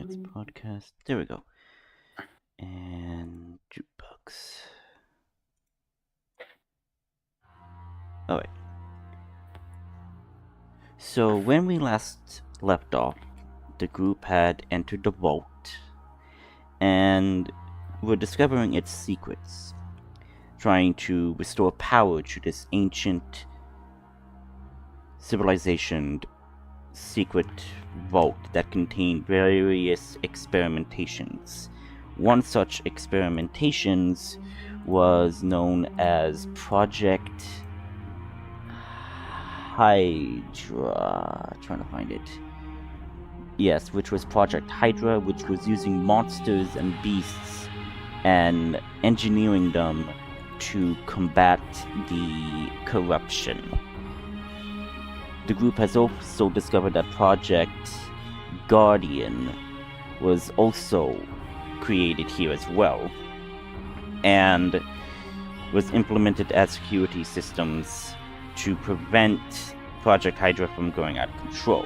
It's podcast. There we go. And jukebox. Alright. So when we last left off, the group had entered the vault and were discovering its secrets, trying to restore power to this ancient civilization secret vault that contained various experimentations. One such experimentations was known as Project Hydra. Trying to find it. Yes, which was Project Hydra, which was using monsters and beasts and engineering them to combat the corruption. The group has also discovered that Project Guardian was also created here as well, and was implemented as security systems to prevent Project Hydra from going out of control.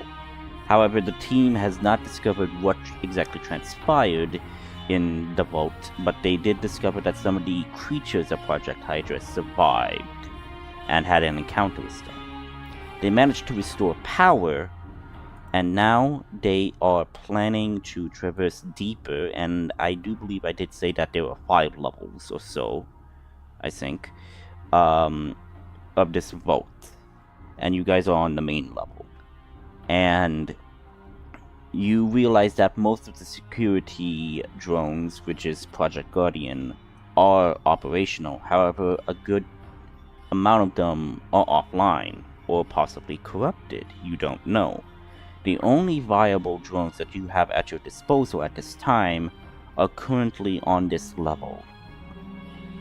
However, the team has not discovered what exactly transpired in the vault, but they did discover that some of the creatures of Project Hydra survived and had an encounter with them. They managed to restore power, and now they are planning to traverse deeper, and I do believe I did say that there were 5 levels or so, I think, of this vault. And you guys are on the main level. And you realize that most of the security drones, which is Project Guardian, are operational. However, a good amount of them are offline, or possibly corrupted. You don't know. The only viable drones that you have at your disposal at this time are currently on this level.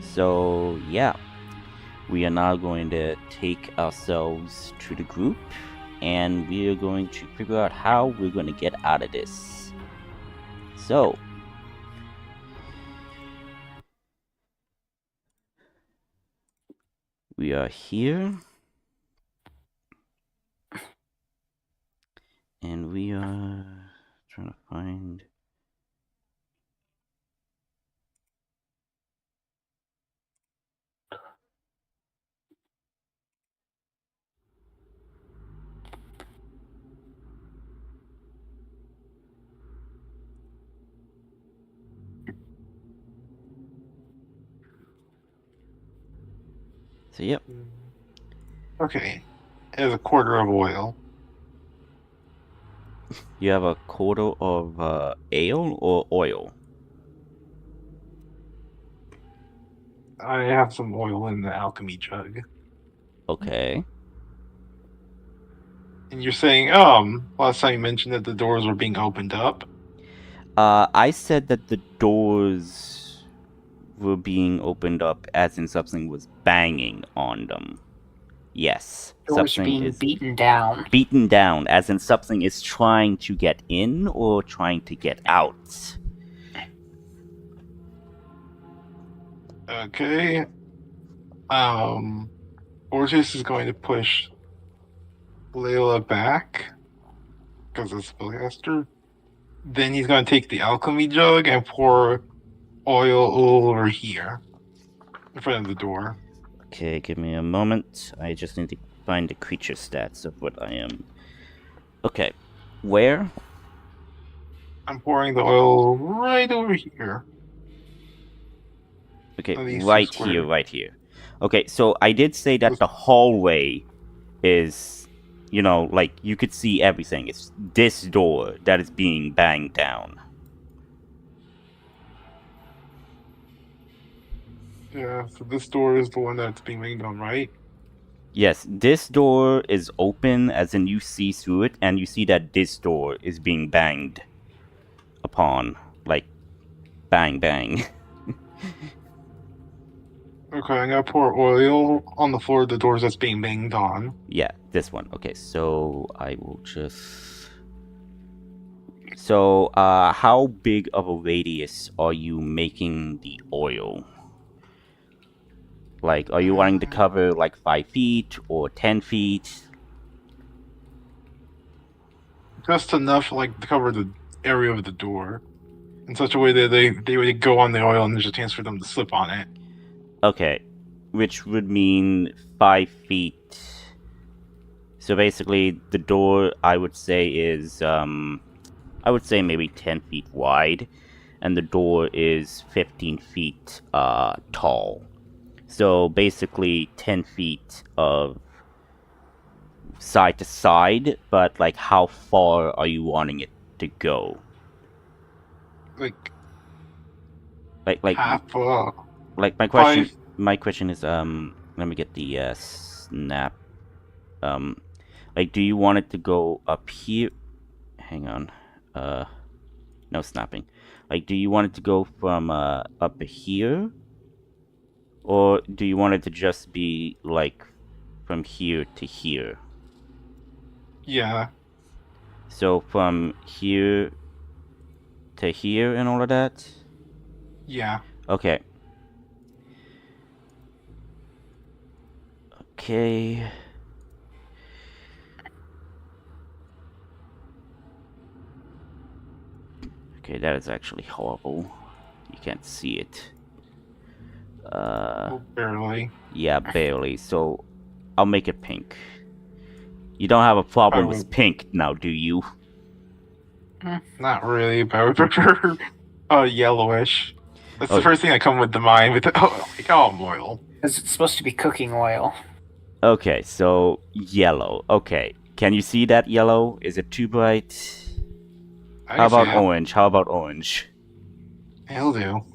So yeah, we are now going to take ourselves to the group, and we are going to figure out how we're going to get out of this. So we are here, and we are trying to find... So yep. Okay. There's a quarter of oil. You have a quarter of ale or oil? I have some oil in the alchemy jug. Okay. And you're saying, last time you mentioned that the doors were being opened up. I said that the doors were being opened up as in something was banging on them. Yes. Doors something being is beaten down. beaten down, as in something is trying to get in or trying to get out. Okay. Ortiz is going to push Layla back because it's Spellcaster. Then he's going to take the alchemy jug and pour oil over here in front of the door. Okay, give me a moment. I just need to find the creature stats of what I am. Okay, where? I'm pouring the oil right over here. Okay, These right two here, squares. right here. Okay, so I did say that the hallway is, you know, like, you could see everything. It's this door that is being banged down. Yeah, so this door is the one that's being banged on, right? Yes, this door is open, as in you see through it, and you see that this door is being banged upon. Like, bang, bang. Okay, I'm gonna pour oil on the floor of the doors that's being banged on. Yeah, this one. Okay, so I will just... So, how big of a radius are you making the oil? Like, are you wanting to cover, like, 5 feet or 10 feet? Just enough, like, to cover the area of the door in such a way that they would go on the oil and there's a chance for them to slip on it. Okay, which would mean 5 feet. So basically, the door I would say is I would say maybe 10 feet wide, and the door is 15 feet tall. So basically 10 feet of side to side, but like how far are you wanting it to go? Like Like half, like five. my question is let me get the snap. Um like do you want it to go up here? Hang on. No snapping. Like do you want it to go from up here? Or do you want it to just be like from here to here? Yeah, So from here to here and all of that? yeah, Okay. Okay. Okay, that is actually horrible. You can't see it. oh, barely. Yeah, barely. So, I'll make it pink. You don't have a problem Probably with pink now, do you? not really, but I would prefer yellowish. That's the Oh, first thing that come with the mind. With oil. Because it's supposed to be cooking oil. okay, so yellow. Okay. Can you see that yellow? Is it too bright? I How can see about that. orange? How about orange? It'll do.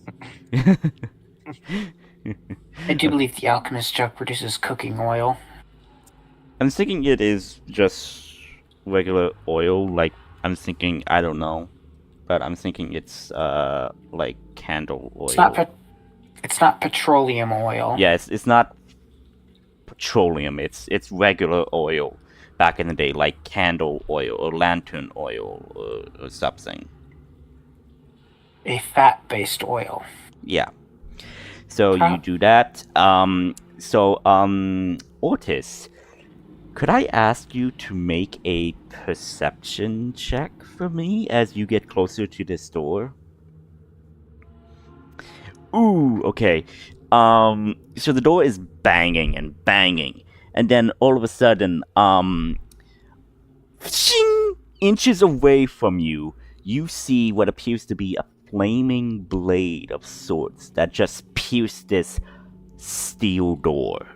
I do believe the alchemist jug produces cooking oil. I'm thinking it is just regular oil. Like, I'm thinking, I don't know. But I'm thinking it's, like candle oil. It's not petroleum oil. Yeah, it's not petroleum. It's regular oil. Back in the day, like candle oil or lantern oil or something. A fat-based oil. Yeah. So you do that. Ortis, could I ask you to make a perception check for me as you get closer to this door? Ooh, okay. So the door is banging and banging, and then all of a sudden, shing, inches away from you, you see what appears to be a flaming blade of sorts that just pierced this steel door.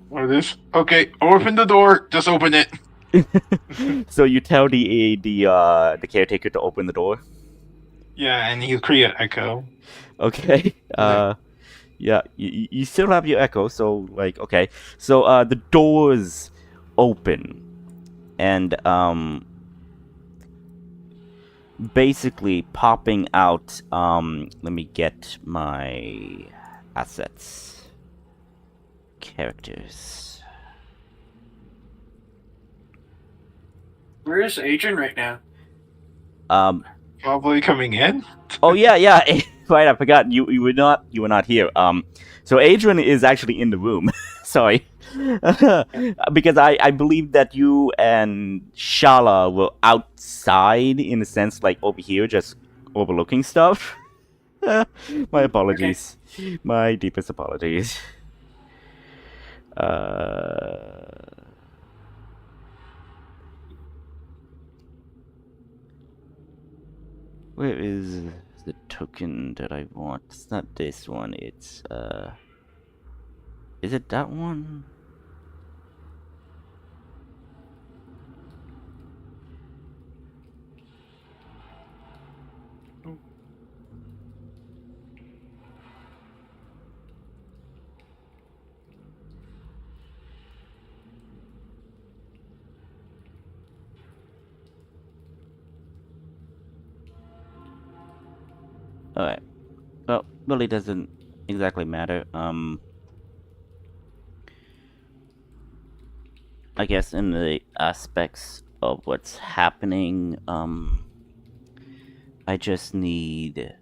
What is this? Okay, open the door. Just open it. So you tell the caretaker to open the door. Yeah, and you create echo. Okay. Yeah, you still have your echo, so like okay. So the doors open, and basically popping out. Let me get my assets, characters. Where is Adrian right now? Probably coming in. Oh yeah. Right, I forgot you were not here. So Adrian is actually in the room. Sorry. Because I believe that you and Shala were outside in a sense, like over here, just overlooking stuff. My apologies. Okay. My deepest apologies. Where is the token that I want? It's not this one, it's is it that one? Alright. Well, really doesn't exactly matter. I guess in the aspects of what's happening, I just need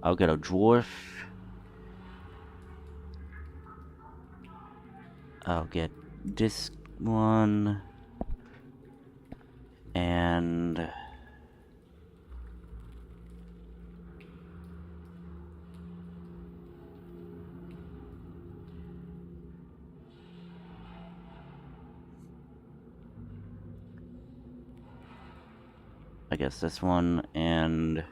I'll get a dwarf. I'll get this one. And I guess this one, and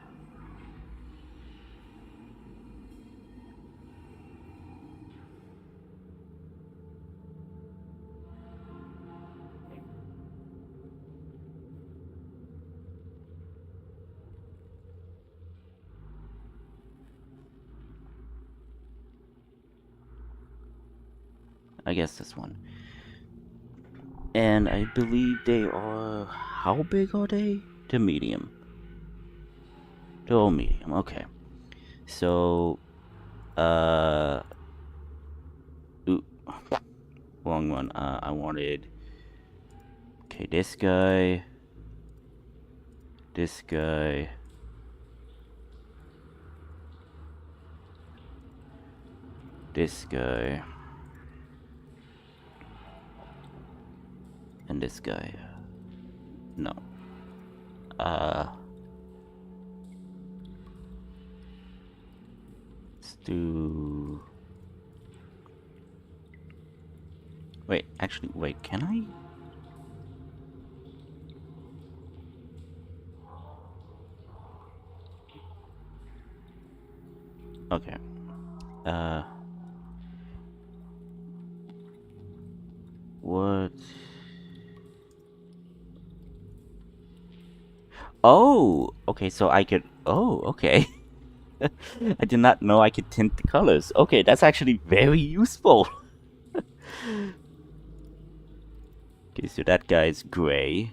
I guess this one. And I believe they are... How big are they? They're medium. They're all medium, okay. So... Ooh. Wrong one. I wanted... Okay, this guy... This guy... This guy... And this guy. No. Let's do... Wait, actually, wait, can I? Okay. What? Oh, okay, so I could... Oh, okay. I did not know I could tint the colors. Okay, that's actually very useful. Okay, so that guy's gray.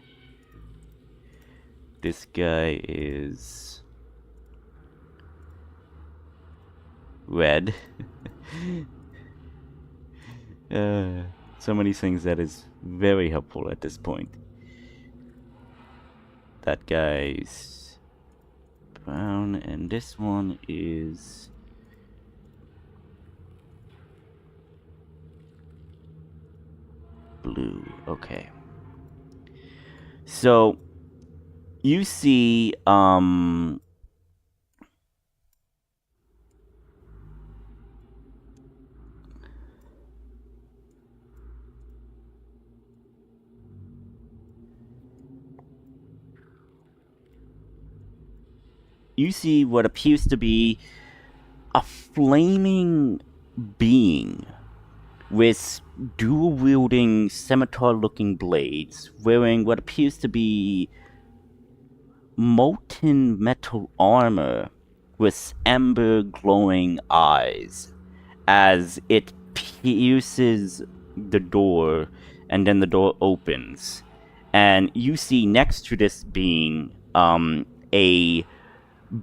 This guy is... red. So many things that is very helpful at this point. That guy's brown, and this one is blue. Okay. So you see, you see what appears to be a flaming being with dual-wielding scimitar-looking blades, wearing what appears to be molten metal armor with amber glowing eyes as it pierces the door, and then the door opens. And you see next to this being a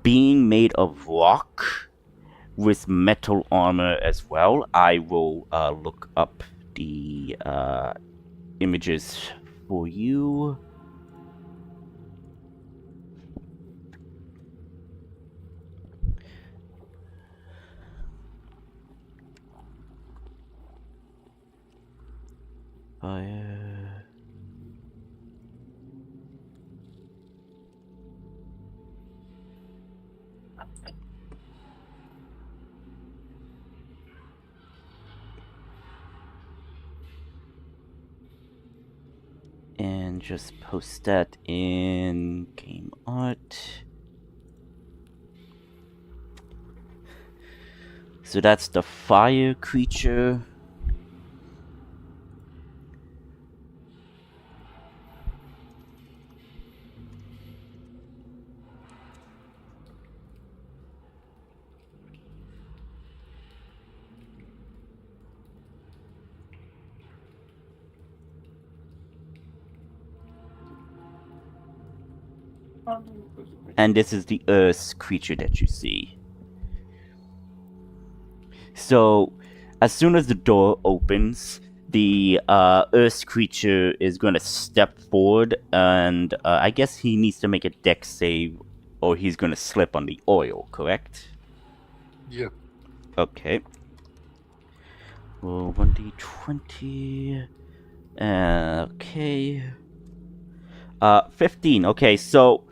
being made of rock with metal armor as well. I will look up the images for you. Fire. And just post that in game art. So that's the fire creature. And this is the earth creature that you see. So, as soon as the door opens, the earth creature is going to step forward, and I guess he needs to make a dex save, or he's going to slip on the oil, correct? Yep. Okay. Roll 1d20. Okay. 15. Okay, so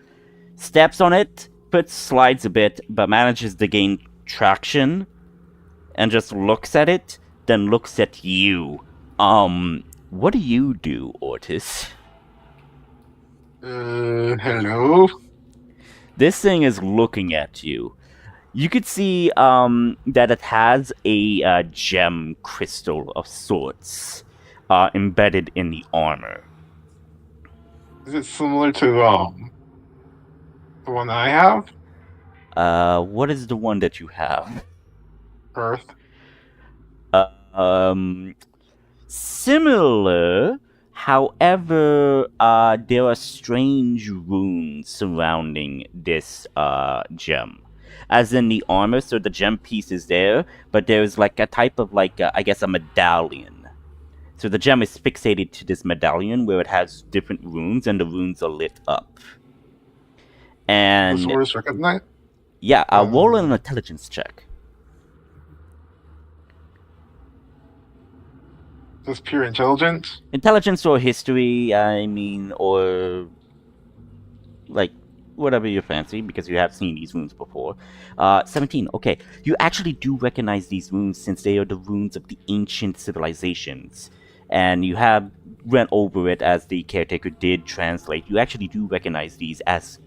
steps on it, but slides a bit, but manages to gain traction, and just looks at it, then looks at you. What do you do, Ortis? Hello? This thing is looking at you. You could see that it has a gem crystal of sorts embedded in the armor. Is it similar to the one I have? What is the one that you have? Earth. Um, Similar, however, there are strange runes surrounding this gem. As in the armor, so the gem piece is there, but there's like a type of like, I guess, a medallion. So the gem is fixated to this medallion where it has different runes, and the runes are lit up. The And sword is recognized? yeah, roll an intelligence check. Just pure intelligence? Intelligence or history, I mean, or like whatever you fancy, because you have seen these runes before. 17. Okay, you actually do recognize these runes since they are the runes of the ancient civilizations, and you have went over it as the caretaker did translate. You actually do recognize these as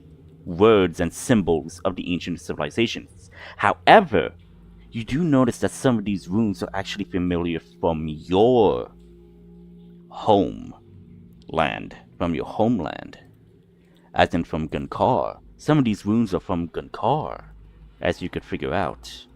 words and symbols of the ancient civilizations. However, you do notice that some of these runes are actually familiar from your homeland, as in from Gunkar. Some of these runes are from Gunkar, as you could figure out.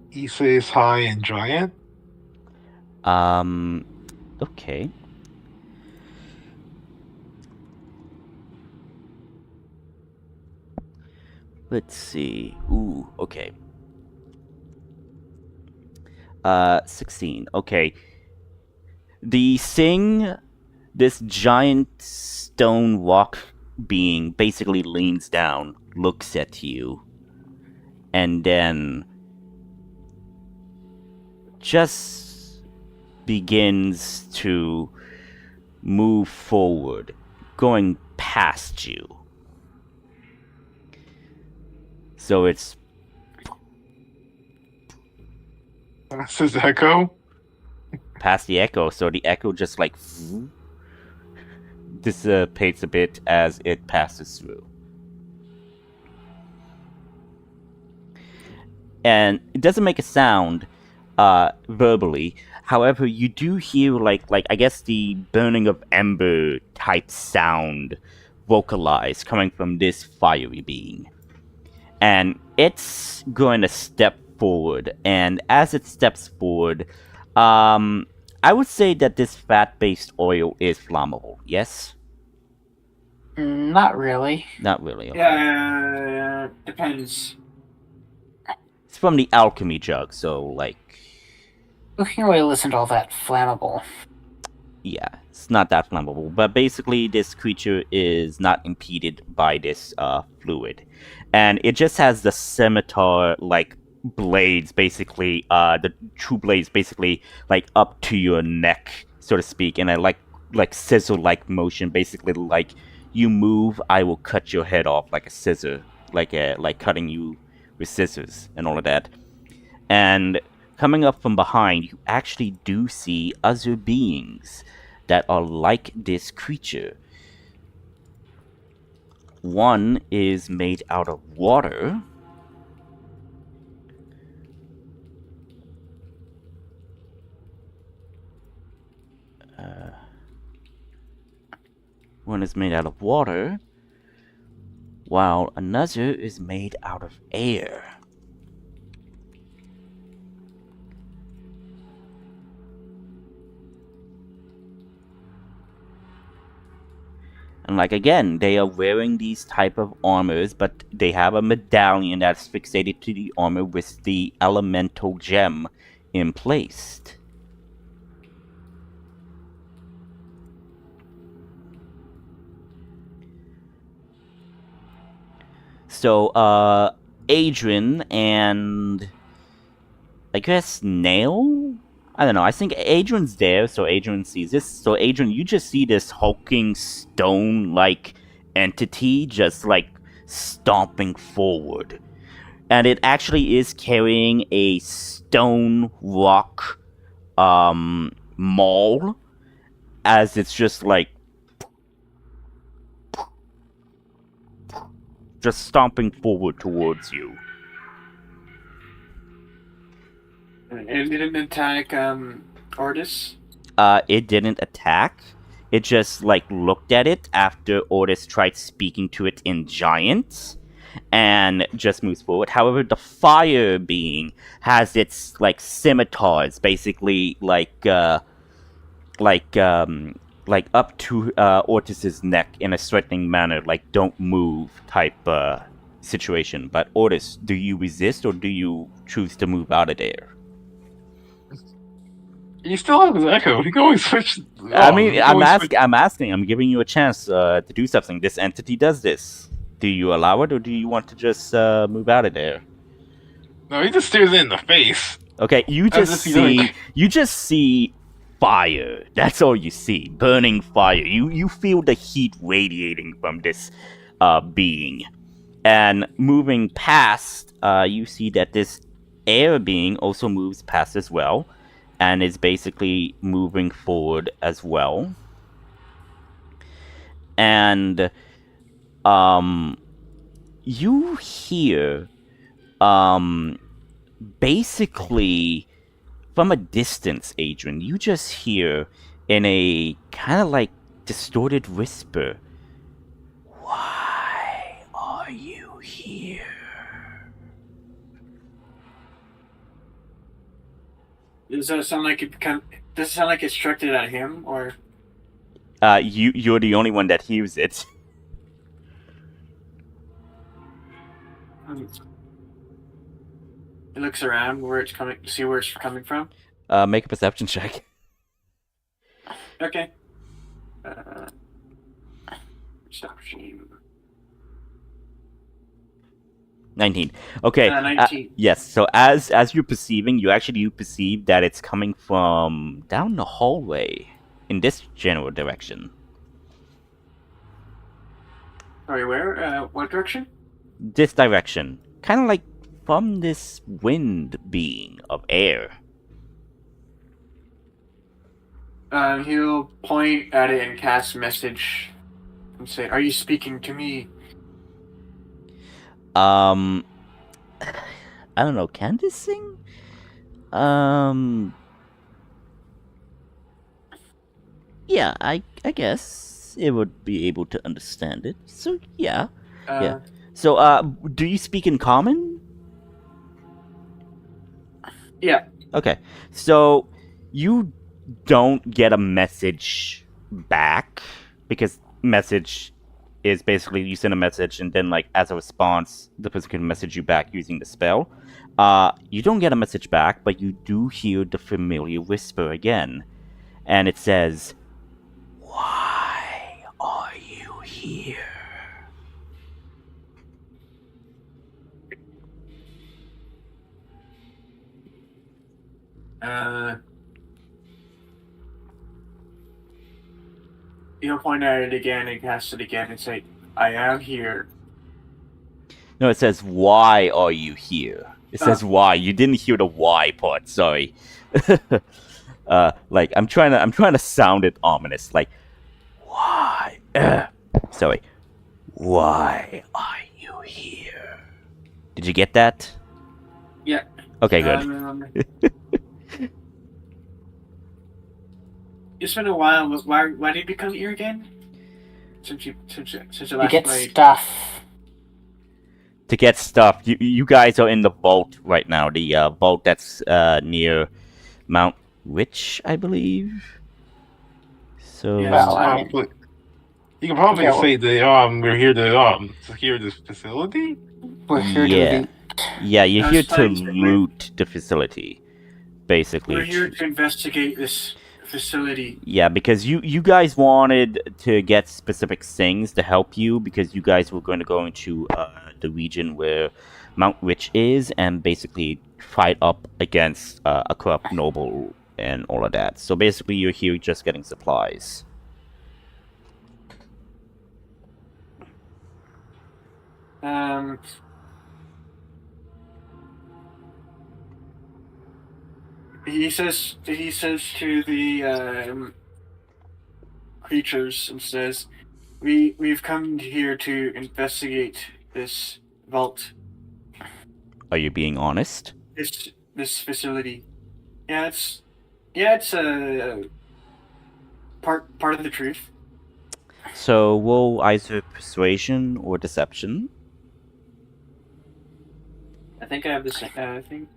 He says hi and giant. Okay. Let's see. Ooh, okay. 16. Okay. The thing, this giant stone rock being basically leans down, looks at you, and then just begins to move forward, going past you. So it's That's his echo. past the echo, so the echo just like dissipates a bit as it passes through. And it doesn't make a sound verbally. However, you do hear like I guess the burning of ember type sound vocalized coming from this fiery being. And it's going to step forward, and as it steps forward, I would say that this fat-based oil is flammable. Yes? Not really. Not really. Okay. Depends. It's from the alchemy jug, so like, We can't really listen to all that flammable. yeah, it's not that flammable. But basically, this creature is not impeded by this fluid, and it just has the scimitar like blades, basically, the true blades, basically like up to your neck, so to speak, and a like scissor-like motion, basically like you move, I will cut your head off like a scissor, like cutting you with scissors and all of that. And coming up from behind, you actually do see other beings that are like this creature. One is made out of water. One is made out of water, while another is made out of air. like, again, they are wearing these type of armors, but they have a medallion that's fixated to the armor with the elemental gem emplaced. So, Adrian and I guess Nail? I don't know. I think Adrian's there, so Adrian sees this. So, Adrian, you just see this hulking stone-like entity just, like, stomping forward. And it actually is carrying a stone rock, maul, as it's just, like, just stomping forward towards you. It didn't attack Ordis? It didn't attack. It just, like, looked at it after Ordis tried speaking to it in Giant, and just moves forward. However, the fire being has its, like, scimitars, basically, like up to Ortis's neck in a threatening manner, like, don't move type situation. But Ortis, do you resist, or do you choose to move out of there? You still have his echo. He can always switch. I mean, I'm asking. I'm giving you a chance to do something. This entity does this. Do you allow it, or do you want to just move out of there? No, he just stares it in the face. Okay, you just see fire. That's all you see. Burning fire. You feel the heat radiating from this being. And moving past, you see that this air being also moves past as well, and is basically moving forward as well. And you hear basically from a distance, Adrian, you just hear in a kind of like distorted whisper, "Why are you here?" Does that sound like it's directed at him, or? You're the only one that hears it. He looks around where it's coming, see where it's coming from. Make a perception check. Okay. Perception. 19. Okay. 19. Yes. So as you're perceiving, you perceive that it's coming from down the hallway in this general direction. Sorry, where? What direction? This direction, kind of like from this wind being of air. He'll point at it and cast message and say, "Are you speaking to me?" I don't know. Can this sing? Yeah, I guess it would be able to understand it. So yeah, yeah. So do you speak in common? Yeah. Okay. So you don't get a message back, because message is basically you send a message and then, like, as a response, the person can message you back using the spell. You don't get a message back, but you do hear the familiar whisper again. And it says, "Why are you here?" He'll point at it again and cast it again and say, "I am here." No, it says, "Why are you here?" It says "why." You didn't hear the "why" part. Sorry. Like, I'm trying to sound it ominous. Like, "Why?" Sorry. "Why are you here?" Did you get that? Yeah. Okay, good. It's been a while. Why did you become here again? Since you last get played. stuff. To get stuff, you guys are in the vault right now. The vault that's near Mount Witch, I believe. So Yeah, Well, I- I mean, You can probably Yeah, well- say that we're here to secure this facility. We're here to Yeah. loot. Yeah, you're That's here to fine, sir. loot the facility, basically. We're here to investigate this facility. Yeah, because you guys wanted to get specific things to help you because you guys were going to go into the region where Mount Rich is and basically fight up against a corrupt noble and all of that. So basically, you're here just getting supplies. He says to the creatures and says, we've come here to investigate this vault, Are you being honest? this facility. It's a part of the truth. So roll either persuasion or deception. I think I have this. I think.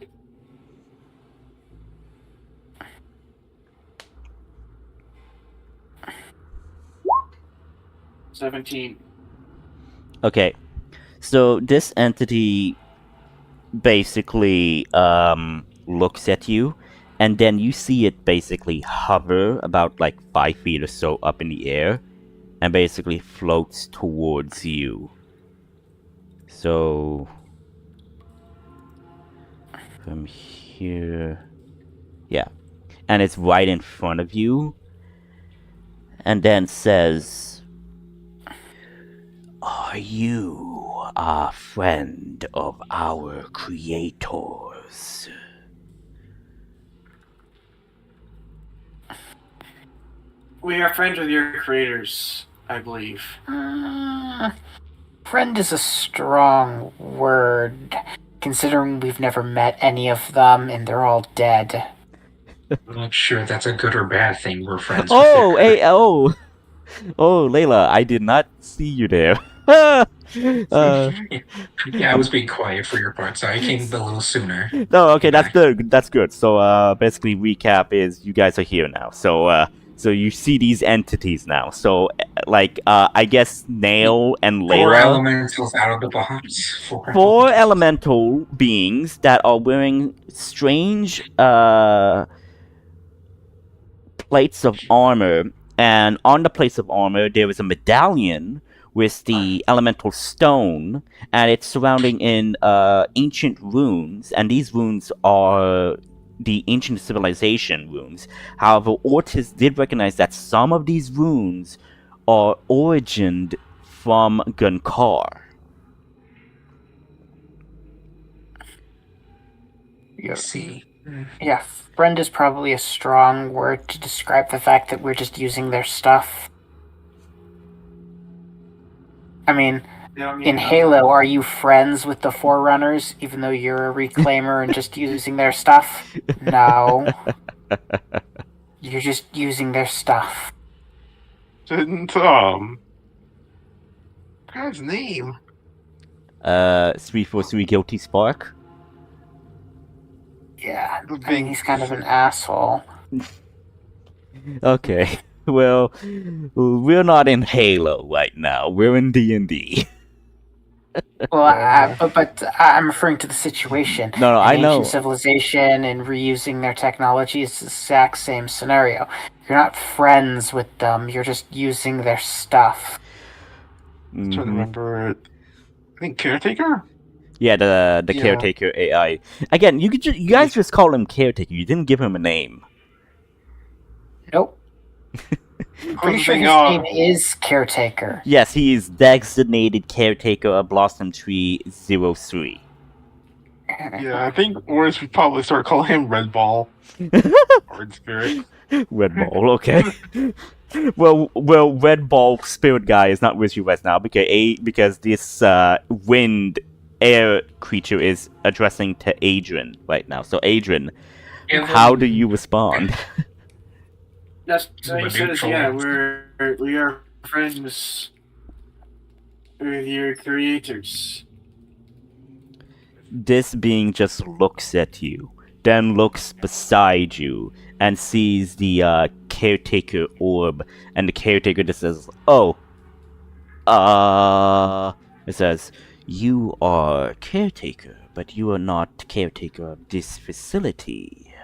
$17. Okay, so this entity basically looks at you, and then you see it basically hover about like 5 feet or so up in the air, and basically floats towards you. So from here, yeah, and it's right in front of you, and then says, "Are you a friend of our creators?" We are friends with your creators, I believe. Friend is a strong word, considering we've never met any of them and they're all dead. I'm not sure that's a good or bad thing. We're friends. Oh, with their hey, oh, Layla, I did not see you there. Yeah, I was being quiet for your part, so I came a little sooner. No, okay, that's good. That's good. So, basically, recap is you guys are here now. So you see these entities now. So, like, I guess Nail and Four Layla, elementals out of the box. four elemental beings that are wearing strange plates of armor, and on the plates of armor there is a medallion with the elemental stone, and it's surrounding in ancient runes, and these runes are the ancient civilization runes. However, Ortiz did recognize that some of these runes are origined from Gunkar. See. Yeah, friend is probably a strong word to describe the fact that we're just using their stuff. I mean, in Halo, are you friends with the Forerunners, even though you're a reclaimer and just using their stuff? No. You're just using their stuff. Didn't guy's name? 343 Guilty Spark. Yeah, The I mean, big he's kind of an asshole. Okay, well, we're not in Halo right now. We're in D&D. Well, but I'm referring to the situation. No, I know. Ancient civilization and reusing their technology is the exact same scenario. You're not friends with them. You're just using their stuff. I'm trying to Mhm. remember it. I think Caretaker? Yeah, the Yeah. Caretaker AI. Again, you guys just call him Caretaker. You didn't give him a name. Nope. Pretty sure his name is Caretaker. Yes, he is designated Caretaker of Blossom Tree 03. Yeah, I think Oris would probably start calling him Red Ball. Or Spirit. Red Ball, okay. well, Red Ball Spirit Guy is not with you right now because this wind air creature is addressing to Adrian right now. So, Adrian, how do you respond? That's so he says, yeah, we are friends with your creators. This being just looks at you, then looks beside you, and sees the Caretaker orb, and the Caretaker just says, "Oh, It says, you are caretaker, but you are not caretaker of this facility.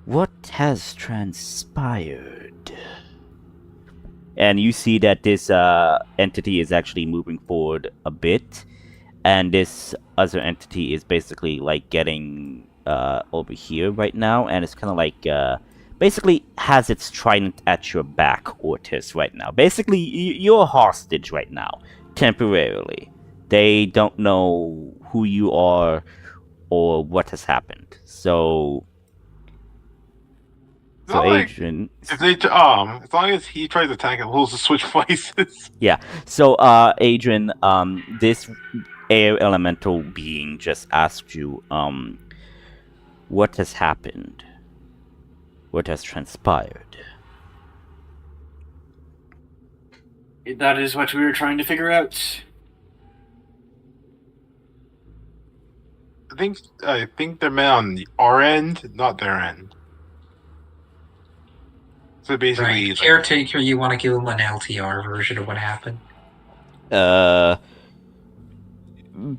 What has transpired? And you see that this entity is actually moving forward a bit, and this other entity is basically like getting over here right now, and it's kind of like basically has its trident at your back, Ortis, right now. Basically, you're a hostage right now, temporarily. They don't know who you are or what has happened. So Not like Adrian, if they as long as he tries to attack it, we'll just switch places. yeah. So Adrian, this air elemental being just asked you, what has happened? What has transpired? That is what we were trying to figure out. I think they're meant on our end, not their end. So basically, Right. Caretaker, you want to give him an LTR version of what happened?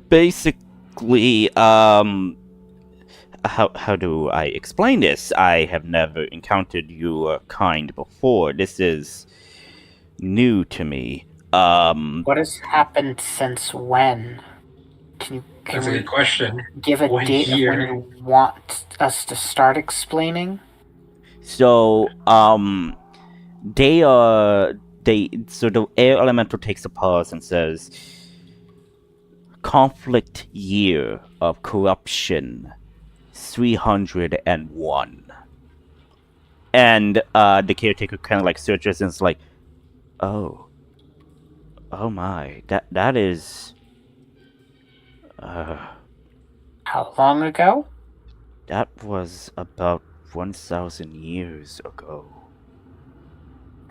Basically, how do I explain this? I have never encountered your kind before. This is new to me. What has happened since when? Can That's a we good question. give a What date year? of when you want us to start explaining? So, so the air elemental takes a pause and says, conflict year of corruption 301. And the caretaker kind of like searches and is like, oh my, that is How long ago? that was about 1,000 years ago.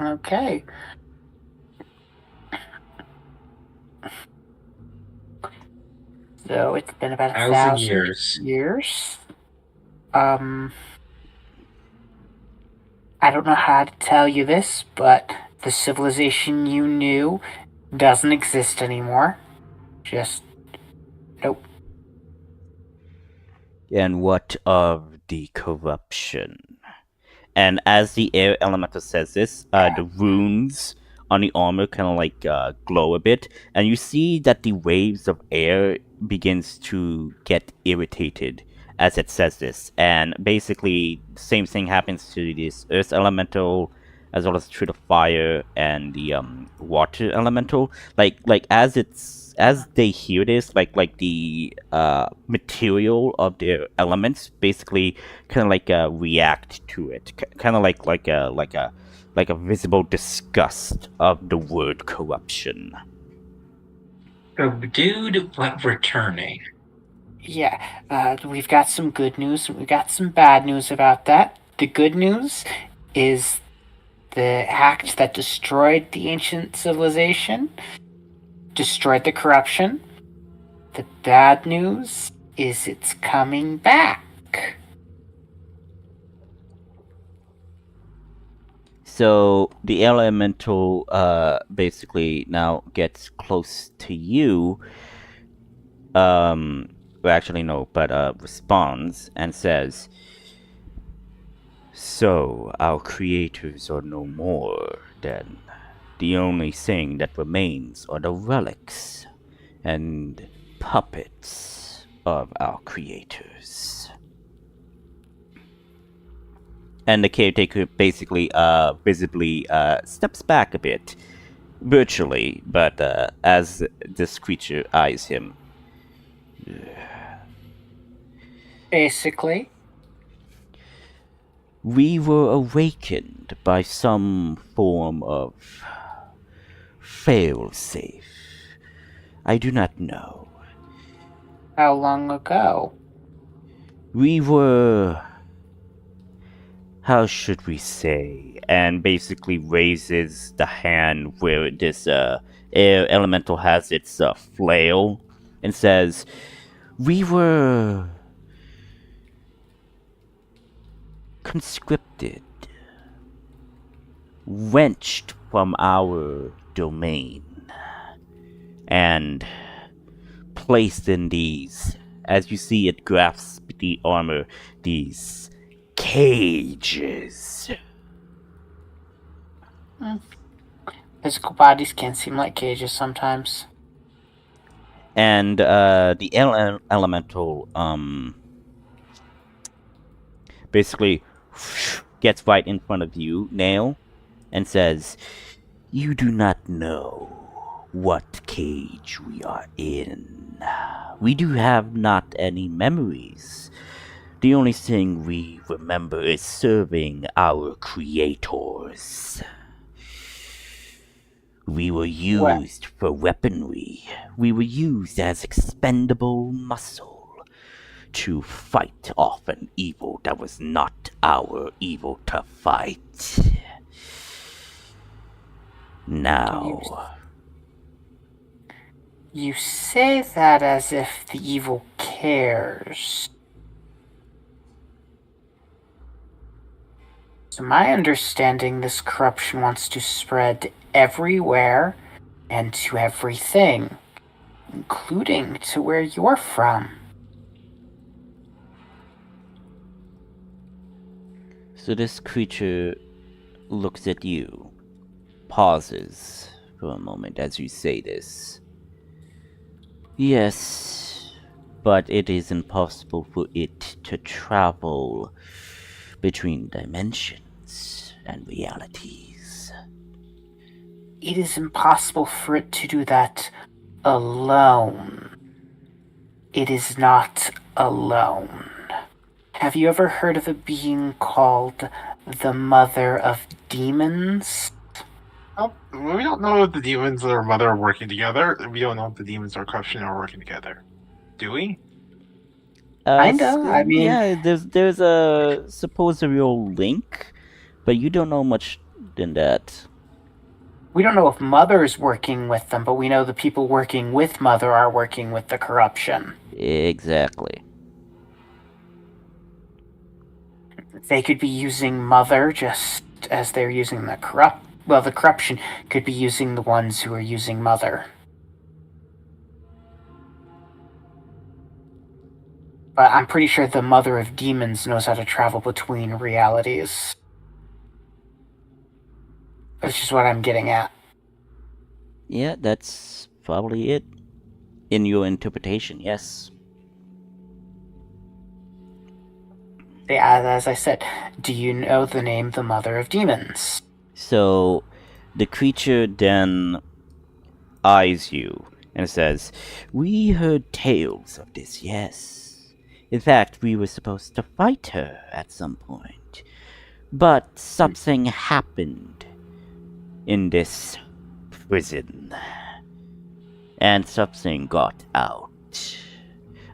Okay. So it's been about 1,000 years. I don't know how to tell you this, but the civilization you knew doesn't exist anymore. Just nope. And what of the corruption? And as the air elemental says this, the runes on the armor kind of like glow a bit, and you see that the waves of air begins to get irritated as it says this. And basically, the same thing happens to this earth elemental, as well as to the fire and the water elemental. Like as they hear this, like the material of their elements basically kind of like react to it, kind of like a visible disgust of the word corruption. The dude went returning. Yeah, we've got some good news and we've got some bad news about that. The good news is the act that destroyed the ancient civilization, destroyed the corruption. The bad news is it's coming back. So the elemental basically now gets close to you. Well, actually no, but responds and says, so our creators are no more then. The only thing that remains are the relics and puppets of our creators. And the caretaker basically visibly steps back a bit, virtually, but as this creature eyes him. Basically. We were awakened by some form of failsafe. I do not know. How long ago? We were... how should we say? And basically raises the hand where this air elemental has its flail and says, we were conscripted. wrenched from our domain and placed in these, as you see it grasp the armor, these cages. Physical bodies can seem like cages sometimes. And the elemental basically gets right in front of you, Nail, and says, "You do not know what cage we are in. We do have not any memories. The only thing we remember is serving our creators. We were used for weaponry. We were used as expendable muscle to fight off an evil that was not our evil to fight. Now..." You say that as if the evil cares. To my understanding, this corruption wants to spread everywhere and to everything, including to where you're from. So this creature looks at you, pauses for a moment as you say this. "Yes, but it is impossible for it to travel between dimensions and realities." It is impossible for it to do that alone. It is not alone. Have you ever heard of a being called the Mother of Demons? Oh, we don't know if the demons or mother are working together. We don't know if the demons or corruption are working together. Do we? Kinda, I mean- yeah, there's a supposed real link, but you don't know much than that. We don't know if Mother's working with them, but we know the people working with Mother are working with the corruption. Exactly. They could be using Mother just as they're using the corrupt. Well, the corruption could be using the ones who are using Mother. But I'm pretty sure the Mother of Demons knows how to travel between realities. Which is what I'm getting at. Yeah, that's probably it. In your interpretation, yes. As I said, do you know the name the Mother of Demons? So, the creature then eyes you and says, "We heard tales of this, yes. In fact, we were supposed to fight her at some point. But something happened in this prison. And something got out.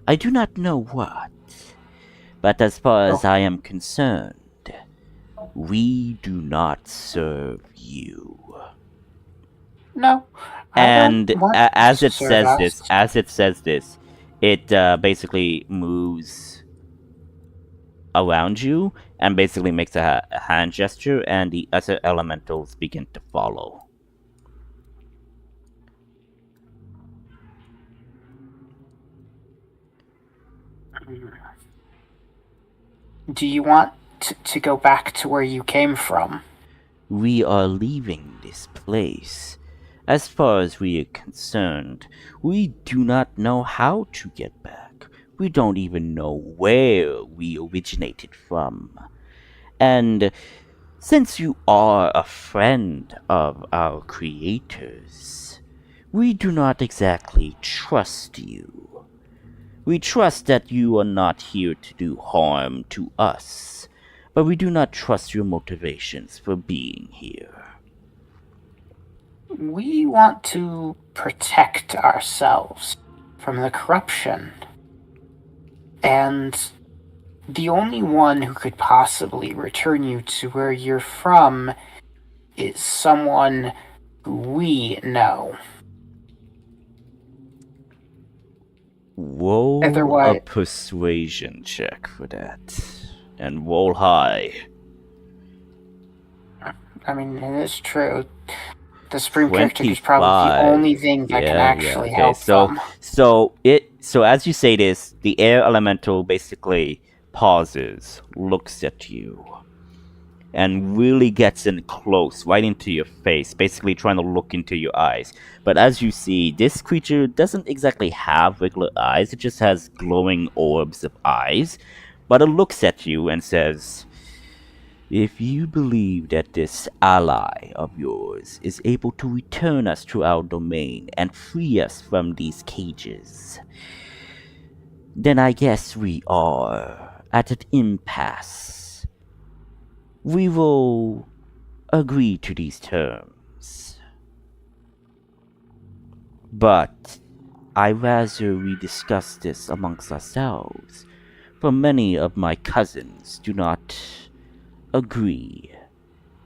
I do not know what. But as far as I am concerned, we do not serve you." No. And as it serve says this, it basically moves around you and basically makes a hand gesture, and the other elementals begin to follow. Do you want to go back to where you came from? We are leaving this place. As far as we are concerned, we do not know how to get back. We don't even know where we originated from. And since you are a friend of our creators, we do not exactly trust you. We trust that you are not here to do harm to us, but we do not trust your motivations for being here. We want to protect ourselves from the corruption. And the only one who could possibly return you to where you're from is someone who we know. Roll Otherwise- a persuasion check for that. And roll high. I mean, it is true. The Supreme Caretaker is probably the 25. only thing that can actually okay. help them. So as you say this, the air elemental basically pauses, looks at you, and really gets in close, right into your face, basically trying to look into your eyes. But as you see, this creature doesn't exactly have regular eyes, it just has glowing orbs of eyes. But it looks at you and says, "If you believe that this ally of yours is able to return us to our domain and free us from these cages, then I guess we are at an impasse. We will agree to these terms. But I rather we discuss this amongst ourselves, for many of my cousins do not agree.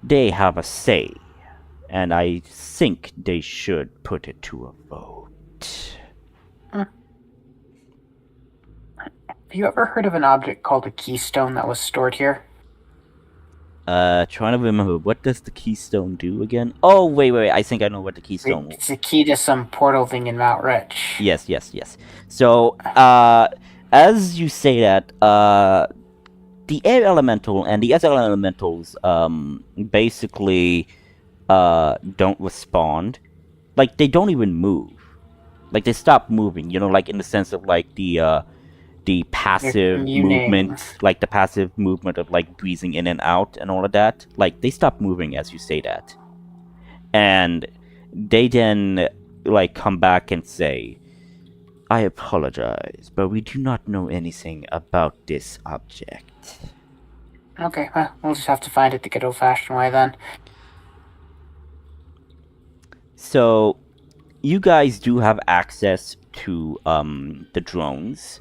They have a say, and I think they should put it to a vote." Have you ever heard of an object called a keystone that was stored here? Trying to remember, what does the keystone do again? Oh, wait, I think I know what the keystone... It's a key to some portal thing in Mount Rich. Yes. So, as you say that, the air elemental and the other elementals, basically, don't respond. Like, they don't even move. Like, they stop moving, like in the sense of, like, the passive movement, like the passive movement of like breathing in and out and all of that, like they stop moving as you say that. And they then like come back and say, "I apologize, but we do not know anything about this object." Okay, well, we'll just have to find it the good old-fashioned way then. So, you guys do have access to the drones,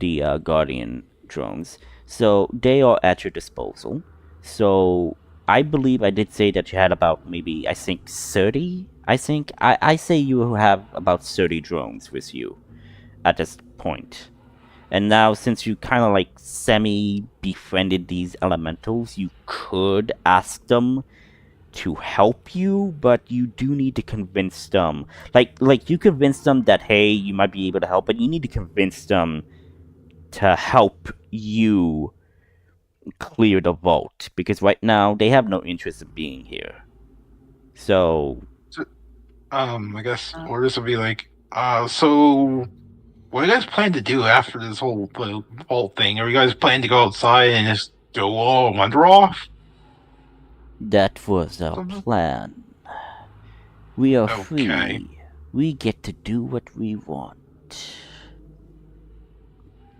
the Guardian drones. So they are at your disposal. So I believe I did say that you had about maybe, I think, 30? I say you have about 30 drones with you at this point. And now, since you kind of like semi-befriended these elementals, you could ask them to help you, but you do need to convince them. Like you convince them that, hey, you might be able to help, but you need to convince them to help you clear the vault, because right now they have no interest in being here. So I guess orders will be like, so what do you guys plan to do after this whole thing? Are you guys planning to go outside and just go all wander off? that was our plan. We are free. We get to do what we want.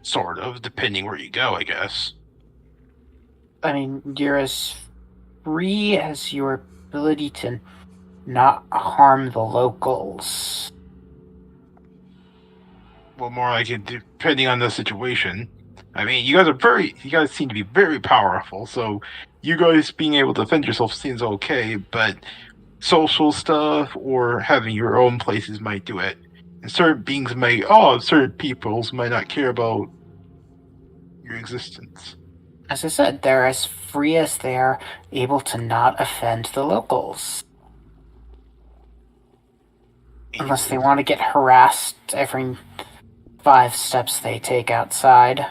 Sort of, depending where you go, I guess. I mean, you're as free as your ability to not harm the locals. Well, more like it, depending on the situation. I mean, you guys seem to be very powerful, so you guys being able to defend yourself seems okay, but social stuff or having your own places might do it. And certain peoples might not care about your existence. As I said, they're as free as they are able to not offend the locals. Unless they want to get harassed every 5 steps they take outside.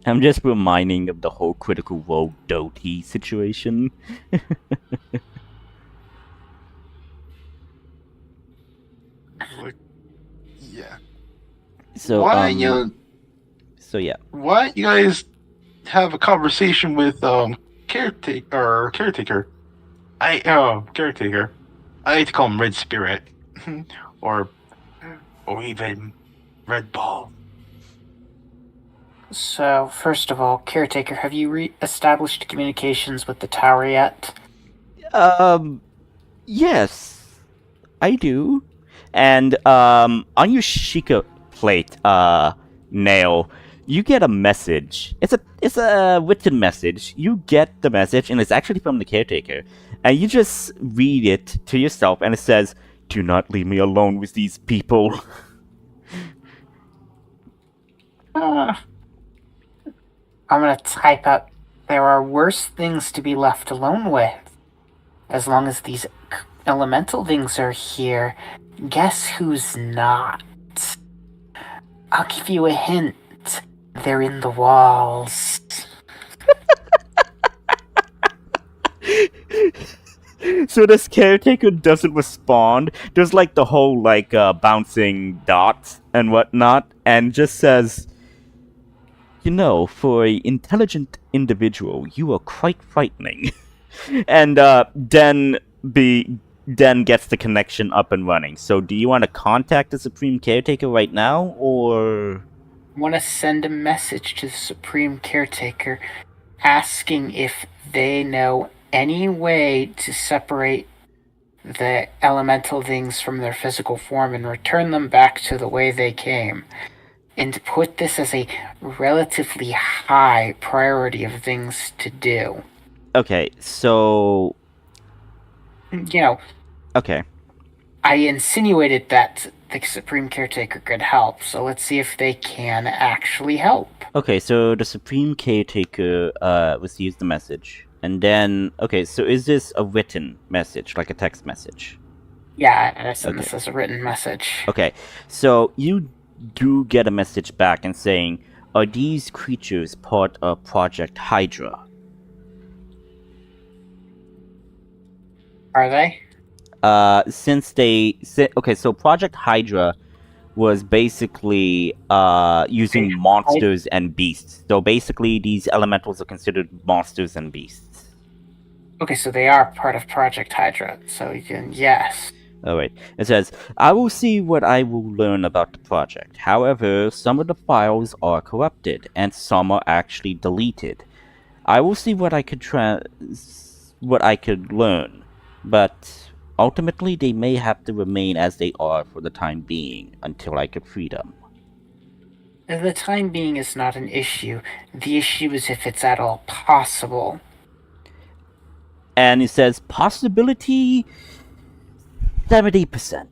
I'm just reminding of the whole Critical Role Doty situation. Yeah. So So yeah. Why you guys have a conversation with caretaker? Caretaker. I like to call him Red Spirit, or even Red Ball. So, first of all, Caretaker, have you re-established communications with the tower yet? Yes, I do. And on your Sheikah plate, Nail, you get a message. It's a written message. You get the message, and it's actually from the Caretaker. And you just read it to yourself, and it says, "Do not leave me alone with these people." I'm gonna type out There are worse things to be left alone with. As long as these elemental things are here, guess who's not? I'll give you a hint. They're in the walls. So this caretaker doesn't respond. There's like the whole like bouncing dots and whatnot, and just says, "You know, for an intelligent individual, you are quite frightening." And then gets the connection up and running. So do you want to contact the Supreme Caretaker right now, or? I want to send a message to the Supreme Caretaker asking if they know any way to separate the elemental things from their physical form and return them back to the way they came. And to put this as a relatively high priority of things to do. Okay, so... You know... Okay. I insinuated that the Supreme Caretaker could help, so let's see if they can actually help. Okay, so the Supreme Caretaker receives the message. And then, okay, so is this a written message, like a text message? Yeah, I sent this as a written message. Okay, so you do get a message back and saying, are these creatures part of Project Hydra? Are they? Okay, so Project Hydra was basically using monsters and beasts. So basically, these elementals are considered monsters and beasts. Okay, so they are part of Project Hydra. So you can, yes. Alright. It says, I will see what I will learn about the project. However, some of the files are corrupted, and some are actually deleted. I will see what I could learn, but ultimately they may have to remain as they are for the time being, until I could free them. The time being is not an issue. The issue is if it's at all possible. And it says, possibility 70%.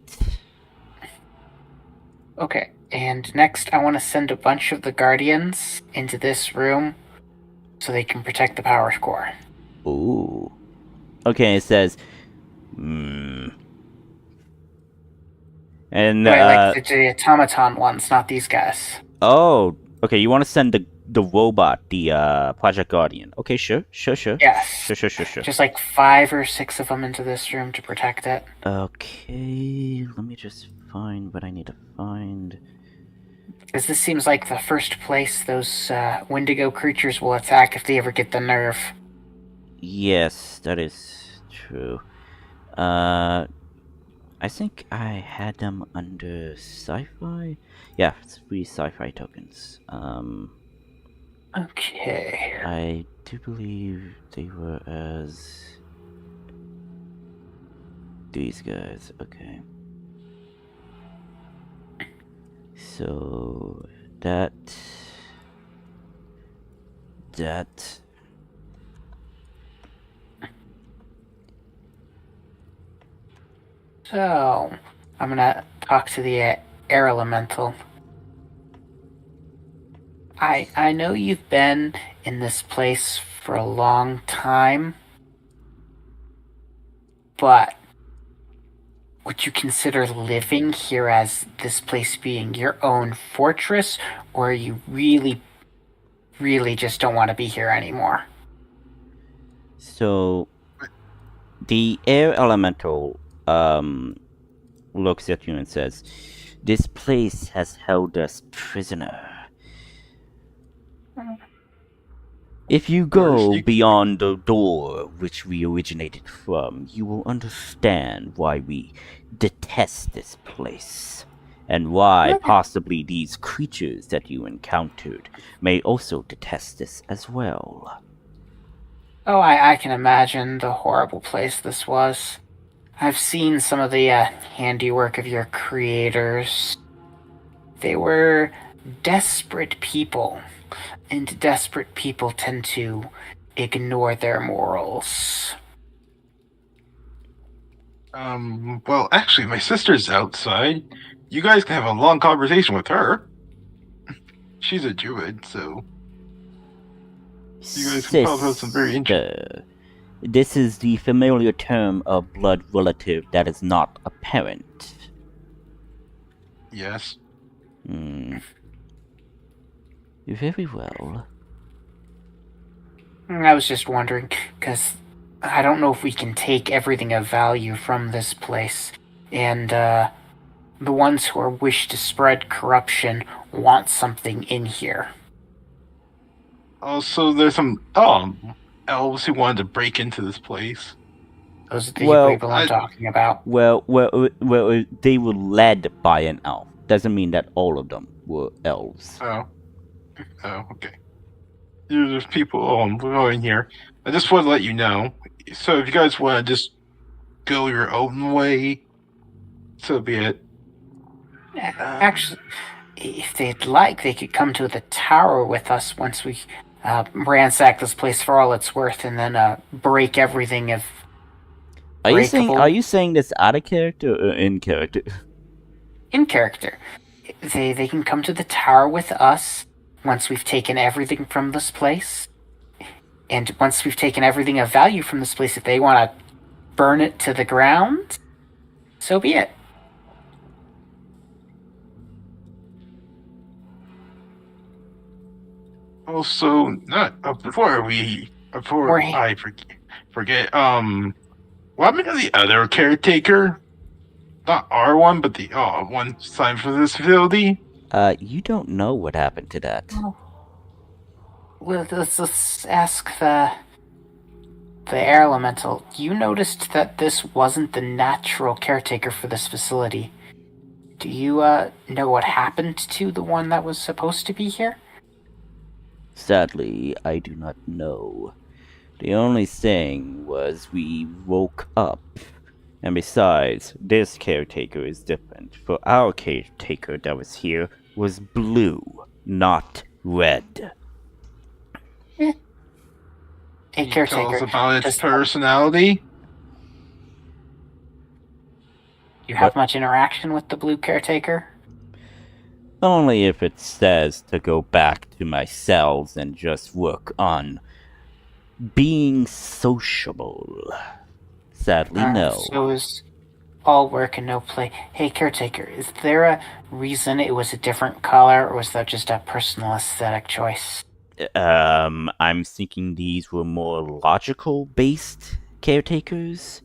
Okay, and next I want to send a bunch of the Guardians into this room so they can protect the power core. Ooh. Okay, it says, And like the automaton ones, not these guys. Oh, okay, you want to send the robot, the Project Guardian. Okay, sure. Yes. Sure. Just like 5 or 6 of them into this room to protect it. Okay, let me just find what I need to find. Because this seems like the first place those Wendigo creatures will attack if they ever get the nerve. Yes, that is true. I think I had them under sci-fi. Yeah, 3 sci-fi tokens. Okay. I do believe they were as these guys. Okay. So that. So, I'm gonna talk to the air elemental. I know you've been in this place for a long time, but would you consider living here as this place being your own fortress, or you really, really just don't want to be here anymore? So, the air elemental looks at you and says, "This place has held us prisoner. If you go beyond the door which we originated from, you will understand why we detest this place, and why possibly these creatures that you encountered may also detest this as well." Oh, I can imagine the horrible place this was. I've seen some of the handiwork of your creators. They were desperate people, and desperate people tend to ignore their morals. Well, actually, my sister's outside. You guys can have a long conversation with her. She's a druid, so... You guys can probably have some very Sister. This is the familiar term of blood relative that is not apparent. Yes. Very well. I was just wondering, because I don't know if we can take everything of value from this place, and the ones who wish to spread corruption want something in here. Also, there's some elves who wanted to break into this place. Those are the Well, people I'm talking about. Well, they were led by an elf. Doesn't mean that all of them were elves. Oh, okay. There's people going here. I just want to let you know. So if you guys want to just go your own way, so be it. Actually, if they'd like, they could come to the tower with us once we ransack this place for all it's worth, and then break everything if. Are you saying this out of character or in character? In character. They can come to the tower with us once we've taken everything from this place. And once we've taken everything of value from this place, if they want to burn it to the ground, so be it. Also, before I forget, what happened to the other caretaker? Not our one, but the one signed for this facility. You don't know what happened to that. Well, let's ask the air elemental. You noticed that this wasn't the natural caretaker for this facility. Do you know what happened to the one that was supposed to be here? Sadly, I do not know. The only thing was we woke up. And besides, this caretaker is different. For our caretaker that was here was blue, not red. Hey, caretaker. Tell us about its personality. You have much interaction with the blue caretaker? Only if it says to go back to my cells and just work on being sociable. Sadly, no. So is all work and no play. Hey, caretaker, is there a reason it was a different color, or was that just a personal aesthetic choice? I'm thinking these were more logical-based caretakers.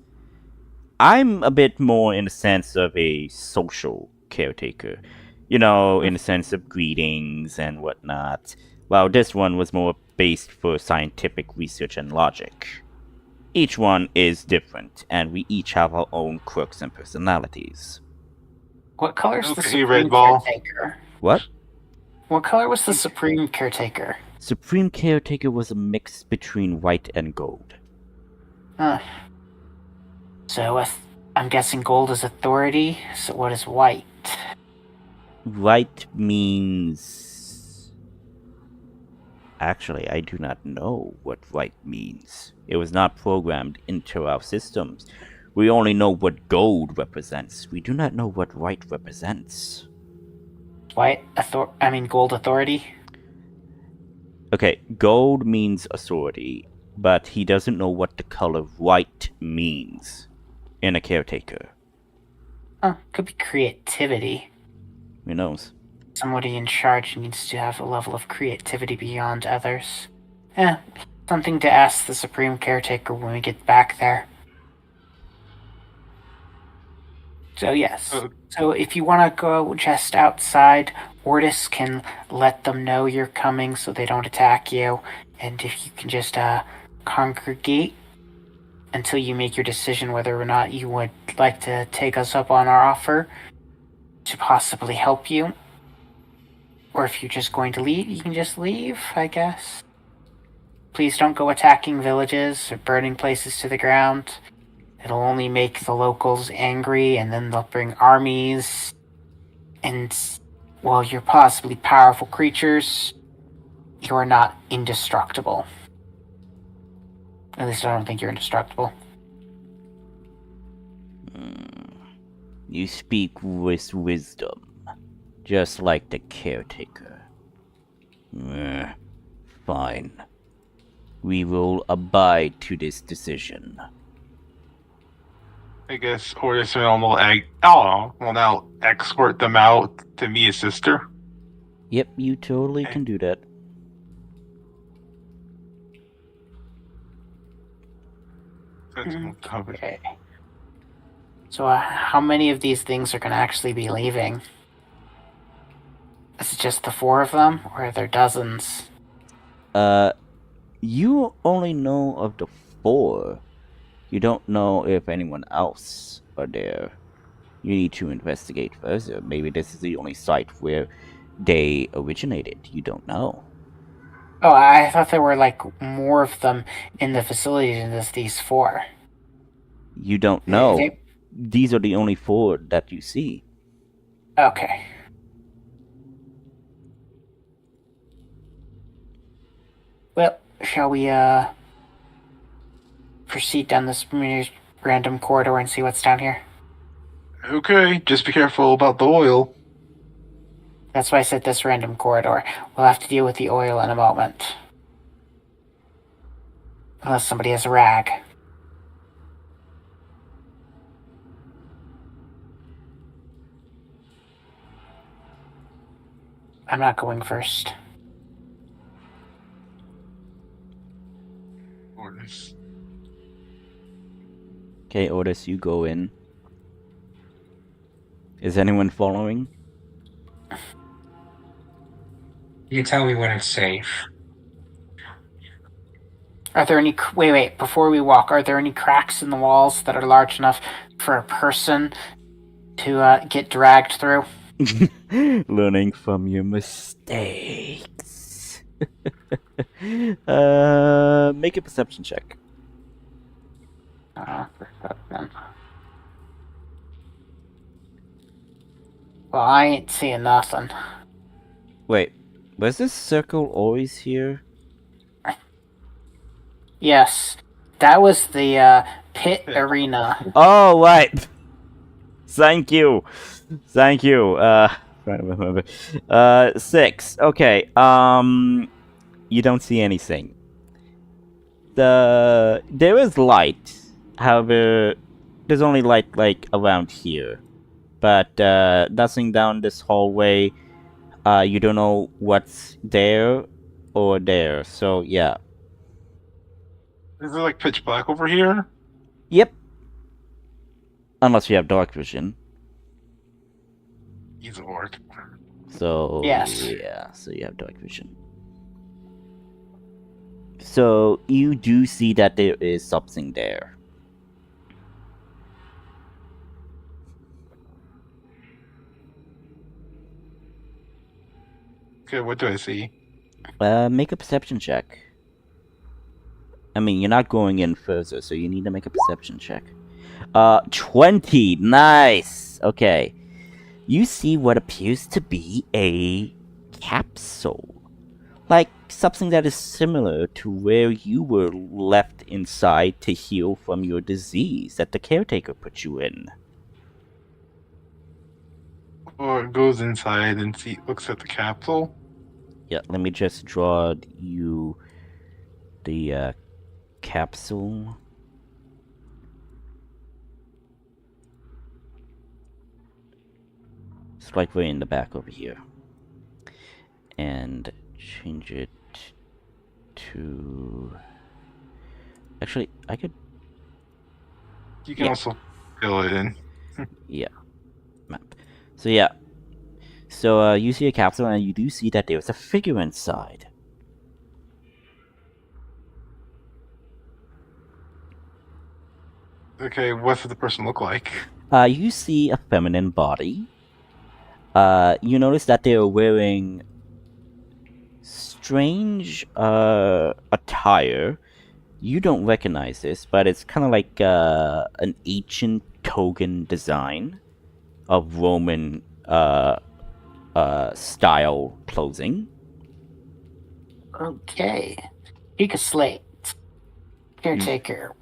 I'm a bit more in the sense of a social caretaker. You know, in the sense of greetings and whatnot. While this one was more based for scientific research and logic. Each one is different, and we each have our own quirks and personalities. What color's the Okay, Supreme Red Ball. Caretaker? What? What color was the Supreme Caretaker? Supreme Caretaker was a mix between white and gold. So, I'm guessing gold is authority, so what is white? White means... Actually, I do not know what white means. It was not programmed into our systems. We only know what gold represents. We do not know what white represents. Gold authority? Okay, gold means authority, but he doesn't know what the color white means in a caretaker. Could be creativity. Who knows? Somebody in charge needs to have a level of creativity beyond others. Something to ask the Supreme Caretaker when we get back there. So yes. So if you want to go just outside, Ortis can let them know you're coming so they don't attack you. And if you can just congregate until you make your decision whether or not you would like to take us up on our offer to possibly help you. Or if you're just going to leave, you can just leave, I guess. Please don't go attacking villages or burning places to the ground. It'll only make the locals angry, and then they'll bring armies. And while you're possibly powerful creatures, you are not indestructible. At least I don't think you're indestructible. You speak with wisdom. Just like the caretaker. Fine. we will abide to this decision. I guess Otis and Elmo will now escort them out to meet his sister. Yep, you totally can do that. That's covered. Okay. So, how many of these things are going to actually be leaving? Is it just the 4 of them, or are there dozens? You only know of the 4. You don't know if anyone else are there. You need to investigate further. Maybe this is the only site where they originated. You don't know. Oh, I thought there were, like, more of them in the facility than just these 4. You don't know. These are the only 4 that you see. Okay. Well, shall we, proceed down this random corridor and see what's down here? Okay, just be careful about the oil. That's why I said this random corridor. We'll have to deal with the oil in a moment. Unless somebody has a rag. I'm not going first. Otis. Okay, Otis, you go in. Is anyone following? You tell me when it's safe. Are there any... Wait, before we walk, are there any cracks in the walls that are large enough for a person to get dragged through? Learning from your mistakes. Make a perception check. Perception. Well, I ain't seeing nothing. Wait, was this circle always here? Yes, that was the pit arena. Oh, right. Thank you. Thank you. Trying to remember. 6. Okay. You don't see anything. There is light. However, there's only light like around here, but nothing down this hallway. You don't know what's there or there. So yeah. Is it like pitch black over here? Yep. Unless you have dark vision. He's an orc. So Yes. yeah, so you have dark vision. So you do see that there is something there. Okay, what do I see? Make a perception check. I mean, you're not going in further, so you need to make a perception check. 20. Nice. Okay. You see what appears to be a capsule. Like something that is similar to where you were left inside to heal from your disease that the caretaker put you in. Or it goes inside and looks at the capsule. Yeah, let me just draw you the capsule. It's like way in the back over here. And change it to... Actually, I could... You can also fill it in. Yeah. Map. So yeah. So you see a capsule and you do see that there's a figure inside. Okay, what does the person look like? You see a feminine body. You notice that they are wearing strange attire. You don't recognize this, but it's kind of like an ancient togan design of Roman style clothing. Okay. Pick a slate. Caretaker.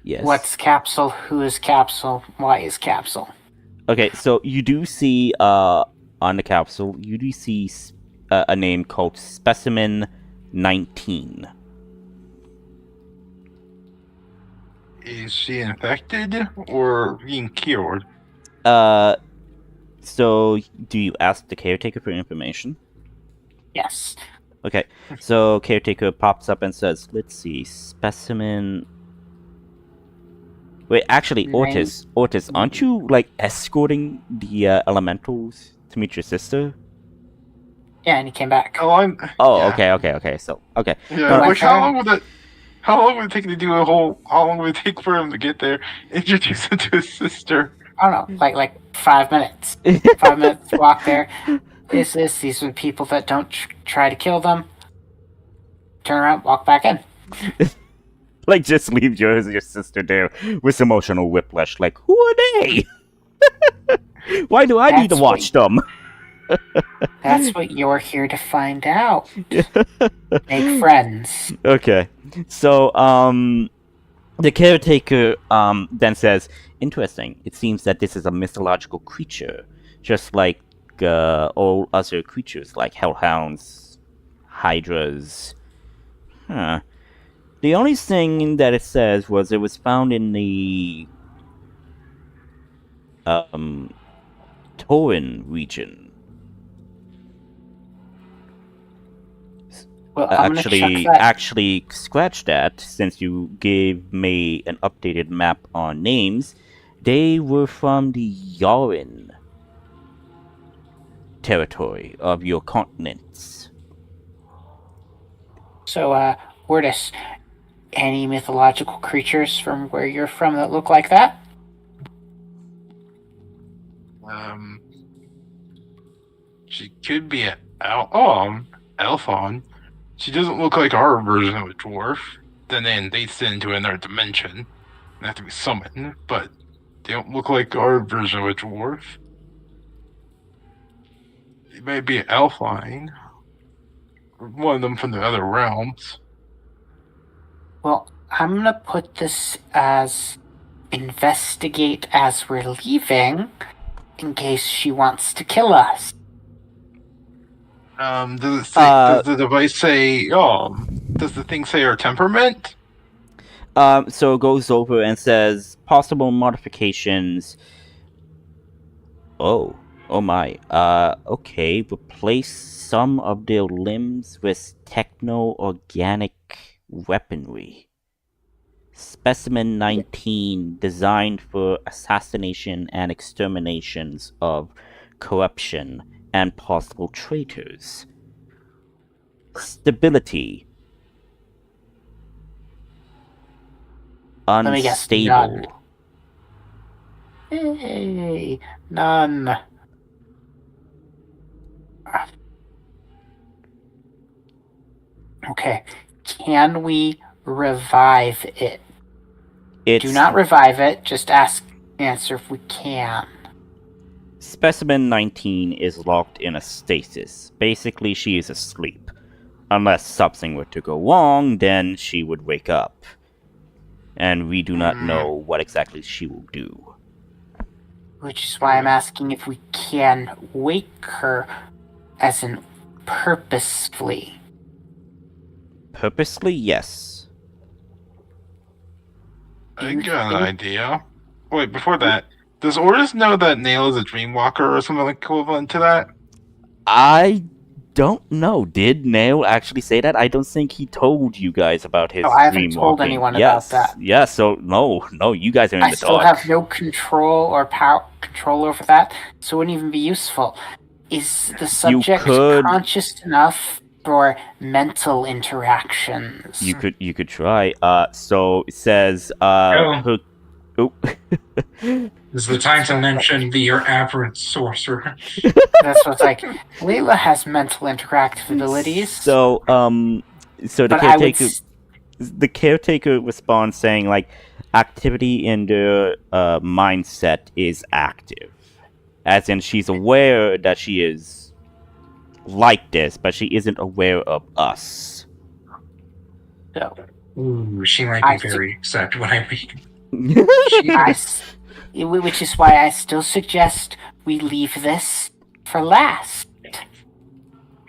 Yes. What's capsule? Who is capsule? Why is capsule? Okay, so you do see on the capsule, you do see a name called Specimen 19. Is she infected or being cured? So do you ask the caretaker for information? Yes. Okay, so caretaker pops up and says, let's see, specimen... Wait, actually, Name- Ortis, aren't you, like, escorting the elementals to meet your sister? Yeah, and he came back. How long? Oh, yeah. okay, so, okay. Yeah, No, like how long would that? How long would it take to do a whole? How long would it take for him to get there? Introduce him to his sister. I don't know, like 5 minutes. 5 minutes walk there. These are people that don't try to kill them. Turn around, walk back in. like, just leave your sister there with emotional whiplash. Like, who are they? Why do I need to watch them? That's what you're here to find out. Make friends. Okay. So, the caretaker, then says, interesting. It seems that this is a mythological creature, just like, all other creatures, like hellhounds, hydras. Huh. The only thing that it says was it was found in the, Torin region. Well, I'm gonna check that. Actually, scratch that, since you gave me an updated map on names. They were from the Yarin territory of your continents. So, Wordis, any mythological creatures from where you're from that look like that? She could be Elfon. She doesn't look like our version of a dwarf. Then they send into another dimension and have to be summoned, but they don't look like our version of a dwarf. It might be an Elfine. Or one of them from the other realms. Well, I'm gonna put this as investigate as we're leaving, in case she wants to kill us. Does it say? Does the device say? Does the thing say our temperament? So it goes over and says possible modifications. Oh my. Okay. Replace some of their limbs with techno-organic weaponry. Specimen 19, designed for assassination and exterminations of corruption and possible traitors. Stability. Let me guess, Unstable. Hey, none. Okay, can we revive it? Do not revive it, just answer if we can. Specimen 19 is locked in a stasis. Basically, she is asleep. Unless something were to go wrong, then she would wake up. And we do not know what exactly she will do. Which is why I'm asking if we can wake her, as in purposefully. Purposely, yes. I got an idea. Wait, before that, does Ordis know that Nail is a dreamwalker or something equivalent to that? I don't know. Did Nail actually say that? I don't think he told you guys about his dreamwalking. I haven't told anyone about that. Yes, so no, you guys are in the dark. I still have no control or control over that, so it wouldn't even be useful. Is the subject conscious enough for mental interactions? You could try. So it says, This is the time to mention your aberrant sorcerer. That's what's like. Layla has mental interactive abilities. So the caretaker responds saying, like, activity in the mindset is active, as in she's aware that she is like this, but she isn't aware of us. So, ooh, she might be very upset when I read. Which is why I still suggest we leave this for last.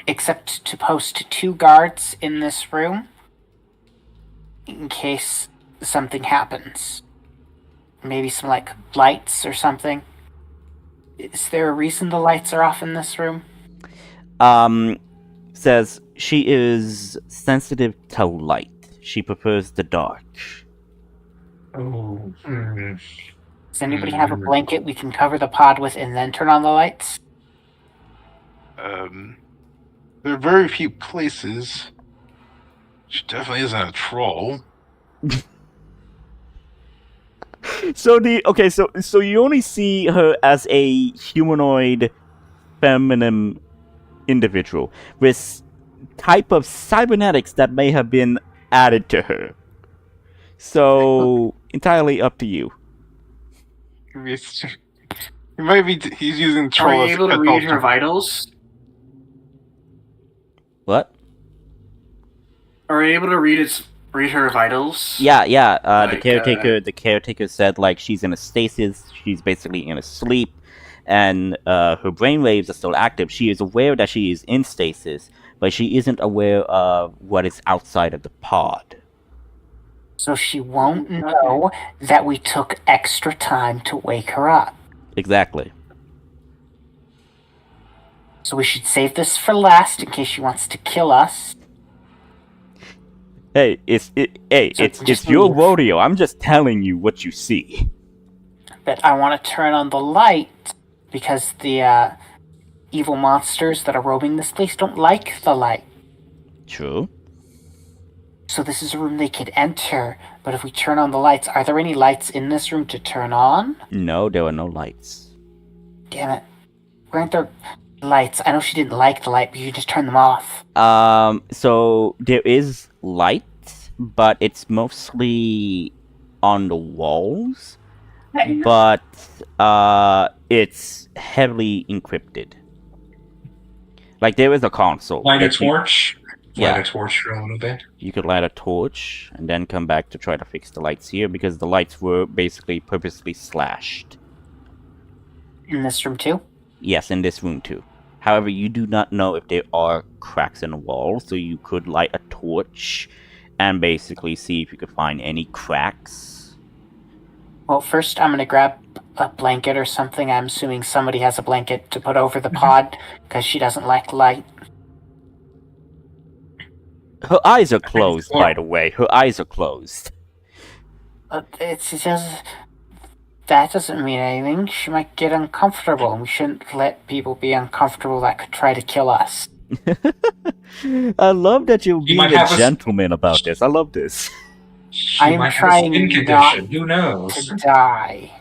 Except to post 2 guards in this room in case something happens. maybe some, like, lights or something? Is there a reason the lights are off in this room? Says she is sensitive to light. She prefers the dark. Oh. Does anybody have a blanket we can cover the pod with and then turn on the lights? There are very few places. She definitely isn't a troll. So you only see her as a humanoid, feminine individual with type of cybernetics that may have been added to her. So entirely up to you. He might be. He's using Are troll. you as able to a read her filter. vitals? What? Are you able to read her vitals? Yeah. Like, The caretaker said like she's in a stasis. She's basically in a sleep, and her brainwaves are still active. She is aware that she is in stasis, but she isn't aware of what is outside of the pod. So she won't know that we took extra time to wake her up. Exactly. So we should save this for last in case she wants to kill us. Hey, it's your rodeo. I'm just telling you what you see. But I want to turn on the light because the evil monsters that are roaming this place don't like the light. True. So this is a room they could enter, but if we turn on the lights, are there any lights in this room to turn on? No, there are no lights. Damn it. Why aren't there lights? I know she didn't like the light, but you just turn them off. So there is light, but it's mostly on the walls. But it's heavily encrypted. Like there is a console. Light a torch. Yeah. Light a torch for a little bit. You could light a torch and then come back to try to fix the lights here because the lights were basically purposely slashed. In this room too? Yes, in this room too. However, you do not know if there are cracks in the wall, so you could light a torch and basically see if you could find any cracks. Well, first I'm going to grab a blanket or something. I'm assuming somebody has a blanket to put over the pod because she doesn't like light. Her eyes are closed, by the way. Her eyes are closed. It's just... That doesn't mean anything. She might get uncomfortable, and we shouldn't let people be uncomfortable that could try to kill us. I love that you're being might a have a- gentleman about this. I love this. She I am might have a trying skin not condition. Who knows? To die.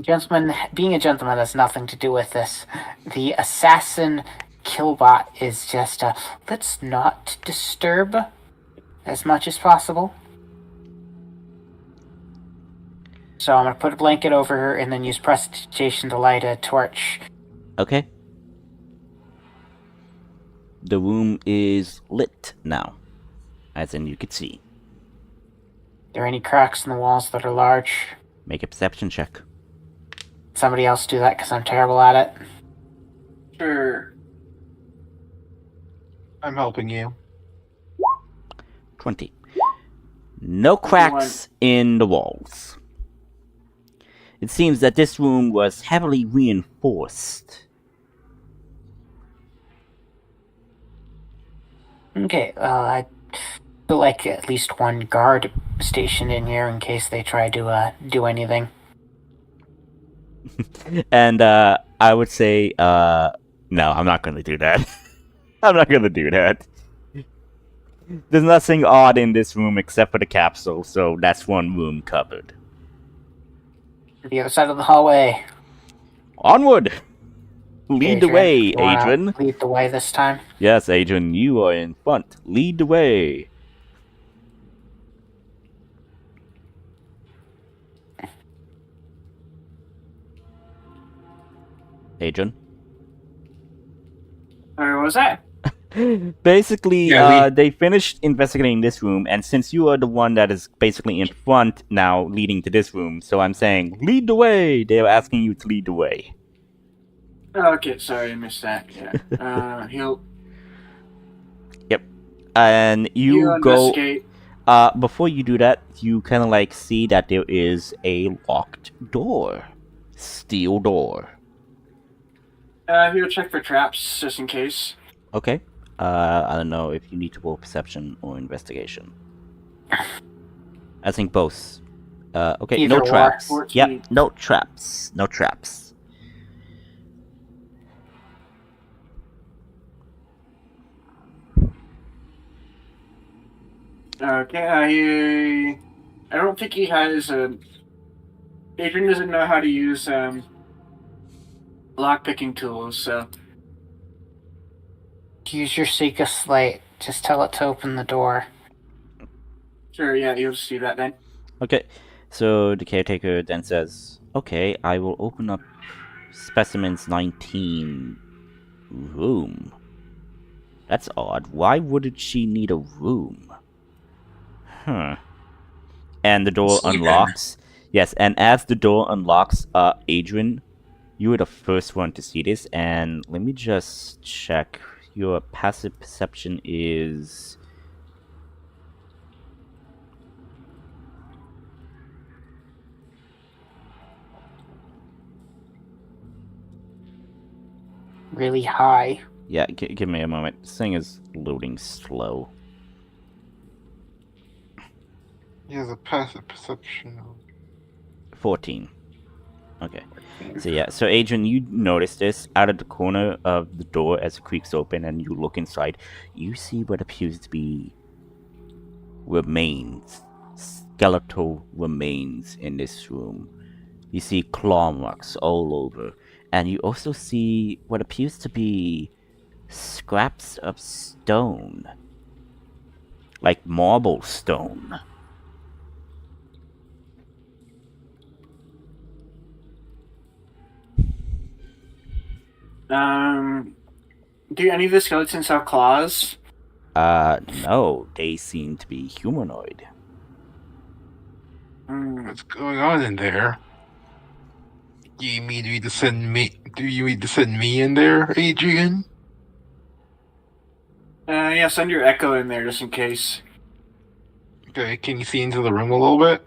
Gentlemen, being a gentleman has nothing to do with this. The assassin killbot is just let's not disturb as much as possible. So I'm going to put a blanket over her and then use prestidigitation to light a torch. Okay. The room is lit now, as in you could see. Are there any cracks in the walls that are large? Make a perception check. Somebody else do that because I'm terrible at it. Sure. I'm helping you. 20. No cracks in the walls. It seems that this room was heavily reinforced. Okay, I feel like at least one guard stationed in here in case they try to do anything. And I would say, no, I'm not going to do that. I'm not going to do that. There's nothing odd in this room except for the capsule, so that's one room covered. The other side of the hallway. Onward! Lead the way, You wanna Adrian. Lead the way this time. Yes, Adrian, you are in front. Lead the way. Adrian? What was that? Basically, Yeah, they finished investigating this room, and since you are the one that is basically in front now, leading to this room, so I'm saying, lead the way! They are asking you to lead the way. Okay, sorry, I missed that. Yeah. He'll And you go... investigate. Before you do that, you kind of like see that there is a locked door. Steel door. He'll check for traps just in case. Okay. I don't know if you need to roll perception or investigation. I think both. Okay, Either no or. traps. 14. Yep, no traps. No traps. Okay, I don't think he has a... Adrian doesn't know how to use lockpicking tools, so... Use your Seeker Slate. Just tell it to open the door. Sure, yeah, you'll just do that then. Okay, so the caretaker then says, okay, I will open up specimens 19 room. That's odd. Why wouldn't she need a room? Huh. And the door Sleep in. unlocks. Yes, and as the door unlocks, Adrian, you were the first one to see this, and let me just check. Your passive perception is... Really high. Yeah, give me a moment. This thing is loading slow. He has a passive perception of 14. Okay. So yeah, so Adrian, you notice this out of the corner of the door as it creaks open and you look inside. You see what appears to be remains, skeletal remains in this room. You see claw marks all over. And you also see what appears to be scraps of stone. Like marble stone. Do any of the skeletons have claws? No, they seem to be humanoid. what's going on in there. Do you need me to send me in there, Adrian? Yeah, send your echo in there just in case. Okay, can you see into the room a little bit?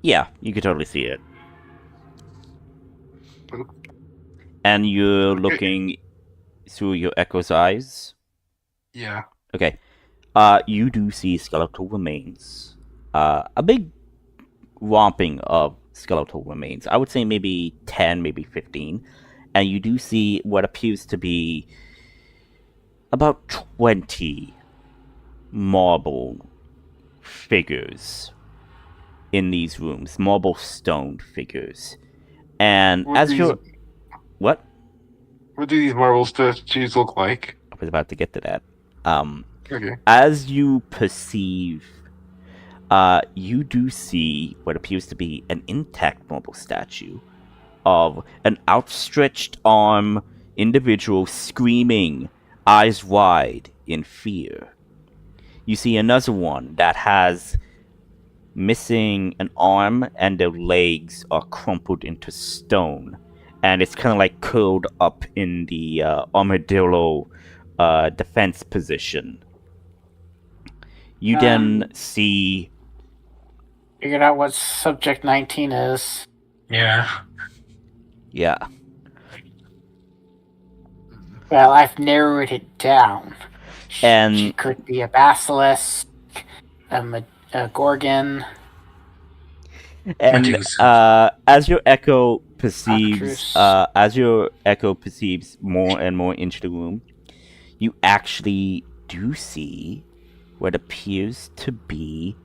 Yeah, you can totally see it. And you're looking through your echo's eyes? Yeah. Okay. You do see skeletal remains. A big romping of skeletal remains. I would say maybe 10, maybe 15. And you do see what appears to be about 20 marble figures in these rooms. Marble stone figures. And What as do you're... What? What do these marble statues look like? I was about to get to that. Okay. As you perceive, you do see what appears to be an intact marble statue of an outstretched arm individual screaming, eyes wide, in fear. You see another one that has missing an arm and their legs are crumpled into stone. And it's kind of like curled up in the armadillo defense position. You then see... Figured out what subject 19 is. Yeah. Yeah. Well, I've narrowed it down. And... She could be a basilisk, a gorgon. And Medusa. as your echo perceives, Actress. more and more into the room, you actually do see what appears to be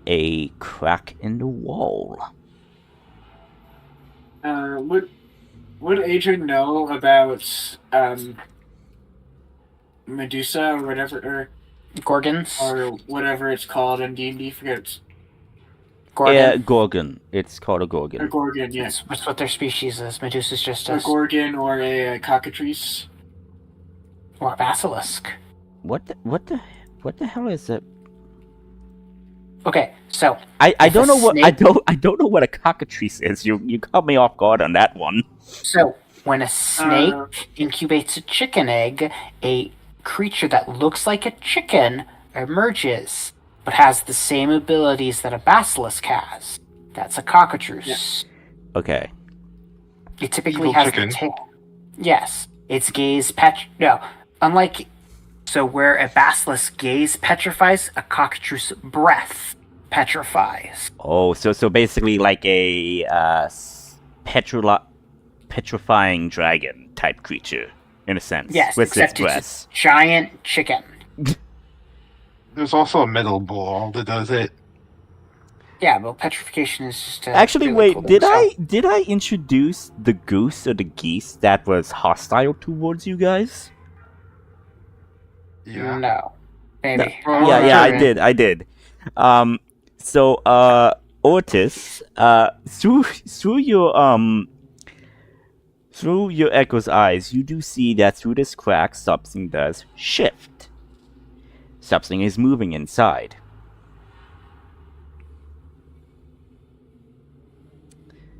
a crack in the wall. Would Adrian know about Medusa or whatever, or Gorgons? or whatever it's called in D&D? Forget. Gorgon. Yeah, gorgon. It's called a gorgon. A gorgon, yes. That's what their species is. Medusa's just A gorgon or a cockatrice. or a basilisk. What the hell is it? Okay, so I if don't a know what snake- I don't know what a cockatrice is. You caught me off guard on that one. So when a snake incubates a chicken egg, a creature that looks like a chicken emerges, but has the same abilities that a basilisk has. That's a cockatrice. Okay. It typically Evil has chicken. the tail. Yes, its gaze so where a basilisk gaze petrifies, a cockatrice breath petrifies. Oh, so basically like a petrifying dragon type creature, in a sense. Yes, with its except breath. it's a giant chicken. There's also a metal ball that does it. Yeah, well, petrification is just Actually, really wait, cool did stuff. I introduce the goose or the geese that was hostile towards you guys? Yeah. No, maybe. No. Yeah, sure. I did. So Ortis, through your echo's eyes, you do see that through this crack, something does shift. Something is moving inside.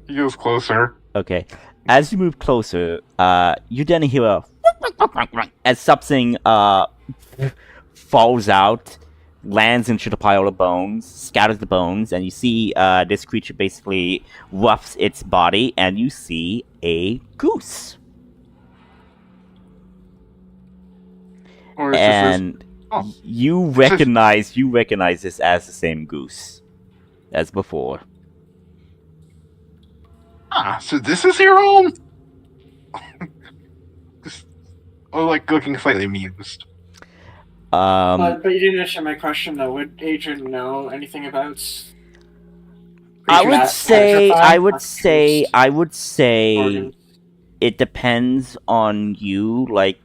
He goes closer. Okay. As you move closer, you then hear a as something falls out, lands into the pile of bones, scatters the bones, and you see this creature basically roughs its body, and you see a goose. Or is this And oh. you recognize this as the same goose as before. So this is your home? Like looking slightly amused. But you didn't answer my question though. Would Adrian know anything about? I would say organs? it depends on you. Like,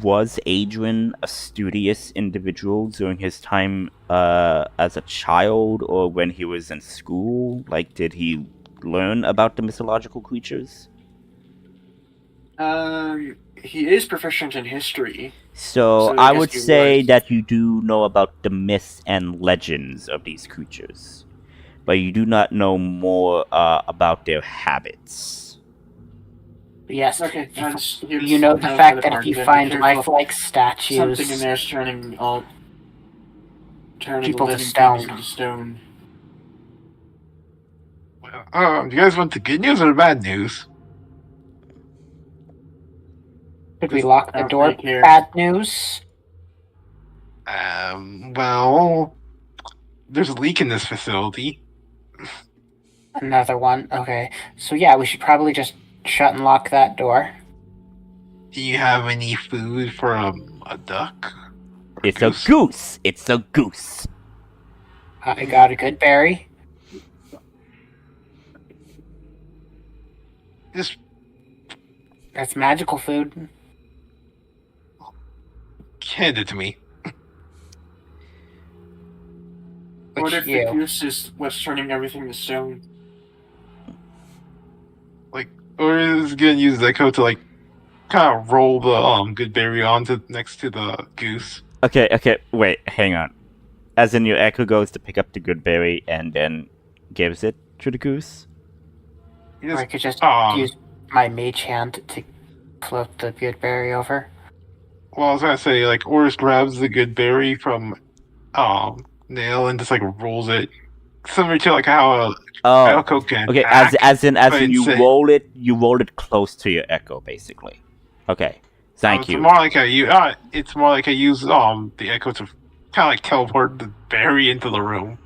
was Adrian a studious individual during his time as a child or when he was in school? Like, did he learn about the mythological creatures? He is proficient in history. So I I guess would he say was. that you do know about the myths and legends of these creatures, but you do not know more about their habits. Yes, Okay, you know the fact that if you find lifelike statues, something in there is turning people to living stone. things into stone. Well, do you guys want the good news or the bad news? Could we lock the don't door? think here. Bad news. Well, there's a leak in this facility. Another one. Okay, so yeah, we should probably just shut and lock that door. Do you have any food for a duck? It's a goose. It's a goose. I got a good berry. Just That's magical food. hand it to me. What if you. the goose is what's turning everything to stone? Or is gonna use the echo to kind of roll the good berry onto next to the goose. Okay, wait, hang on. As in your echo goes to pick up the good berry and then gives it to the goose? Or I could just um, use my mage hand to float the good berry over. Well, I was gonna say Oris grabs the good berry from Nail and just rolls it, similar to how Oh, echo can. okay. Act, As in you say- roll it close to your echo, basically. Okay, thank you. It's more like it's more like I use the echo to kind of teleport the berry into the room,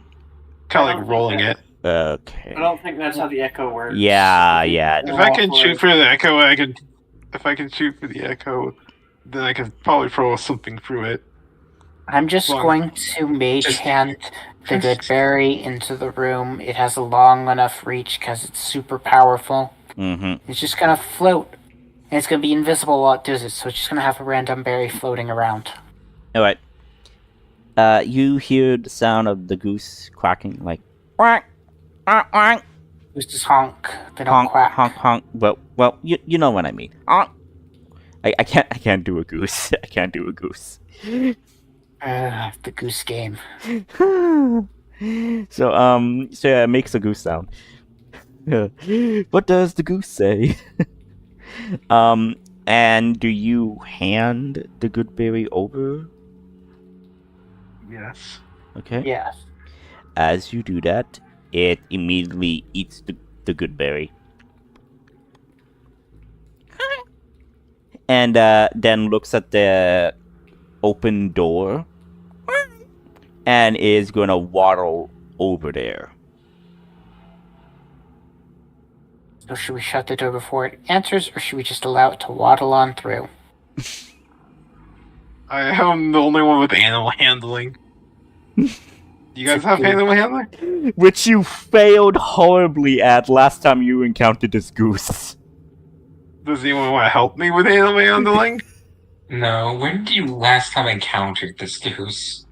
kind of rolling it. Okay. I don't think that's how the echo works. Yeah. If I can shoot for the echo, If I can shoot for the echo, then I can probably throw something through it. I'm just going to mage hand the good berry into the room. It has a long enough reach because it's super powerful. Mm-hmm. It's just gonna float. And it's gonna be invisible while it does it, so it's just gonna have a random berry floating around. Alright. You hear the sound of the goose quacking, like quack, quack, quack. Gooses honk. They don't Honk, quack. honk, honk. Well, you know what I mean. Honk. I can't do a goose. I can't do a goose. The goose game. So yeah, it makes a goose sound. What does the goose say? And do you hand the good berry over? Yes. Okay. Yes. As you do that, it immediately eats the good berry. And then looks at the open door and is gonna waddle over there. So should we shut the door before it answers, or should we just allow it to waddle on through? I am the only one with animal handling. Do you guys have animal handling? Which you failed horribly at last time you encountered this goose. Does anyone want to help me with animal handling? No, when did you last time encountered this goose?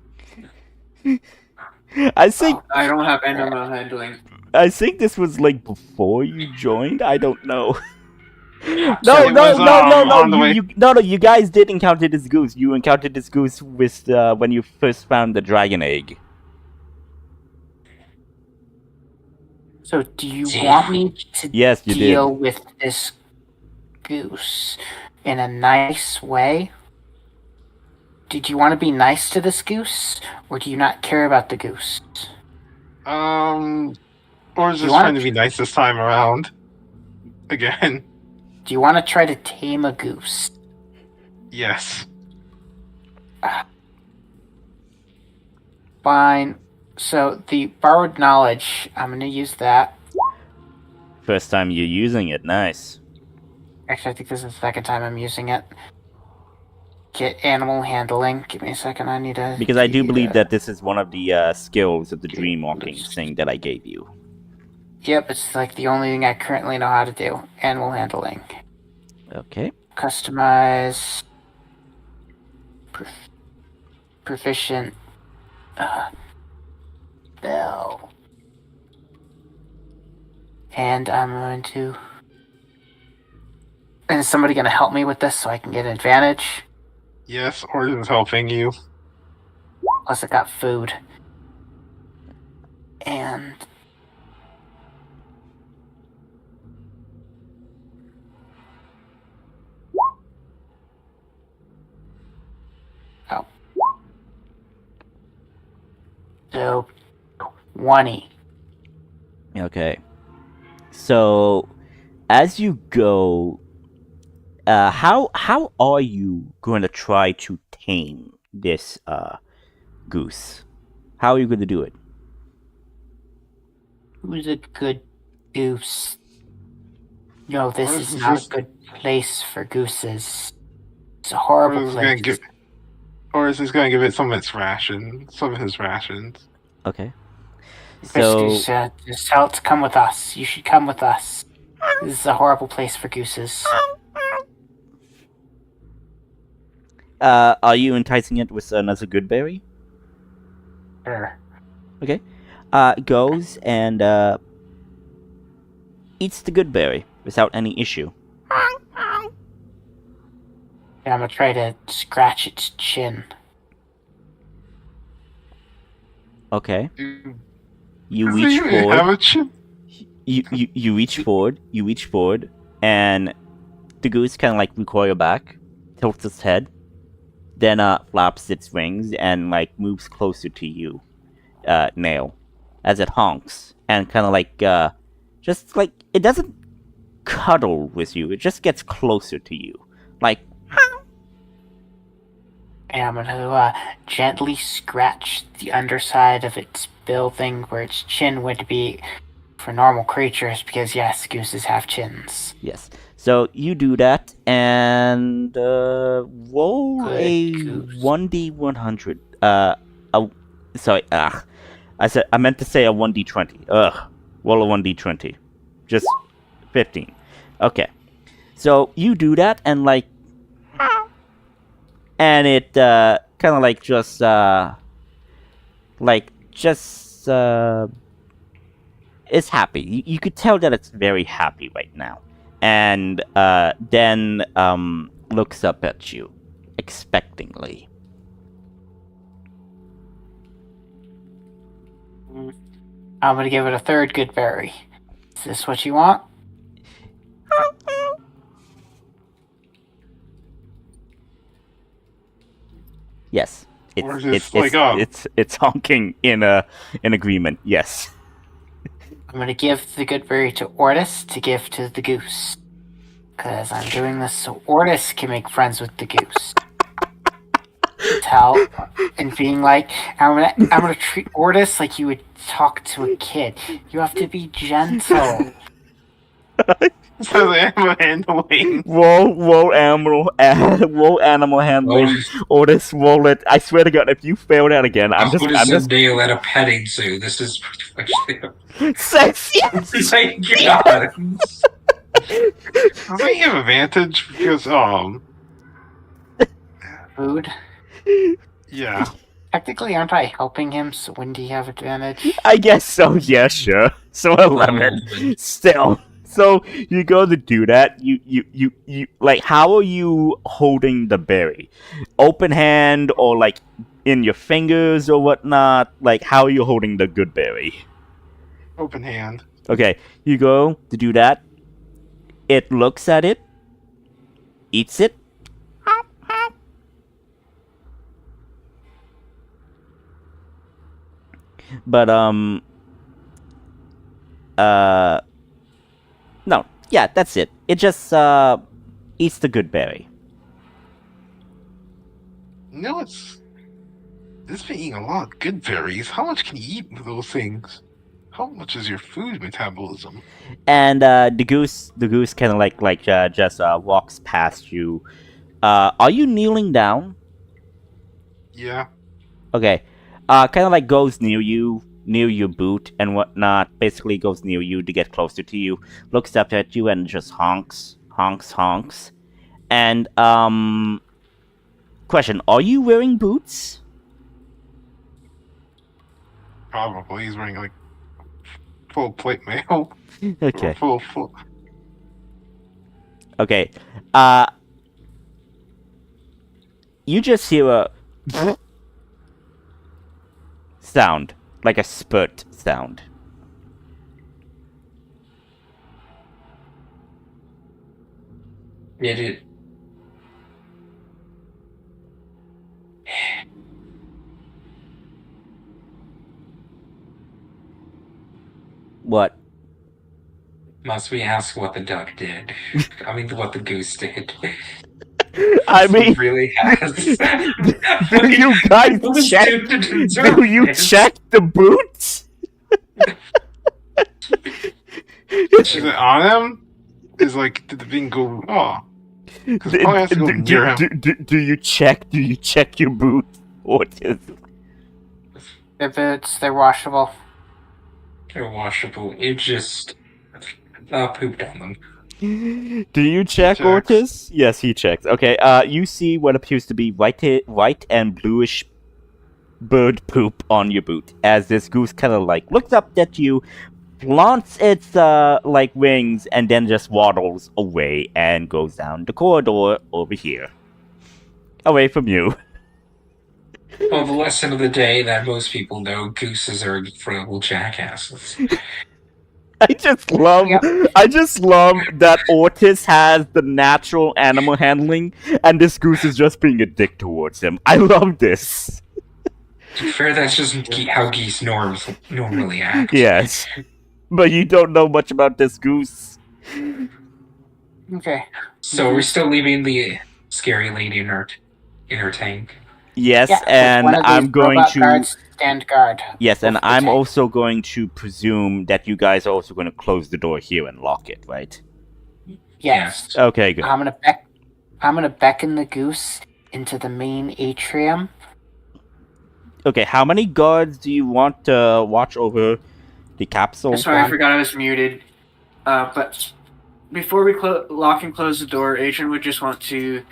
I think I don't have animal handling. I think this was like before you joined. I don't know. It was, on the way. You guys did encounter this goose. You encountered this goose with when you first found the dragon egg. So do you want me to Yes, you deal did. with this goose in a nice way? Did you want to be nice to this goose, or do you not care about the goose? Or is just trying to be nice this time around? Again. Do you want to try to tame a goose? Yes. Fine. So the borrowed knowledge, I'm going to use that. First time you're using it. Nice. Actually, I think this is the second time I'm using it. Get animal handling. Give me a second. I need to... Because I do believe that this is one of the skills of the dream walking thing that I gave you. Yep, it's like the only thing I currently know how to do. Animal handling. Okay. Customize. Proficient. Bell. And I'm going to... And is somebody going to help me with this so I can get an advantage? Yes, Origin's helping you. Plus I got food. And... Oh. So, 20. Okay. So, as you go, how are you going to try to tame this goose? How are you going to do it? Who's a good goose? No, this Or is is not this- a good place for gooses. It's a horrible place. Or is he going to give it some of its rations? Some of his rations. Okay. Chris So, Goose, just tell it to come with us. You should come with us. This is a horrible place for gooses. are you enticing it with another good berry? Sure. Okay. Goes and eats the good berry without any issue. Yeah, I'm gonna try to scratch its chin. Does Okay. You he reach even forward. have a chin? You reach forward. You reach forward, and the goose kind of like recoil back, tilts its head, then flaps its wings and like moves closer to you, Nail, as it honks and kind of like just like it doesn't cuddle with you. It just gets closer to you, like. And I'm gonna gently scratch the underside of its bill thing where its chin would be for normal creatures, because yes, gooses have chins. Yes. So you do that and roll Good a goose. 1d100. Sorry. I meant to say a 1d20. Roll a 1d20. Just 15. Okay. So you do that and like, and it kind of like just it's happy. You could tell that it's very happy right now. And then looks up at you expectingly. I'm gonna give it a third good berry. Is this what you want? Yes. Or just like, oh. It's honking in agreement. Yes. I'm gonna give the good berry to Ortis to give to the goose. Because I'm doing this so Ortis can make friends with the goose. And being like, I'm gonna treat Ortis like you would talk to a kid. You have to be gentle. So the animal handling. Roll animal handling. Otis, roll it. I swear to God, if you fail that again, I'm just deal at a petting zoo. This is pretty much sex. Yes. Thank God. Doesn't he have advantage because Food. Yeah. Technically, aren't I helping him? So when do you have advantage? I guess so. Yeah, sure. So 11. Still. So you go to do that. You like. How are you holding the berry? Open hand or like in your fingers or whatnot? Like how are you holding the good berry? Open hand. Okay, you go to do that. It looks at it, eats it. But no, yeah, that's it. It just eats the good berry. No, it's been eating a lot of good berries. How much can you eat with those things? How much is your food metabolism? And the goose kind of just walks past you. Are you kneeling down? Yeah. Okay. Kind of like goes near your boot and whatnot. Basically goes near you to get closer to you. Looks up at you and just honks. And question: are you wearing boots? Probably. He's wearing like full plate mail. Okay. Full. Okay. You just hear a sound, like a spurt sound. Yeah, dude. What? Must we ask what the duck did? I mean, what the goose did. I mean, really has. do you guys check? Do you check the boots? Is it on him? Is like, did the bean go? Oh, because probably has to go near him. Do you check? Do you check your boots? Ortis? Their boots, they're washable. They're washable. It just pooped on them. Do you check, Ortis? Yes, he checks. Okay, you see what appears to be white and bluish bird poop on your boot as this goose kind of like looks up at you, flaunts its like wings, and then just waddles away and goes down the corridor over here, away from you. Well, the lesson of the day that most people know: gooses are incredible jackasses. I just love that Ortis has the natural animal handling, and this goose is just being a dick towards him. I love this. To be fair, that's just how geese normally act. Yes, but you don't know much about this goose. Okay. So we're still leaving the scary lady in her tank. Yes, Yeah, and one of these I'm going robot to guards stand guard. Yes, and over the I'm tank. also going to presume that you guys are also going to close the door here and lock it, right? Yes. Okay, good. I'm gonna beckon the goose into the main atrium. Okay, how many guards do you want to watch over the capsule? Sorry, I forgot I was muted. But before we lock and close the door, Adrian would just want to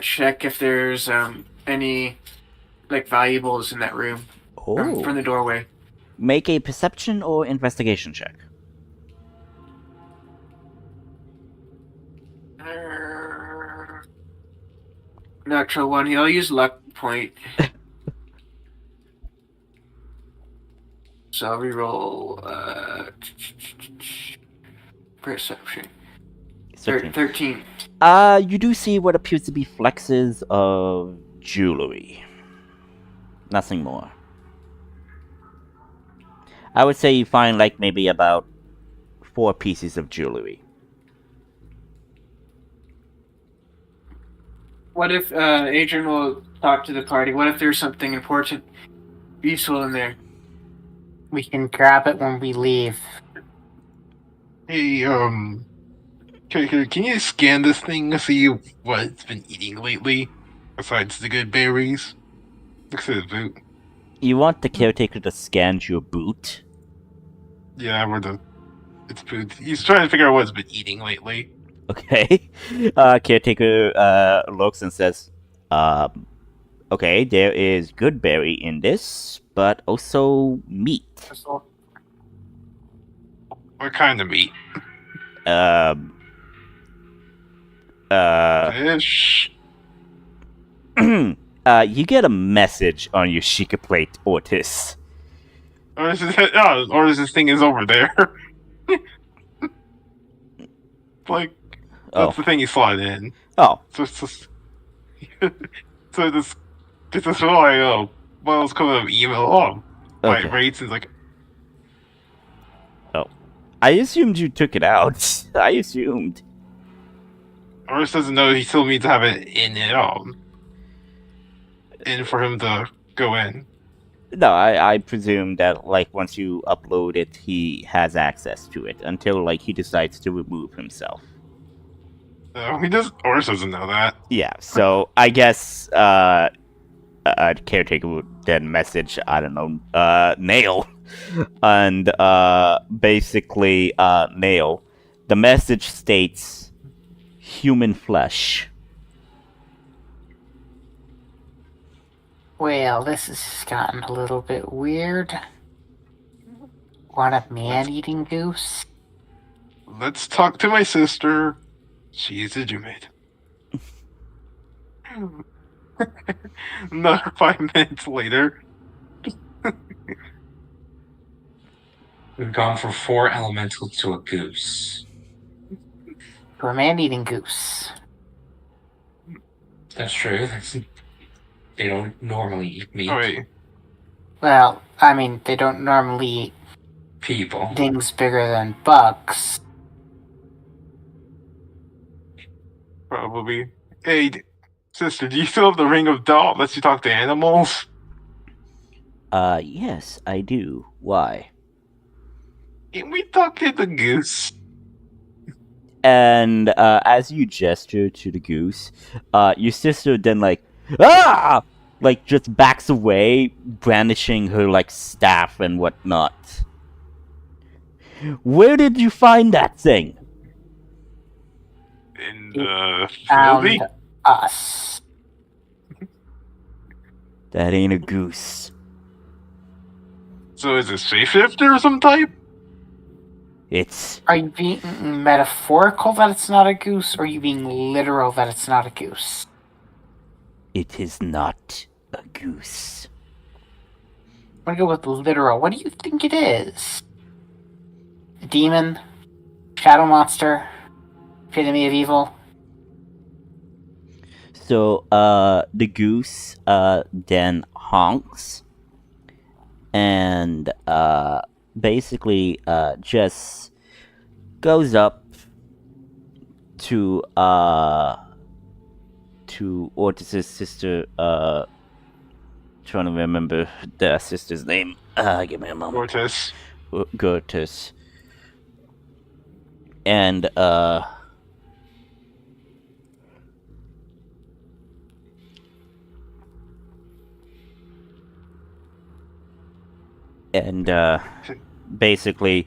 check if there's any like valuables in that room from the doorway. Make a perception or investigation check. Natural one. He'll use luck point. So I'll reroll perception. 13. 13. You do see what appears to be flexes of jewelry. Nothing more. I would say you find like maybe about 4 pieces of jewelry. What if Adrian will talk to the party? What if there's something important, useful in there? We can grab it when we leave. Hey, can you scan this thing to see what it's been eating lately? Besides the good berries? Looks at his boot. You want the caretaker to scan your boot? Yeah, it's boot. He's trying to figure out what it's been eating lately. Okay. Caretaker looks and says, okay, there is good berry in this, but also meat. What kind of meat? Fish? You get a message on your Sheikah plate, Ortis. Or is this thing is over there? Like, that's the thing he slotted in. Oh. So it's just... so this is like, one of those kind of email, Okay. rates is like... Oh. I assumed you took it out. I assumed. Oris doesn't know he still needs to have it in for him to go in. No, I presume that, like, once you upload it, he has access to it until, like, he decides to remove himself. Oris doesn't know that. Yeah, so I guess, caretaker would then message, I don't know, Nail. And, basically, Nail. The message states, human flesh. Well, this has gotten a little bit weird. Want a man-eating goose? Let's talk to my sister. She's a Jumate. Another 5 minutes later. We've gone from 4 elementals to a goose. To a man-eating goose. That's true. They don't normally eat meat. Oh, wait. Well, I mean, they don't normally eat People. things bigger than bugs. Probably. Hey, sister, do you still have the ring of Dawn? Lets you talk to animals? Yes, I do. Why? Can we talk to the goose? And, as you gesture to the goose, your sister then, like, ah! Like, just backs away, brandishing her, like, staff and whatnot. Where did you find that thing? In the Found facility? us. That ain't a goose. So is it shapeshifter of some type? It's... Are you being metaphorical that it's not a goose, or are you being literal that it's not a goose? It is not a goose. I'm gonna go with literal. What do you think it is? A demon? Shadow monster? Epitome of evil? So, the goose, then honks. And, basically, just goes up to Ortis's sister, trying to remember the sister's name. Give me a moment. Ortis. Gortis. And, basically,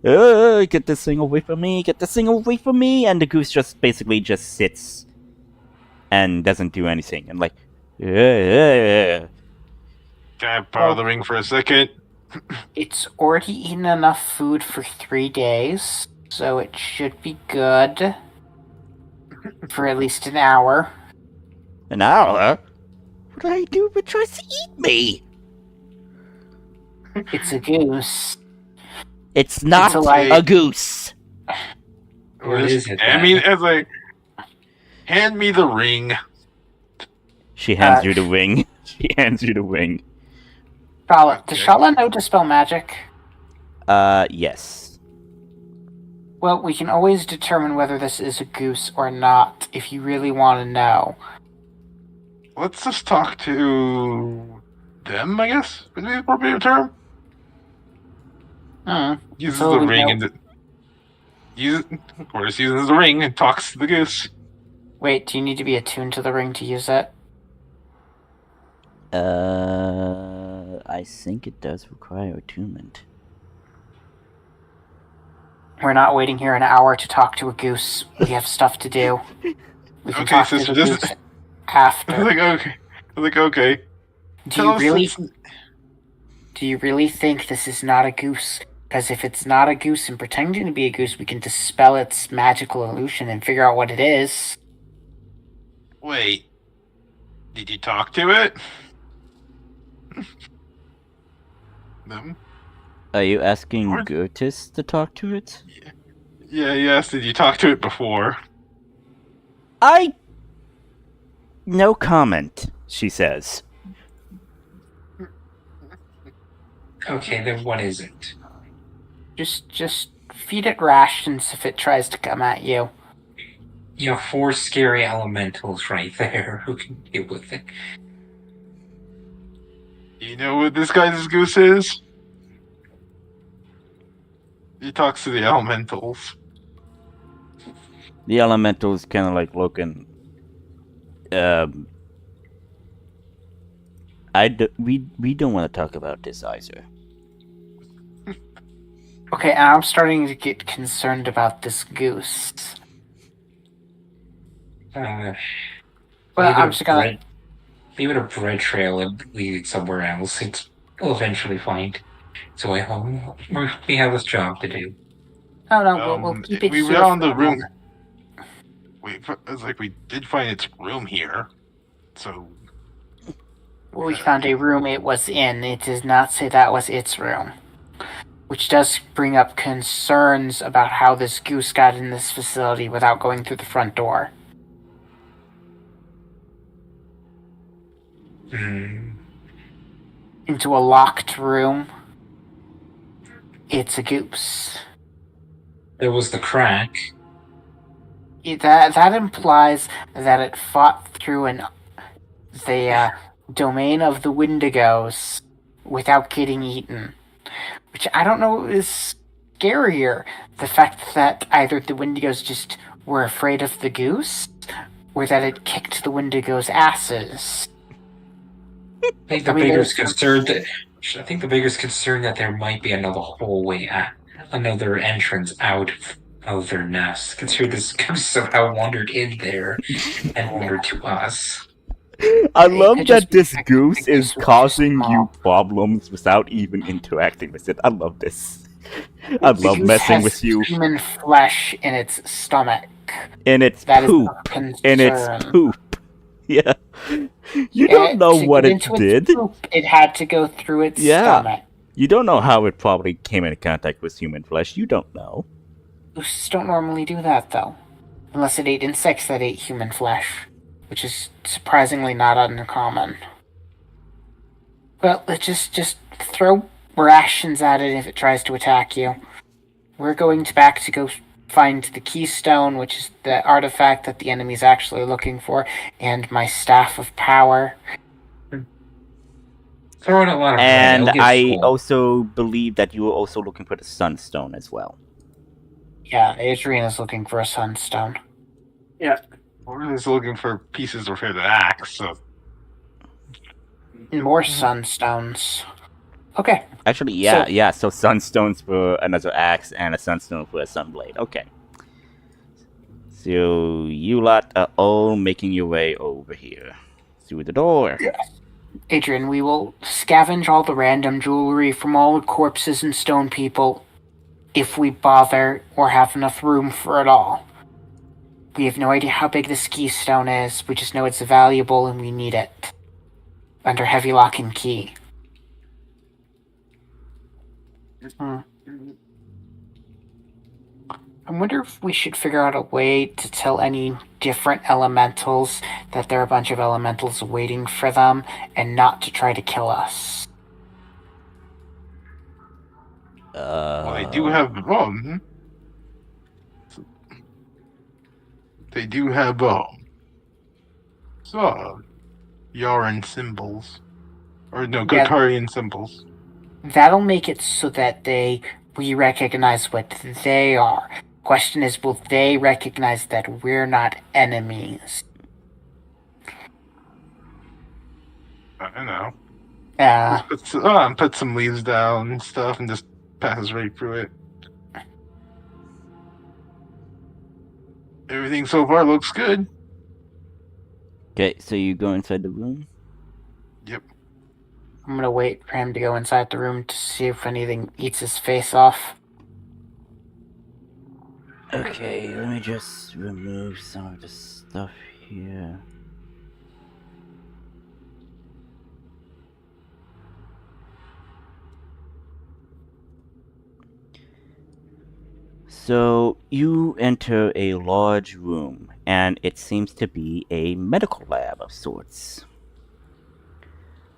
get this thing away from me, get this thing away from me, and the goose just basically just sits and doesn't do anything, and like, Can I borrow the ring for a second? It's already eaten enough food for 3 days, so it should be good for at least an hour. An hour? What did I do if it tries to eat me? It's a goose. It's not It's alive. a goose. What is it I then? mean, as like, hand me the ring. She hands you the ring. She hands you the ring. Charlotte, does Okay. Charlotte know Dispel Magic? Yes. Well, we can always determine whether this is a goose or not, if you really want to know. Let's just talk to them, I guess, would be the appropriate term. Uses So the we ring know- of course, uses the ring and talks to the goose. Wait, do you need to be attuned to the ring to use it? I think it does require attunement. We're not waiting here an hour to talk to a goose. We have stuff to do. We can Okay, talk to sister, the this goose is after. okay. Do you really think this is not a goose? Because if it's not a goose and pretending to be a goose, we can dispel its magical illusion and figure out what it is. Wait, did you talk to it? Them? Are you asking Or- Gertis to talk to it? Yeah, yes. Did you talk to it before? No comment, she says. Okay, then what is it? Just feed it rations if it tries to come at you. You have 4 scary elementals right there who can deal with it. Do you know what this guy's goose is? He talks to the elementals. The elementals kind of like looking. We don't want to talk about this either. Okay, I'm starting to get concerned about this goose. Leave I'm it just gonna. leave it a bread trail and leave it somewhere else. It'll eventually find its way home. We have this job to do. No, we'll keep it we here. found for the a room. moment. It's like we did find its room here. So Well, we found a room it was in. It does not say that was its room. Which does bring up concerns about how this goose got in this facility without going through the front door. Into a locked room. It's a goose. There was the crack. That implies that it fought through the domain of the Wendigos without getting eaten. Which I don't know is scarier. The fact that either the Wendigos just were afraid of the goose, or that it kicked the Wendigos' asses. I think the biggest concern that there might be another hallway another entrance out of their nest. Consider this goose somehow wandered in there and wandered to us. I love that this the goose is was causing too you small. problems without even interacting with it. I love this. I The love goose messing has with you. human flesh in its stomach. And it's That is poop. a concern. And it's poop. Yeah. You don't know To what get it into its did. poop, it had to go through its Yeah. stomach. You don't know how it probably came into contact with human flesh. You don't know. Gooses don't normally do that, though. Unless it ate insects that ate human flesh. Which is surprisingly not uncommon. Well, let's just throw rations at it if it tries to attack you. We're going back to go find the keystone, which is the artifact that the enemy's actually looking for, and my staff of power. Throw in a lot of bread. And It'll get I full. also believe that you were also looking for the sunstone as well. Yeah, Adrian is looking for a sunstone. we're just looking for pieces to repair the axe. So And more sunstones. Okay. Actually, yeah, So- yeah. So sunstones for another axe and a sunstone for a sunblade. Okay. So you lot are all making your way over here through the door. Adrian, we will scavenge all the random jewelry from all the corpses and stone people if we bother or have enough room for it all. We have no idea how big this keystone is. We just know it's valuable and we need it. Under heavy lock and key. I wonder if we should figure out a way to tell any different elementals that there are a bunch of elementals waiting for them and not to try to kill us. Well, they do have They do have Yaran symbols, or no, Yeah. Gotarian symbols. That'll make it so that we recognize what they are. Question is, will they recognize that we're not enemies? I don't know. Yeah. Just put some leaves down and stuff, and just passes right through it. Everything so far looks good. Okay, so you go inside the room? Yep. I'm gonna wait for him to go inside the room to see if anything eats his face off. Okay, let me just remove some of the stuff here. So you enter a large room, and it seems to be a medical lab of sorts.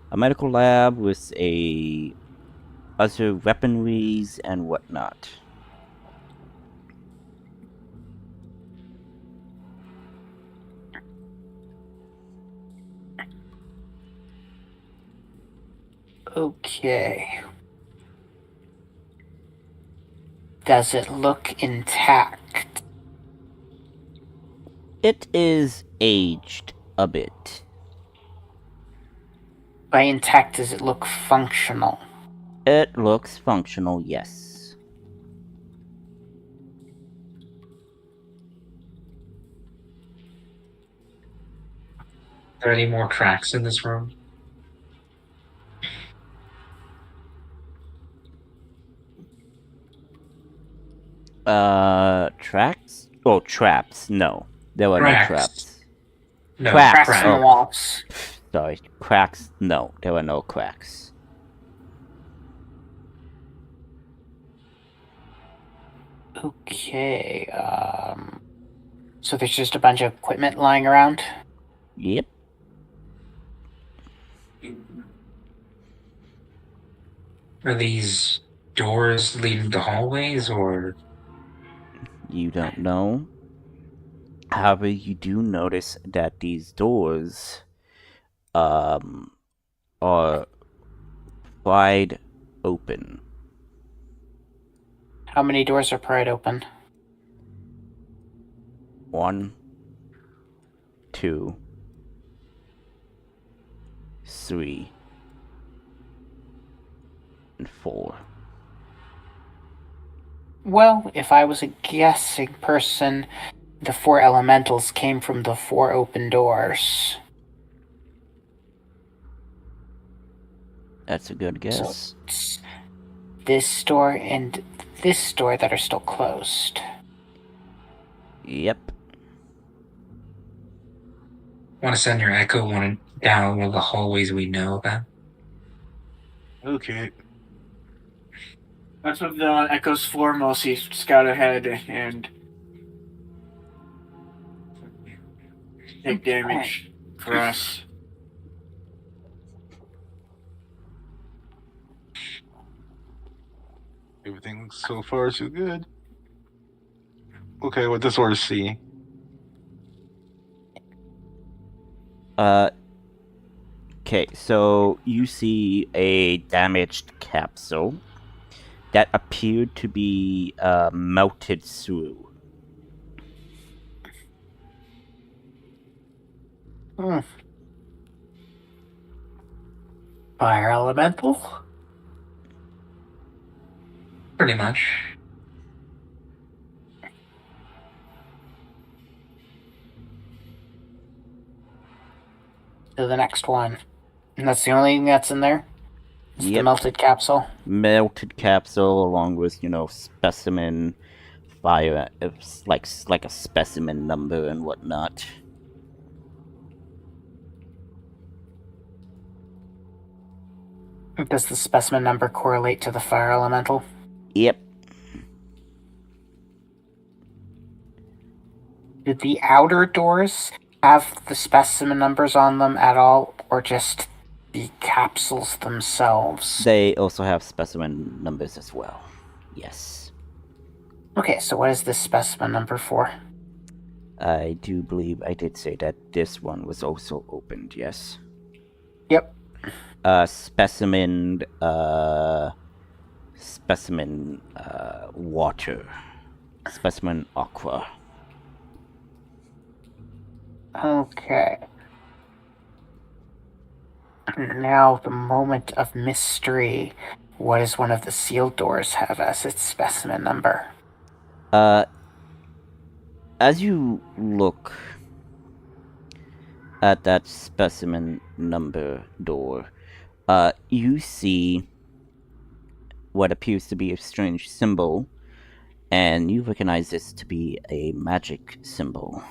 A medical lab with other weaponries and whatnot. Okay. Does it look intact? It is aged a bit. By intact, does it look functional? It looks functional, yes. Are there any more cracks in this room? Tracks? Oh, traps. No. There were no Cracks. traps. No, Cracks. Cracks in the Oh, walls. sorry. Cracks? No. There were no cracks. Okay, so there's just a bunch of equipment lying around? Yep. Are these doors leading to hallways, or You don't know. However, you do notice that these doors are wide open. How many doors are pried open? 1, 2, 3, and 4. Well, if I was a guessing person, the 4 elementals came from the 4 open doors. That's a good guess. So it's this door and this door that are still closed. Yep. want to send your echo down one of the hallways we know about? Okay. That's what the Echo's foremost. He scout ahead and take damage for us. Everything so far so good. Okay, what does Orr see? Okay, so you see a damaged capsule that appeared to be melted through. Fire elemental? Pretty much. To the next one. And that's the only thing that's in there? It's the Yep. melted capsule? Melted capsule along with, specimen fire. It's like a specimen number and whatnot. Does the specimen number correlate to the fire elemental? Yep. Did the outer doors have the specimen numbers on them at all, or just the capsules themselves? They also have specimen numbers as well. Yes. Okay, so what is this specimen number for? I do believe I did say that this one was also opened, yes? Yep. Specimen, water. Specimen aqua. Okay. Now, the moment of mystery. What does one of the sealed doors have as its specimen number? As you look at that specimen number door, you see what appears to be a strange symbol, and you recognize this to be a magic symbol.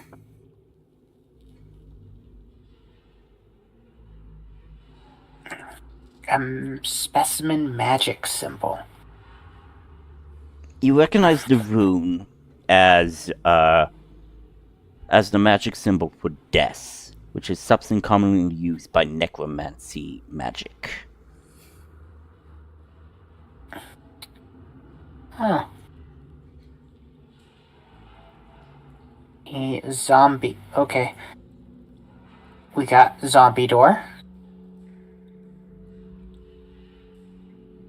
Specimen magic symbol. You recognize the rune as the magic symbol for death, which is something commonly used by necromancy magic. Huh. A zombie. Okay. We got zombie door.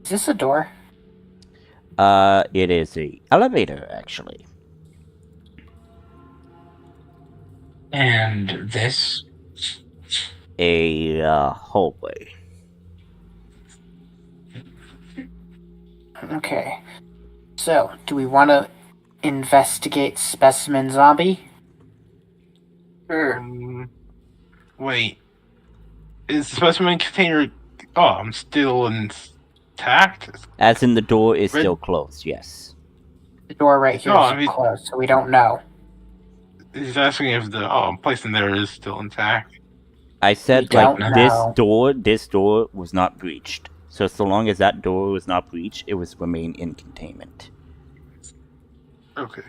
Is this a door? It is a elevator, actually. And this? A hallway. Okay. So, do we want to investigate specimen zombie? Sure. Wait. Is the specimen container still intact? As in the door is Red- still closed, yes. The door right here is No, I mean- closed, so we don't know. He's asking if the place in there is still intact. I said, We like, don't this know. door was not breached. So long as that door was not breached, it was remain in containment. Okay.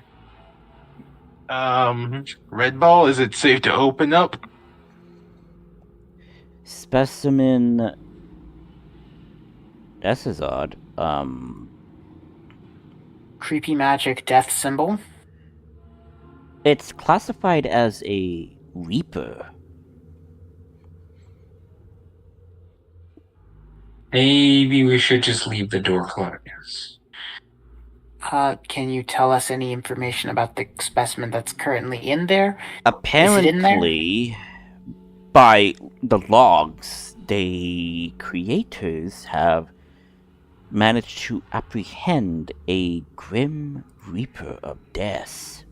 Red ball, is it safe to open up? Specimen... This is odd. Creepy magic death symbol. It's classified as a Reaper. Maybe we should just leave the door closed. Can you tell us any information about the specimen that's currently in there? Apparently, by the logs, the creators have managed to apprehend a Grim Reaper of Death.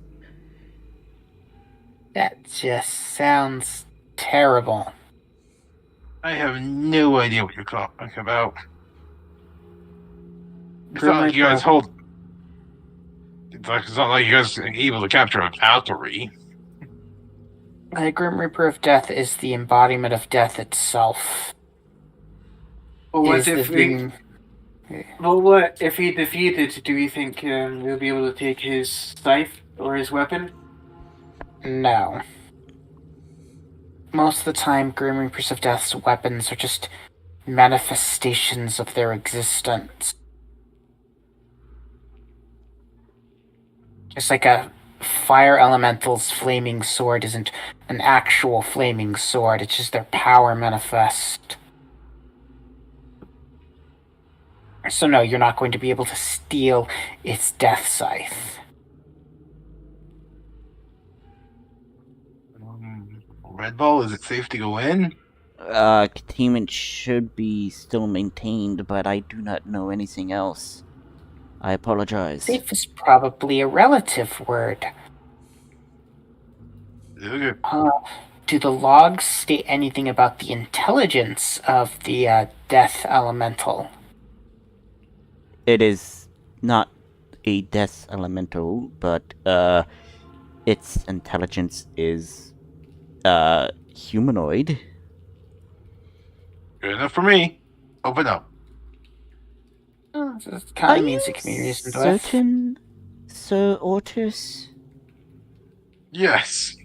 That just sounds terrible. I have no idea what you're talking about. It's Grim not like you Reaper. guys hold. It's not like you guys are able to capture a Valkyrie. The Grim Reaper of Death is the embodiment of death itself. Well, what Is if the we? thing- Well, what if he defeated? Do we think we'll be able to take his scythe or his weapon? No. Most of the time, Grim Reapers of Death's weapons are just manifestations of their existence. Just like a fire elemental's flaming sword isn't an actual flaming sword, it's just their power manifest. So no, you're not going to be able to steal its death scythe. Red ball, is it safe to go in? Containment should be still maintained, but I do not know anything else. I apologize. Safe is probably a relative word. Okay. Do the logs state anything about the intelligence of the death elemental? It is not a death elemental, but its intelligence is humanoid. Good enough for me. Open up. It kind of means it can be reasoned with. certain, Sir Ortus? Yes.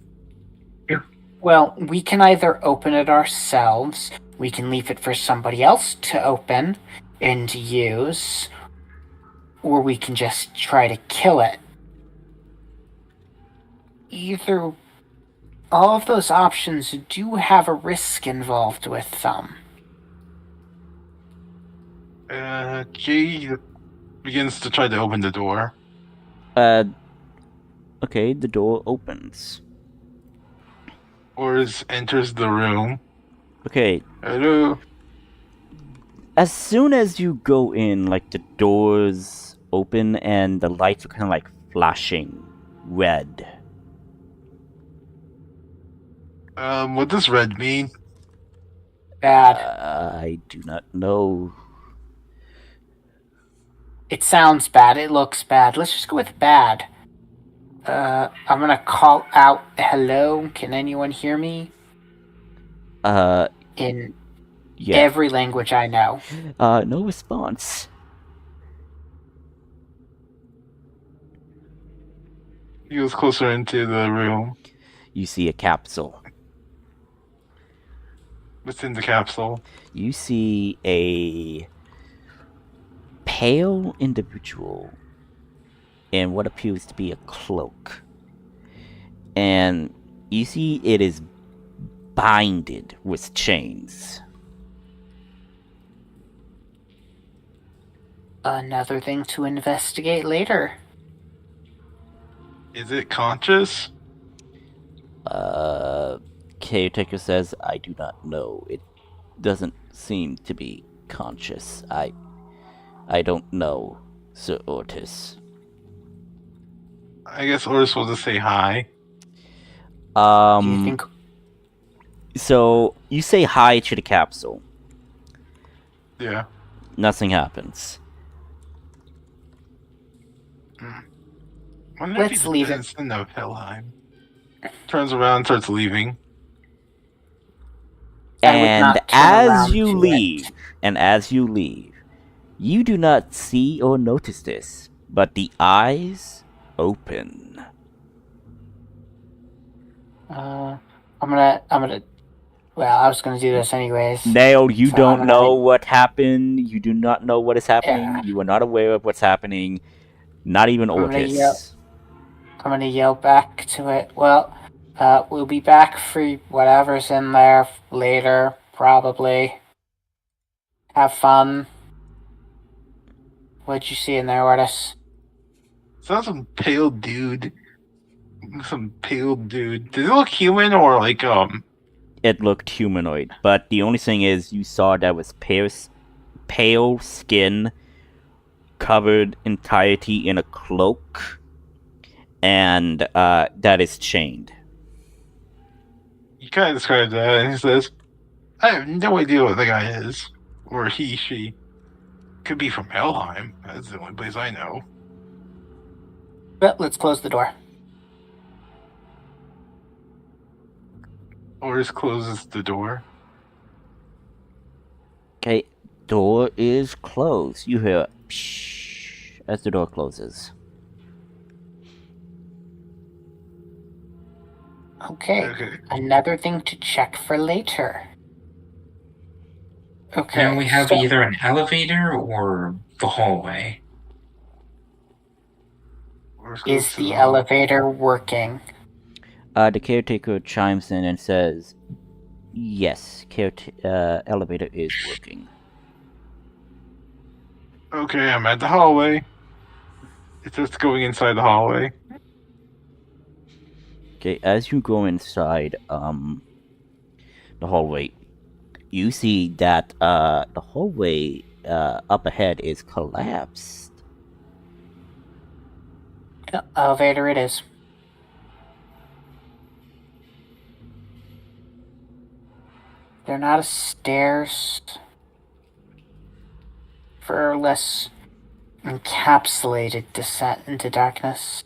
Well, we can either open it ourselves, we can leave it for somebody else to open and use, or we can just try to kill it. Either all of those options do have a risk involved with them. Jay begins to try to open the door. Okay, the door opens. Oris enters the room. Okay, Hello. as soon as you go in, like, the doors open and the lights are kind of like flashing red. What does red mean? Bad. I do not know. It sounds bad, it looks bad. Let's just go with bad. I'm gonna call out, hello, can anyone hear me? In Yeah. every language I know. No response. He goes closer into the room. You see a capsule. What's in the capsule? You see a pale individual in what appears to be a cloak. And you see it is binded with chains. Another thing to investigate later. Is it conscious? Caretaker says, I do not know. It doesn't seem to be conscious. I don't know, Sir Ortis. I guess Oris will just say hi. Do you think... So, you say hi to the capsule. Yeah. Nothing happens. Wonder Let's if he's leave it. Denizen of Helheim. Turns around, starts leaving. I would And not turn as around you to leave, it. you do not see or notice this, but the eyes open. I'm gonna. Well, I was gonna do this anyways. Nail, you So don't know what happened. You do not know what is happening. Yeah. You are not aware of what's happening. Not even Ortis. I'm gonna yell back to it. Well, we'll be back for whatever's in there later, probably. Have fun. What'd you see in there, Ortis? Sounds some pale dude. Some pale dude. Does it look human or like It looked humanoid, but the only thing is you saw that was pale skin, covered entirety in a cloak, and that is chained. He kind of describes that, and he says, "I have no idea what the guy is, or he, she. Could be from Helheim. That's the only place I know." But let's close the door. Oris closes the door. Okay, door is closed. You hear a psh as the door closes. Okay. Another thing to check for later. Okay. Now we have either an elevator or the hallway. Is the elevator working? The caretaker chimes in and says, yes, elevator is working. Okay, I'm at the hallway. It's just going inside the hallway. Okay, as you go inside the hallway, you see that the hallway up ahead is collapsed. Elevator it is. They're not stairs for less encapsulated descent into darkness.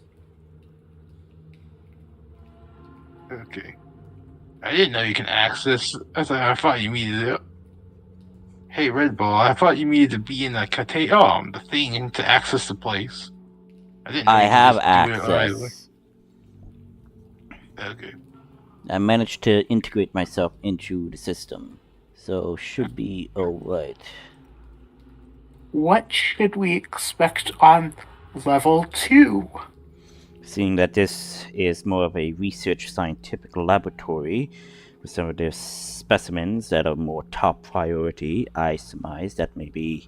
Okay. I didn't know you can access. I thought you needed it. Hey, Red Ball, I thought you needed to be in the the thing to access the place. I didn't know I you could have just do it either. access. Okay. I managed to integrate myself into the system, so should be alright. What should we expect on level 2? Seeing that this is more of a research scientific laboratory, with some of their specimens that are more top priority, I surmise that maybe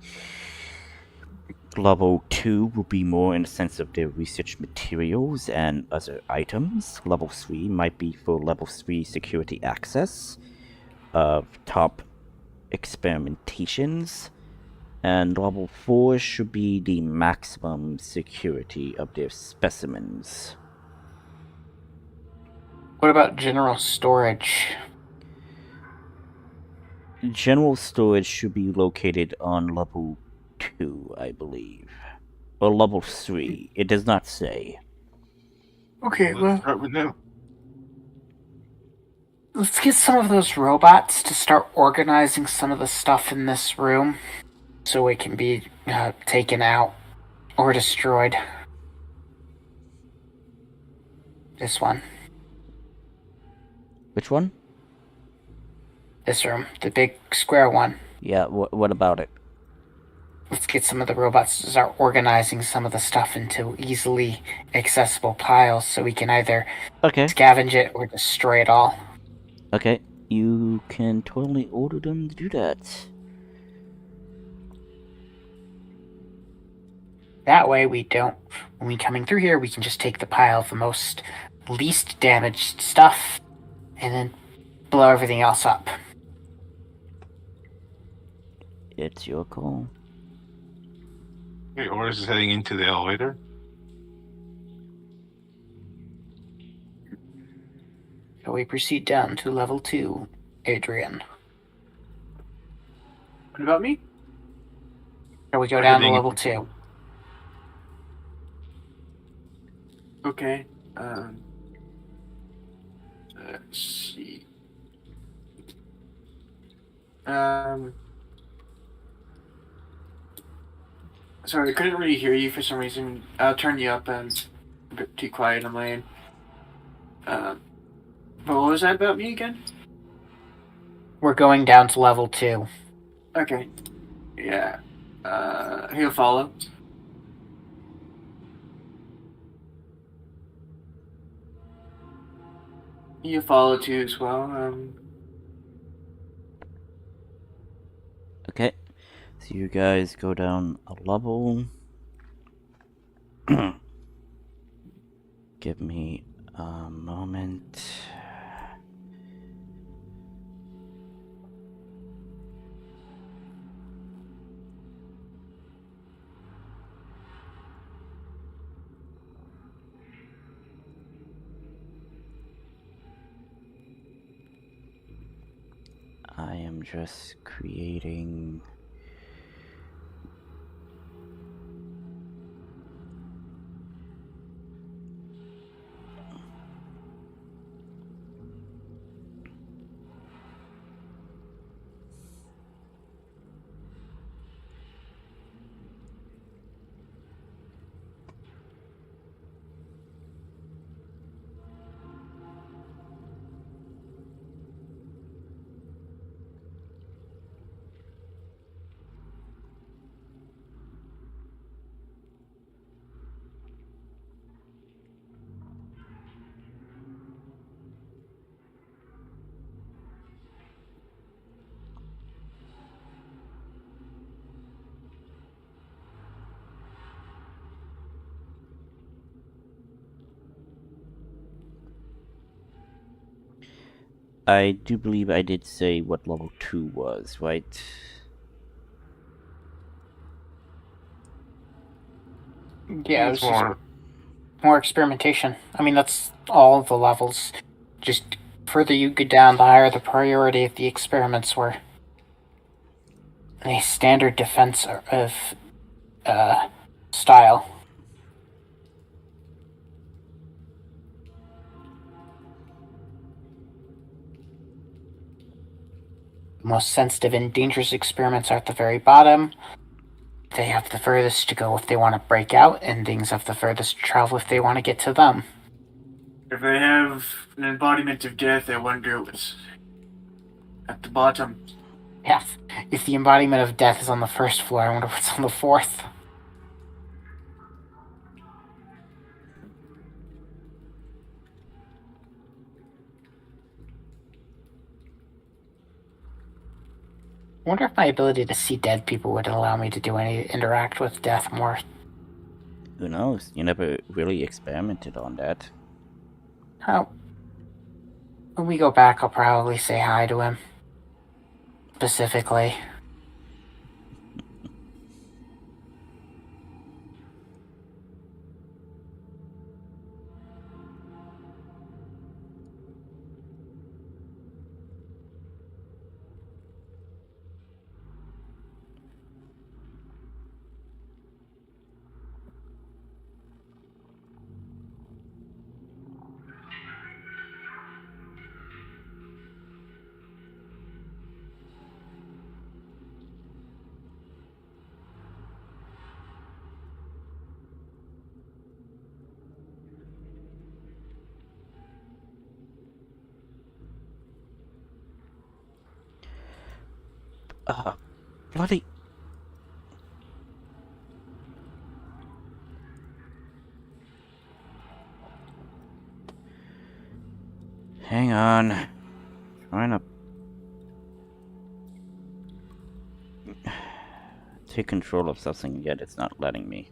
level 2 will be more in the sense of their research materials and other items. Level 3 might be for level 3 security access of top experimentations. And level 4 should be the maximum security of their specimens. What about general storage? General storage should be located on level 2, I believe. Or level 3. It does not say. Okay, Let's start with them. let's get some of those robots to start organizing some of the stuff in this room so it can be taken out or destroyed. This one. Which one? This room. The big square one. Yeah, what about it? Let's get some of the robots to start organizing some of the stuff into easily accessible piles so we can either scavenge it or destroy it all. Okay, you can totally order them to do that. That way we don't, when we coming through here, we can just take the pile of the most least damaged stuff and then blow everything else up. It's your call. Okay, Oris is heading into the elevator. So we proceed down to level 2, Adrian. What about me? Or we go down to level 2. Okay. Let's see. Sorry, I couldn't really hear you for some reason. I'll turn you up. I'm a bit too quiet on my end. But what was that about me again? We're going down to level 2. Okay. Yeah. He'll follow. You follow too as well. Okay, so you guys go down a level. Give me a moment. I am just creating I do believe I did say what level 2 was, right? Yeah, it was just more experimentation. I mean, that's all the levels. Just further you go down, the higher the priority of the experiments were. A standard defense of style. The most sensitive and dangerous experiments are at the very bottom. They have the furthest to go if they want to break out, and things have the furthest to travel if they want to get to them. If they have an embodiment of death, I wonder what's at the bottom. Yeah. If the embodiment of death is on the first floor, I wonder what's on the fourth. I wonder if my ability to see dead people would allow me to interact with death more. Who knows? You never really experimented on that. Oh. When we go back, I'll probably say hi to him. Specifically. Bloody... Hang on. Trying to... take control of something, yet it's not letting me.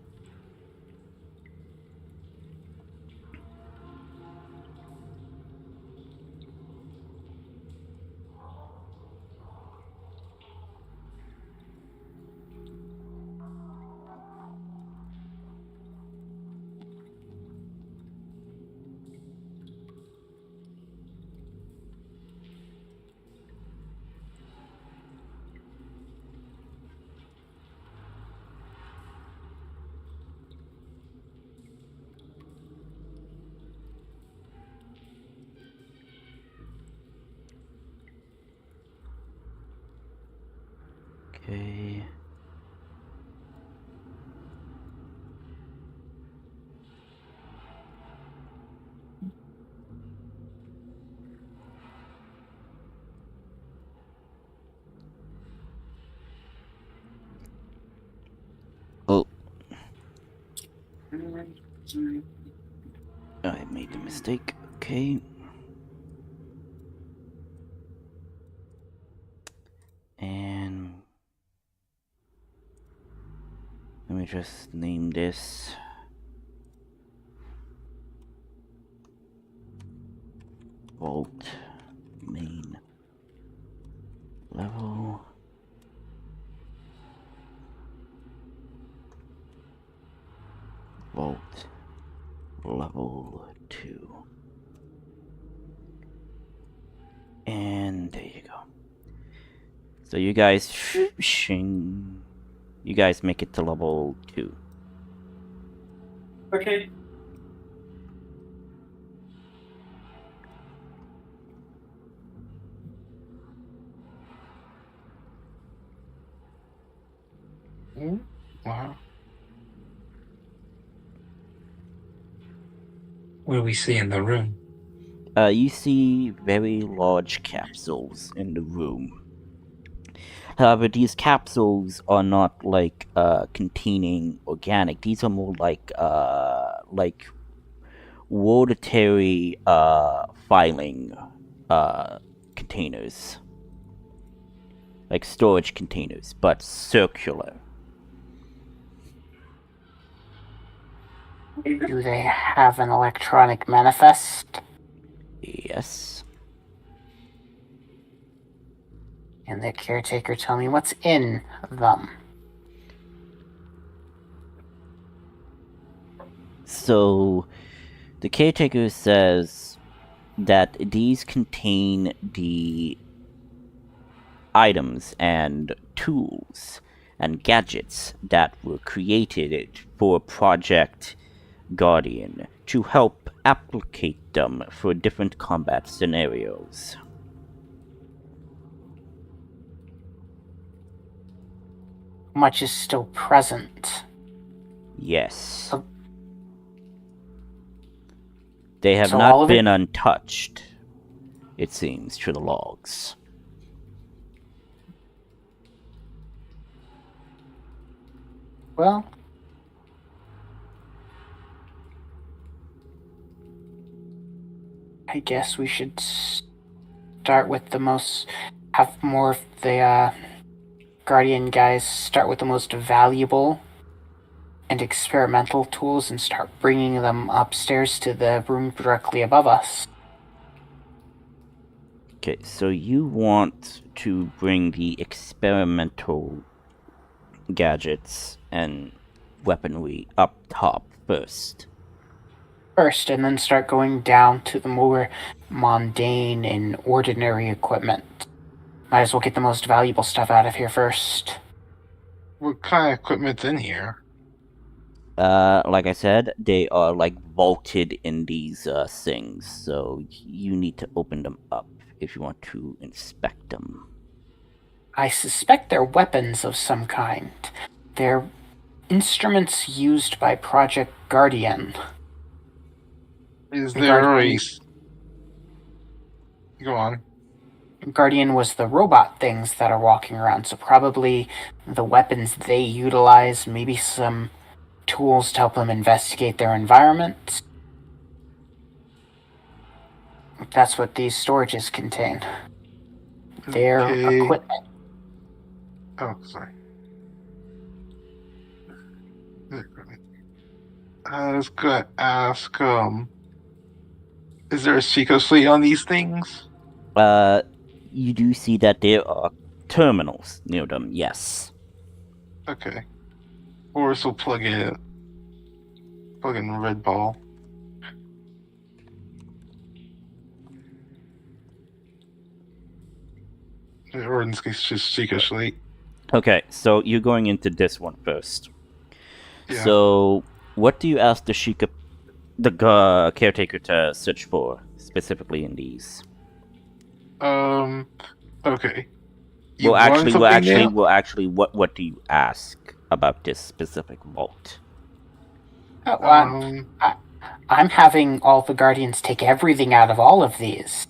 Okay. Oh, I made the mistake. Okay. And let me just name this vault main level. Vault level 2. And there you go. So you guys you guys make it to level 2. Okay. Wow. What do we see in the room? You see very large capsules in the room. However, these capsules are not like containing organic. These are more like rotatory filing containers, like storage containers, but circular. Do they have an electronic manifest? Yes. And the caretaker tell me what's in them. So, the caretaker says that these contain the items and tools and gadgets that were created for Project Guardian to help applicate them for different combat scenarios. Much is still present. Yes. They have So all not of it? been untouched, it seems, to the logs. Well, I guess we should start with the most. Have more of the Guardian guys start with the most valuable and experimental tools and start bringing them upstairs to the room directly above us. Okay, so you want to bring the experimental gadgets and weaponry up top first. First, and then start going down to the more mundane and ordinary equipment. Might as well get the most valuable stuff out of here first. What kind of equipment's in here? Like I said, they are like vaulted in these things, so you need to open them up if you want to inspect them. I suspect they're weapons of some kind. They're instruments used by Project Guardian. Is there Guardian- Go on. Guardian was the robot things that are walking around, so probably the weapons they utilize, maybe some tools to help them investigate their environment. That's what these storages contain. Their Okay. equipment. Oh, sorry. I was gonna ask, is there a secret suite on these things? You do see that there are terminals near them, yes. Okay. Or so plug in red ball. Or in this case, just secret suite. Okay, so you're going into this one first. Yeah. So, what do you ask the caretaker to search for, specifically in these? Okay. Well, want actually, something what do you ask about this specific vault? I'm having all the Guardians take everything out of all of these.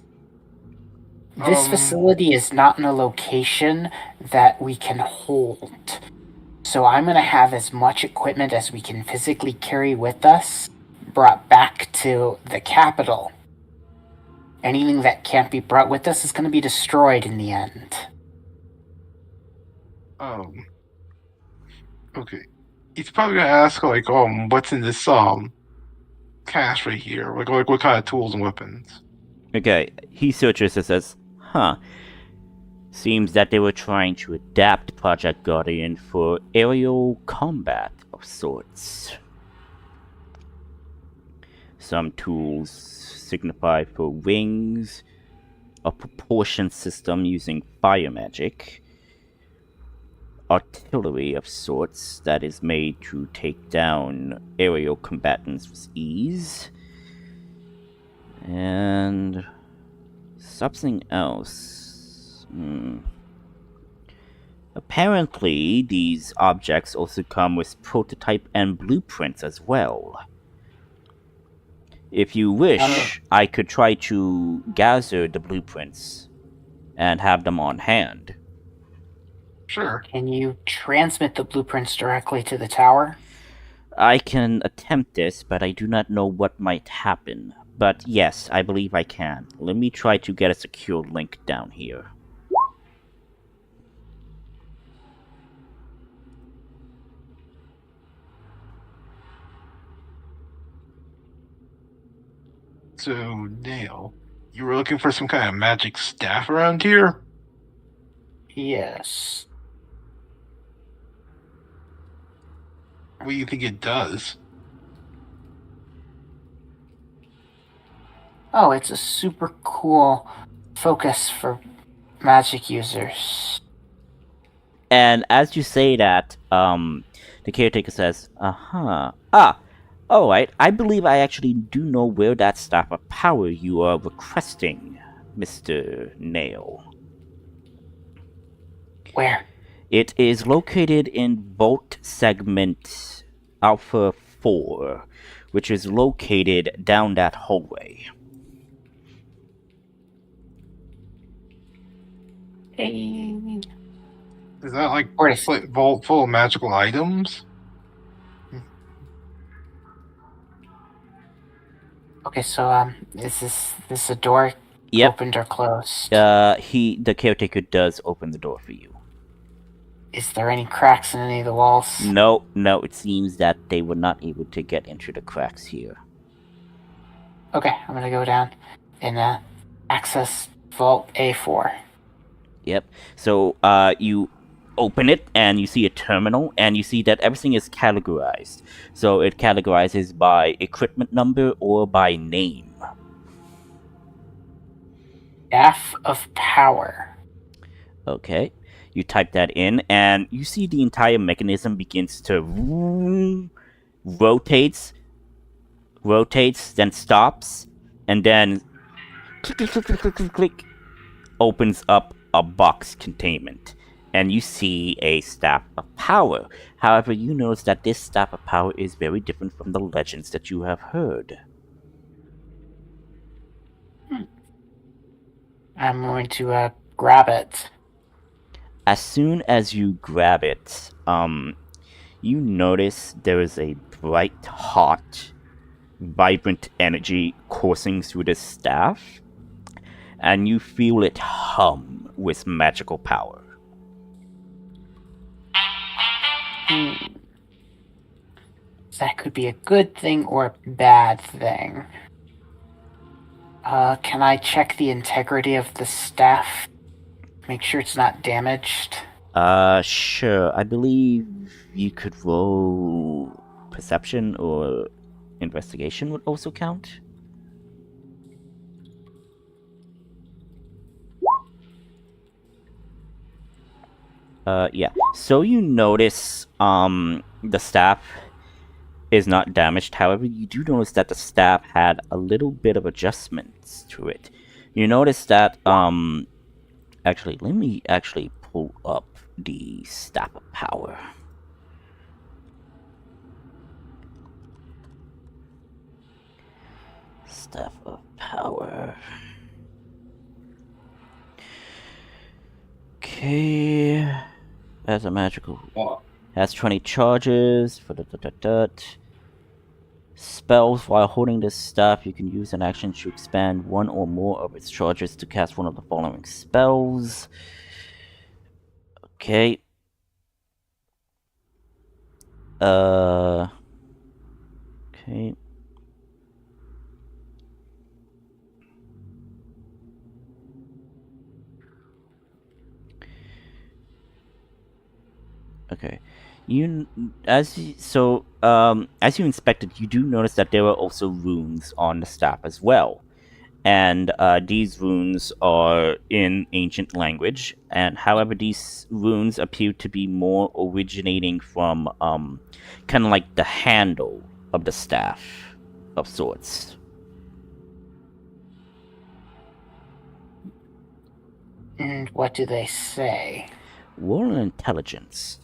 This facility is not in a location that we can hold. So I'm going to have as much equipment as we can physically carry with us brought back to the capital. Anything that can't be brought with us is going to be destroyed in the end. Okay. He's probably gonna ask like, what's in this cache right here? Like what kind of tools and weapons? Okay, he searches and says, huh. Seems that they were trying to adapt Project Guardian for aerial combat of sorts. Some tools signify for wings, a propulsion system using fire magic, artillery of sorts that is made to take down aerial combatants with ease, and something else. Apparently, these objects also come with prototype and blueprints as well. If you wish, I could try to gather the blueprints and have them on hand. Sure. Can you transmit the blueprints directly to the tower? I can attempt this, but I do not know what might happen. But yes, I believe I can. Let me try to get a secure link down here. So, Dale, you were looking for some kind of magic staff around here? Yes. What do you think it does? Oh, it's a super cool focus for magic users. And as you say that, the caretaker says, alright, I believe I actually do know where that staff of power you are requesting, Mr. Nail. Where? It is located in Vault Segment Alpha 4, which is located down that hallway. Hey. Is that like Where is a vault full of magical items? Okay, so is this a door Yep. opened or closed? The caretaker does open the door for you. Is there any cracks in any of the walls? No, it seems that they were not able to get into the cracks here. Okay, I'm gonna go down and access vault A4. Yep. So you open it and you see a terminal and you see that everything is categorized. So it categorizes by equipment number or by name. Staff of Power. Okay. You type that in and you see the entire mechanism begins to rotates, then stops, and then click, opens up a box containment. And you see a staff of power. However, you notice that this staff of power is very different from the legends that you have heard. I'm going to grab it. As soon as you grab it, you notice there is a bright, hot, vibrant energy coursing through the staff, and you feel it hum with magical power. That could be a good thing or a bad thing. Can I check the integrity of the staff? Make sure it's not damaged? Sure. I believe you could roll perception or investigation would also count. Yeah. So you notice, the staff is not damaged. However, you do notice that the staff had a little bit of adjustments to it. You notice that, actually, let me actually pull up the staff of power. Staff of power. Okay. As a magical. Has 20 charges. Spells. While holding this staff, you can use an action to expand one or more of its charges to cast one of the following spells. Okay. Okay. Okay. As you inspected, you do notice that there are also runes on the staff as well. And these runes are in ancient language, and however these runes appear to be more originating from kind of like the handle of the staff of sorts. And what do they say? Roll an intelligence.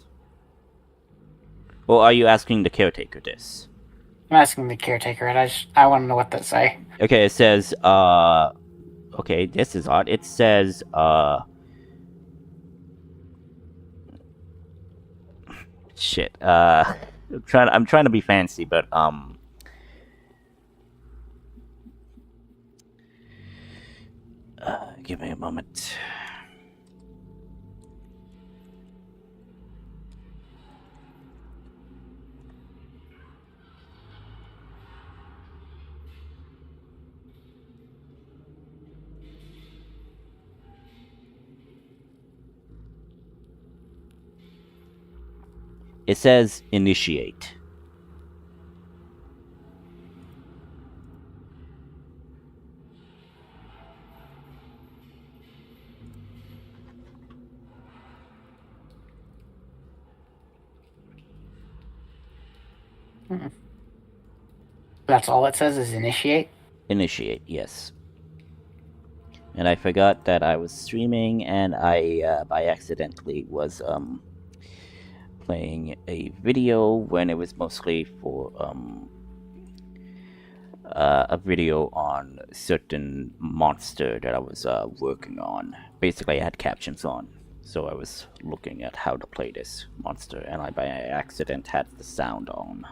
Or are you asking the caretaker this? I'm asking the caretaker, and I want to know what they say. Okay, it says, okay, this is odd. It says, shit, I'm trying to be fancy, but, give me a moment. It says initiate. That's all it says is initiate? Initiate, yes. And I forgot that I was streaming, and I, by accidentally was, playing a video when it was mostly for, a video on a certain monster that I was working on. Basically, I had captions on, so I was looking at how to play this monster, and I by accident had the sound on.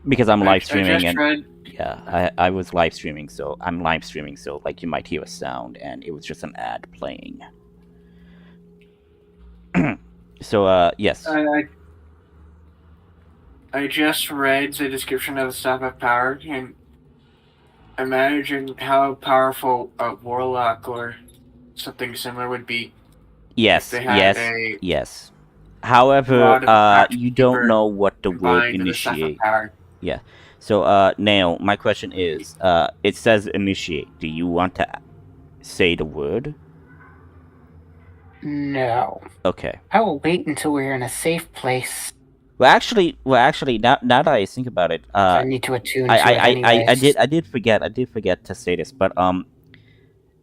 Because I'm live streaming, and yeah, I was live streaming, so I'm live streaming, so like you might hear a sound, and it was just an ad playing. So yes. I just read the description of the Staff of Power, and imagine how powerful a warlock or something similar would be. Yes, if they had yes. However, you don't know what the word combined with the Staff of initiate. Power. Yeah. So, Nail, my question is, it says initiate. Do you want to say the word? No. Okay. I will wait until we're in a safe place. Well, actually, now that I think about it, I need to attune to it anyways. I did forget to say this, but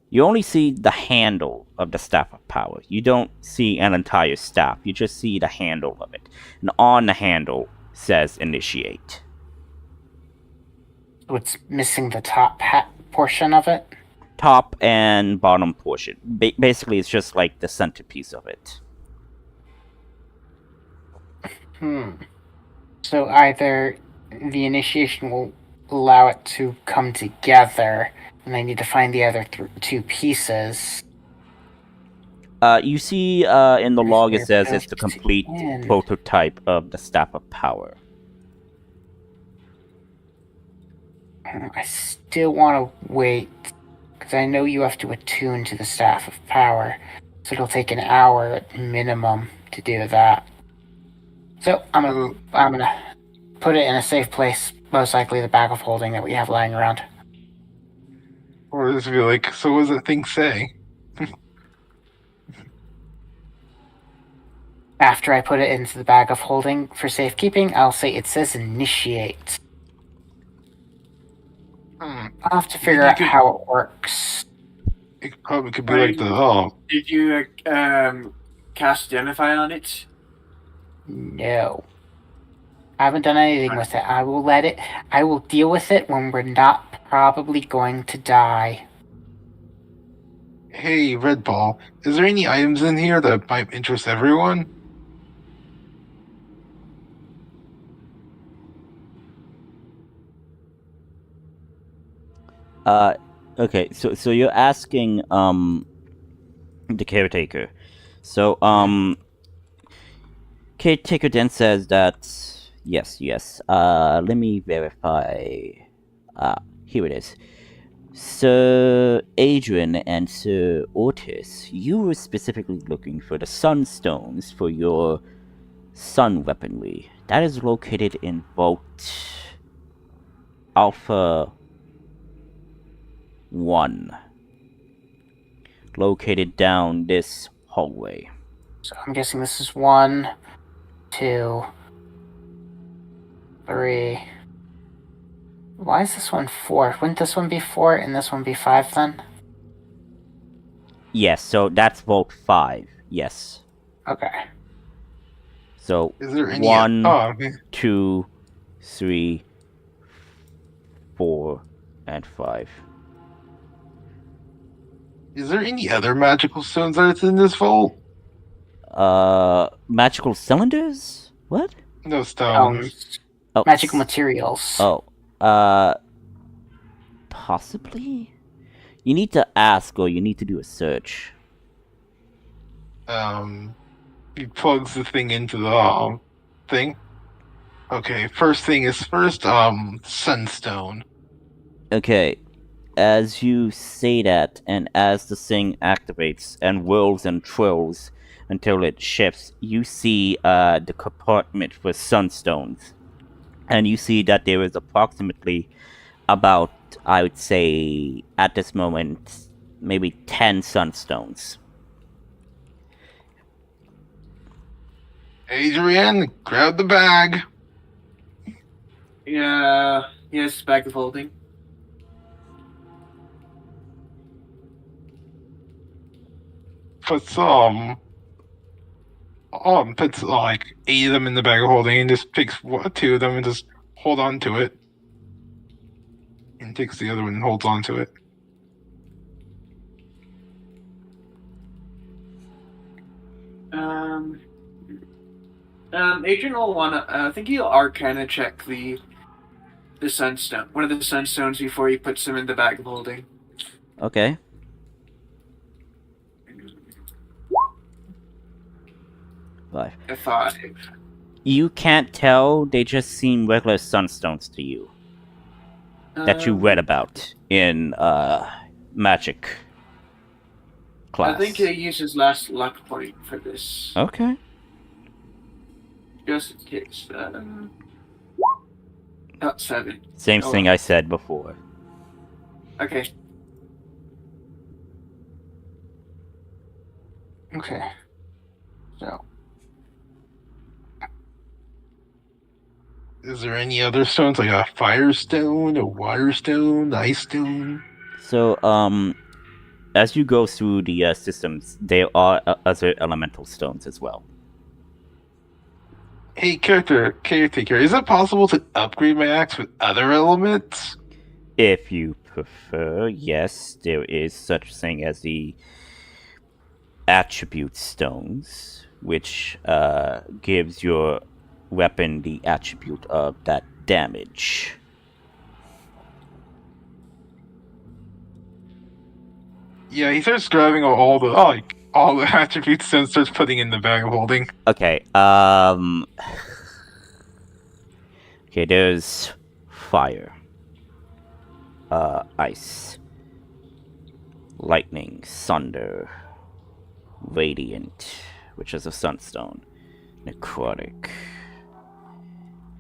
you only see the handle of the Staff of Power. You don't see an entire staff. You just see the handle of it, and on the handle says initiate. So it's missing the top portion of it. Top and bottom portion. Basically, it's just like the centerpiece of it. So either the initiation will allow it to come together, and I need to find the other two pieces. You see in the log it says it's the complete prototype of the Staff of Power. I still want to wait, because I know you have to attune to the Staff of Power, so it'll take an hour at minimum to do that. So I'm gonna put it in a safe place, most likely the bag of holding that we have lying around. Or just be like, so what does that thing say? After I put it into the bag of holding for safekeeping, I'll say it says initiate. I'll have to figure out how it works. It probably could be like the Did you cast Identify on it? No. I haven't done anything with it. I will deal with it when we're not probably going to die. Hey, Red Ball, is there any items in here that might interest everyone? Okay, so you're asking the caretaker. So caretaker then says that yes. Let me verify. Here it is. Sir Adrian and Sir Ortis, you were specifically looking for the sunstones for your sun weaponry. That is located in Vault Alpha 1. Located down this hallway. So I'm guessing this is 1, 2, 3. Why is this one 4? Wouldn't this one be 4 and this one be 5 then? Yes, so that's Vault 5. Yes. Okay. So is there any 1, 2, 3, 4, and 5. Is there any other magical stones that's in this vault? Magical cylinders? What? No stones. Oh, magical materials. Oh. Possibly? You need to ask or you need to do a search. He plugs the thing into the thing. Okay, first thing is first, sunstone. Okay. As you say that, and as the thing activates and whirls and twirls until it shifts, you see the compartment for sunstones. And you see that there is approximately about, I would say, at this moment, maybe 10 sunstones. Adrian, grab the bag. Yeah, yes, bag of holding. Puts puts like 8 of them in the bag of holding and just picks 2 of them and just hold on to it. And takes the other one and holds on to it. Agent will wanna. I think he'll arcana check the sunstone, one of the sunstones, before he puts them in the bag of holding. Okay. Five. A 5. You can't tell. They just seem regular sunstones to you that you read about in magic class. I think he'll use his last luck point for this. Okay. Just in case. 7. Same thing I said before. Okay. Okay. So, Is there any other stones, like a fire stone, a water stone, ice stone? So, as you go through the systems, there are other elemental stones as well. Hey, caretaker, is it possible to upgrade my axe with other elements? If you prefer, yes, there is such thing as the attribute stones, which gives your weapon the attribute of that damage. Yeah, he starts grabbing all the attributes and starts putting in the bag of holding. Okay, okay, there's fire, ice, lightning, thunder, radiant, which is a sunstone, necrotic,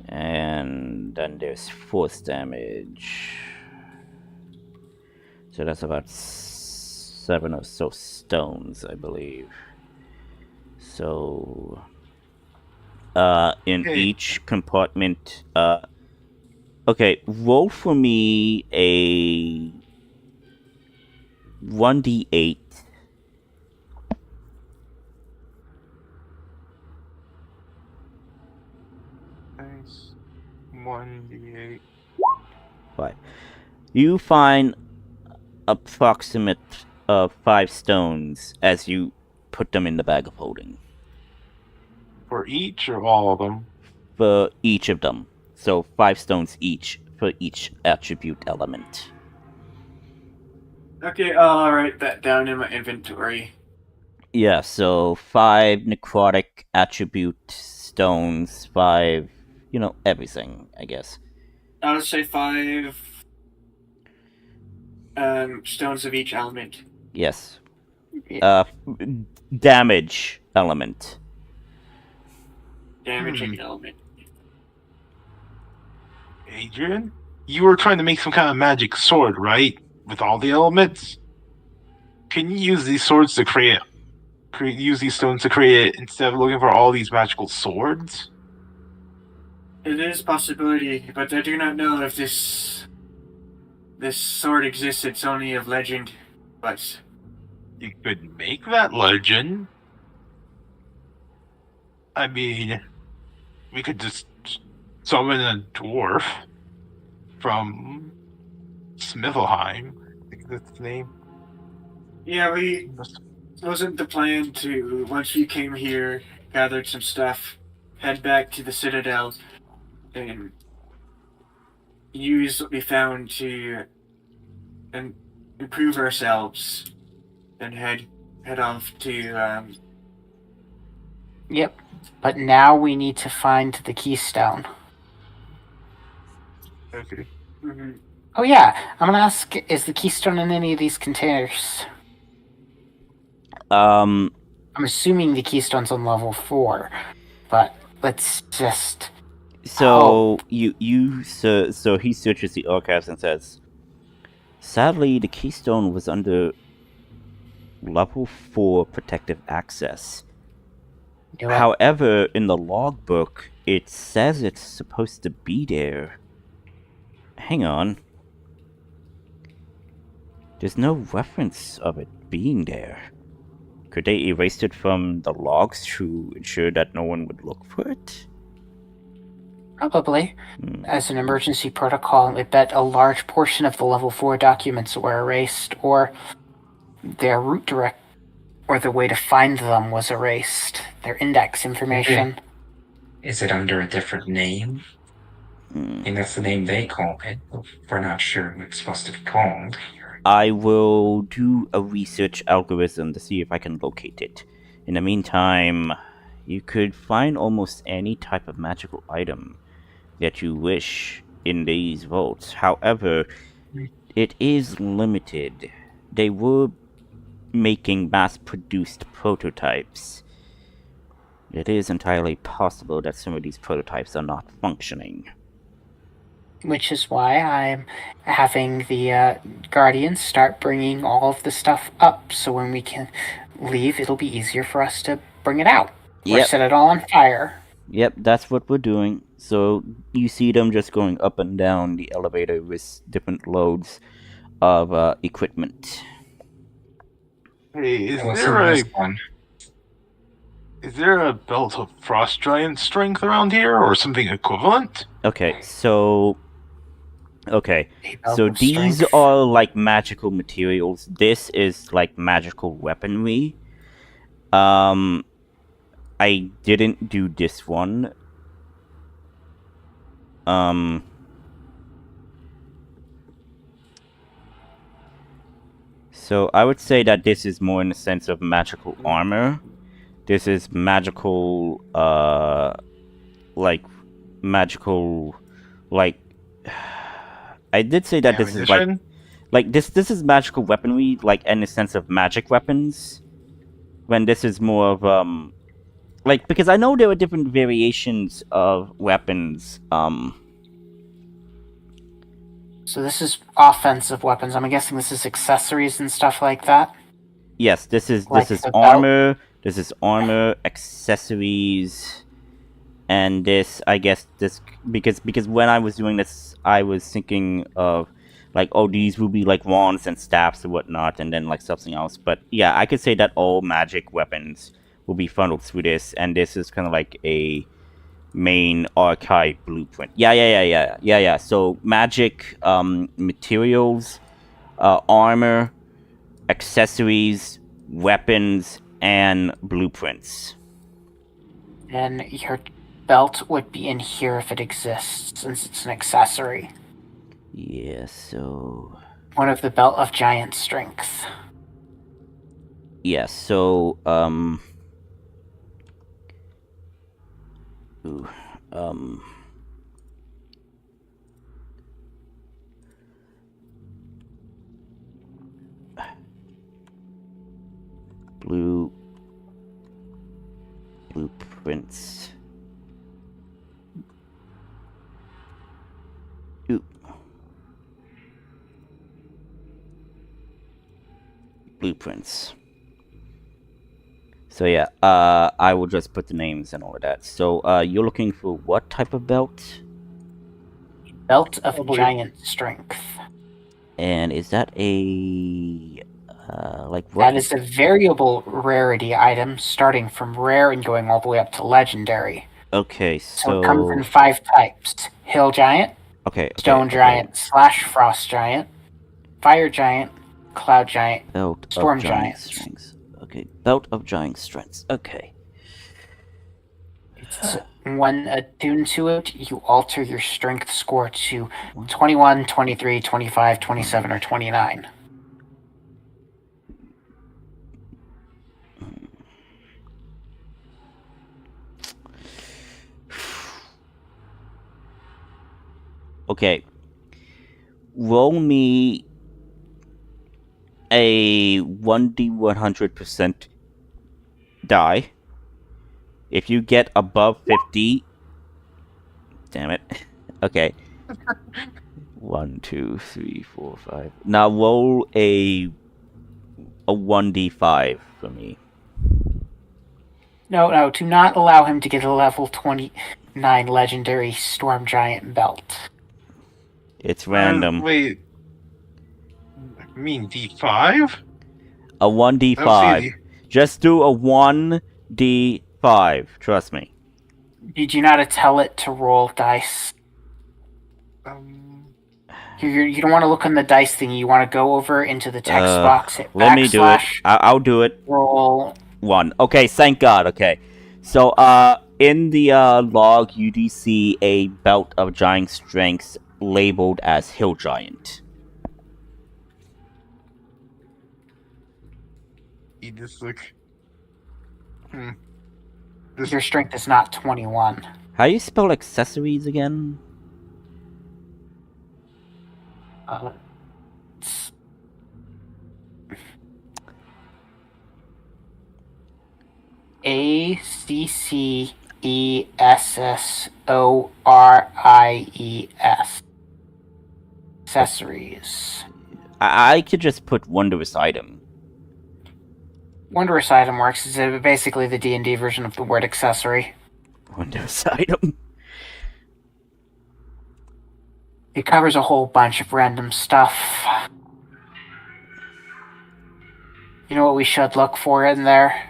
and then there's force damage. So that's about 7 or so stones, I believe. So, in each compartment, okay, roll for me a 1d8. Nice. 1d8. 5. You find approximate 5 stones as you put them in the bag of holding. For each or all of them? For each of them. So 5 stones each for each attribute element. Okay, I'll write that down in my inventory. Yeah, so 5 necrotic attribute stones, 5, everything, I guess. I'll say 5 stones of each element. Yes. Damage element. Damaging element. Adrian? You were trying to make some kind of magic sword, right? With all the elements? Can you use these swords to use these stones to create it instead of looking for all these magical swords? It is a possibility, but I do not know if this sword exists. It's only of legend, but You could make that legend. I mean, we could just summon a dwarf from Smithelheim. I think that's the name. yeah, it wasn't the plan to, once we came here, gathered some stuff, head back to the Citadel, and use what we found to improve ourselves, and head off to yep. But now we need to find the keystone. Okay. mm-hmm. Oh yeah, I'm gonna ask, is the keystone in any of these containers? I'm assuming the keystone's on level 4, but let's just... So so he searches the archives and says, sadly, the keystone was under level 4 protective access. However, in the logbook, it says it's supposed to be there. Hang on. There's no reference of it being there. Could they erase it from the logs to ensure that no one would look for it? Probably. As an emergency protocol, I bet a large portion of the level 4 documents were erased, or their route direct, or the way to find them was erased. Their index information. Is it under a different name? I mean, that's the name they call it. We're not sure what it's supposed to be called. I will do a research algorithm to see if I can locate it. In the meantime, you could find almost any type of magical item that you wish in these vaults. However, it is limited. They were making mass-produced prototypes. It is entirely possible that some of these prototypes are not functioning. Which is why I'm having the Guardians start bringing all of the stuff up, so when we can leave, it'll be easier for us to bring it out. Or set it all on fire. Yep, that's what we're doing. So you see them just going up and down the elevator with different loads of equipment. Hey, One? Is there a belt of frost giant strength around here, or something equivalent? Okay, so these are like magical materials. This is like magical weaponry. I didn't do this one. So I would say that this is more in the sense of magical armor. This is magical, I did say that this is like this is magical weaponry, like in the sense of magic weapons. When this is more of, because I know there are different variations of weapons, So this is offensive weapons. I'm guessing this is accessories and stuff like that? Yes, this is armor. This is armor, accessories, and this, I guess, because when I was doing this, I was thinking of, like, oh, these will be, like, wands and staffs and whatnot, and then, like, something else. But, yeah, I could say that all magic weapons will be funneled through this, and this is kind of like a main archive blueprint. Yeah. So, magic, materials, armor, accessories, weapons, and blueprints. And your belt would be in here if it exists, since it's an accessory. Yeah, so... One of the belt of giant strength. Yeah, so, blueprints. Blueprints. So yeah, I will just put the names and all of that. So, you're looking for what type of belt? Belt of giant strength. And is that a... what? That is a variable rarity item, starting from rare and going all the way up to legendary. Okay, So it comes in 5 types. Hill giant, stone giant / frost giant, fire giant, cloud giant, belt storm of giant giant. strengths. Okay, belt of giant strengths. Okay. When attuned to it, you alter your strength score to 21, 23, 25, 27, or 29. Okay. Roll me a 1d100% die. If you get above 50... Damn it. Okay. 1, 2, 3, 4, 5. Now roll a 1d5 for me. No, do not allow him to get a level 29 legendary storm giant belt. It's random. Wait. I mean D5? A 1d5. Just do a 1d5. Trust me. Did you not tell it to roll dice? Um, You don't want to look on the dice thing. You want to go over into the text box, hit Let me do it. backslash, I'll do it. roll. 1. Okay, thank God. Okay. So, in the log, you do see a belt of giant strengths labeled as Hill Giant. you just look. Your strength is not 21. How do you spell accessories again? It's ACCESSORIES. Accessories. I could just put wondrous item. Wondrous item works. It's basically the D&D version of the word accessory. Wondrous item. It covers a whole bunch of random stuff. You know what we should look for in there?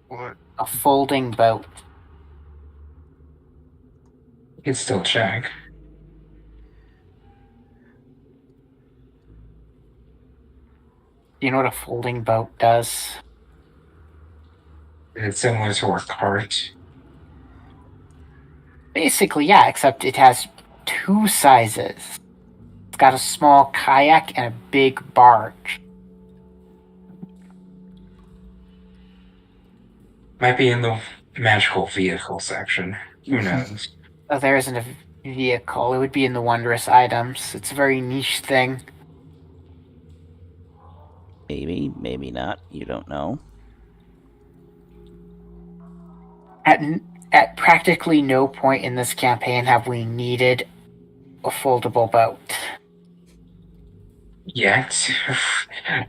What? A folding boat. You can still check. You know what a folding boat does? It's similar to our cart. Basically, yeah, except it has 2 sizes. It's got a small kayak and a big barge. Might be in the magical vehicle section. Who knows? Oh, there isn't a vehicle. It would be in the wondrous items. It's a very niche thing. Maybe, maybe not. You don't know. At practically no point in this campaign have we needed a foldable boat. Yet,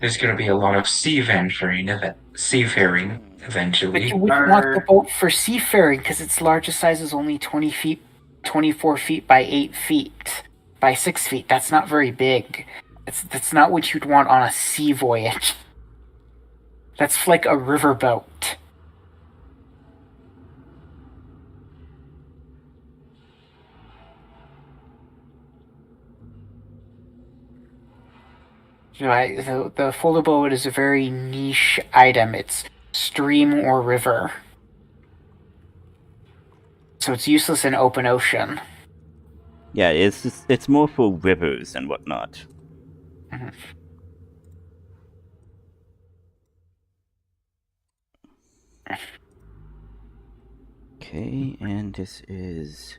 there's going to be a lot of seafaring eventually. But you wouldn't want the boat for seafaring because its largest size is only 20 feet, 24 feet by 8 feet by 6 feet. That's not very big. That's not what you'd want on a sea voyage. That's like a riverboat. Right, the foldable boat is a very niche item. It's stream or river. So it's useless in open ocean. Yeah, it's more for rivers and whatnot. Mm-hmm. Okay, and this is...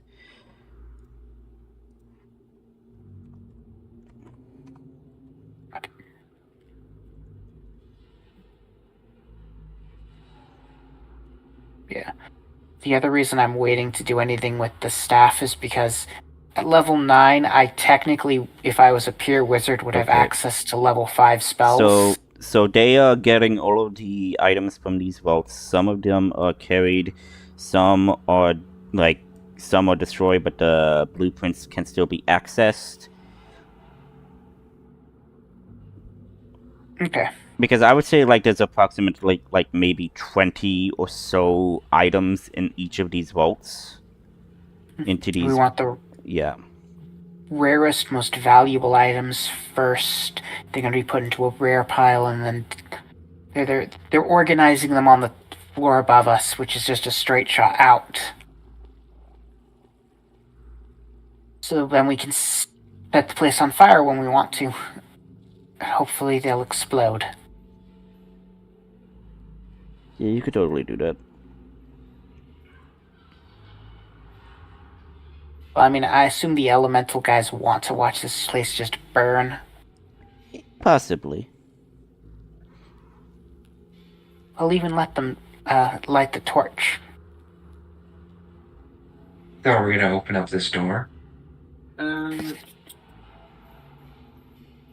Yeah. The other reason I'm waiting to do anything with the staff is because at level 9, I technically, if I was a pure wizard, would have Okay. access to level 5 spells. So they are getting all of the items from these vaults. Some of them are carried, some are destroyed, but the blueprints can still be accessed. Okay. Because I would say there's approximately maybe 20 or so items in each of these vaults. Into these. We want the rarest, most valuable items first. They're going to be put into a rare pile, and then they're organizing them on the floor above us, which is just a straight shot out. So then we can set the place on fire when we want to. Hopefully they'll explode. Yeah, you could totally do that. Well, I mean, I assume the elemental guys want to watch this place just burn. Possibly. I'll even let them light the torch. So are we going to open up this door?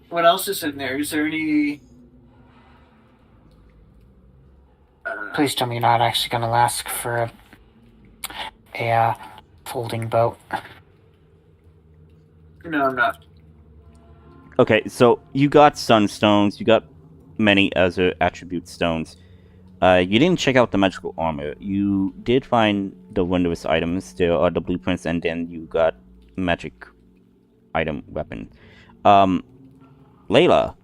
What else is in there? Is there any... Please tell me you're not actually going to ask for a folding boat. No, I'm not. Okay, so you got sunstones, you got many other attribute stones. You didn't check out the magical armor. You did find the wondrous items. There are the blueprints, and then you got magic item weapon. Layla.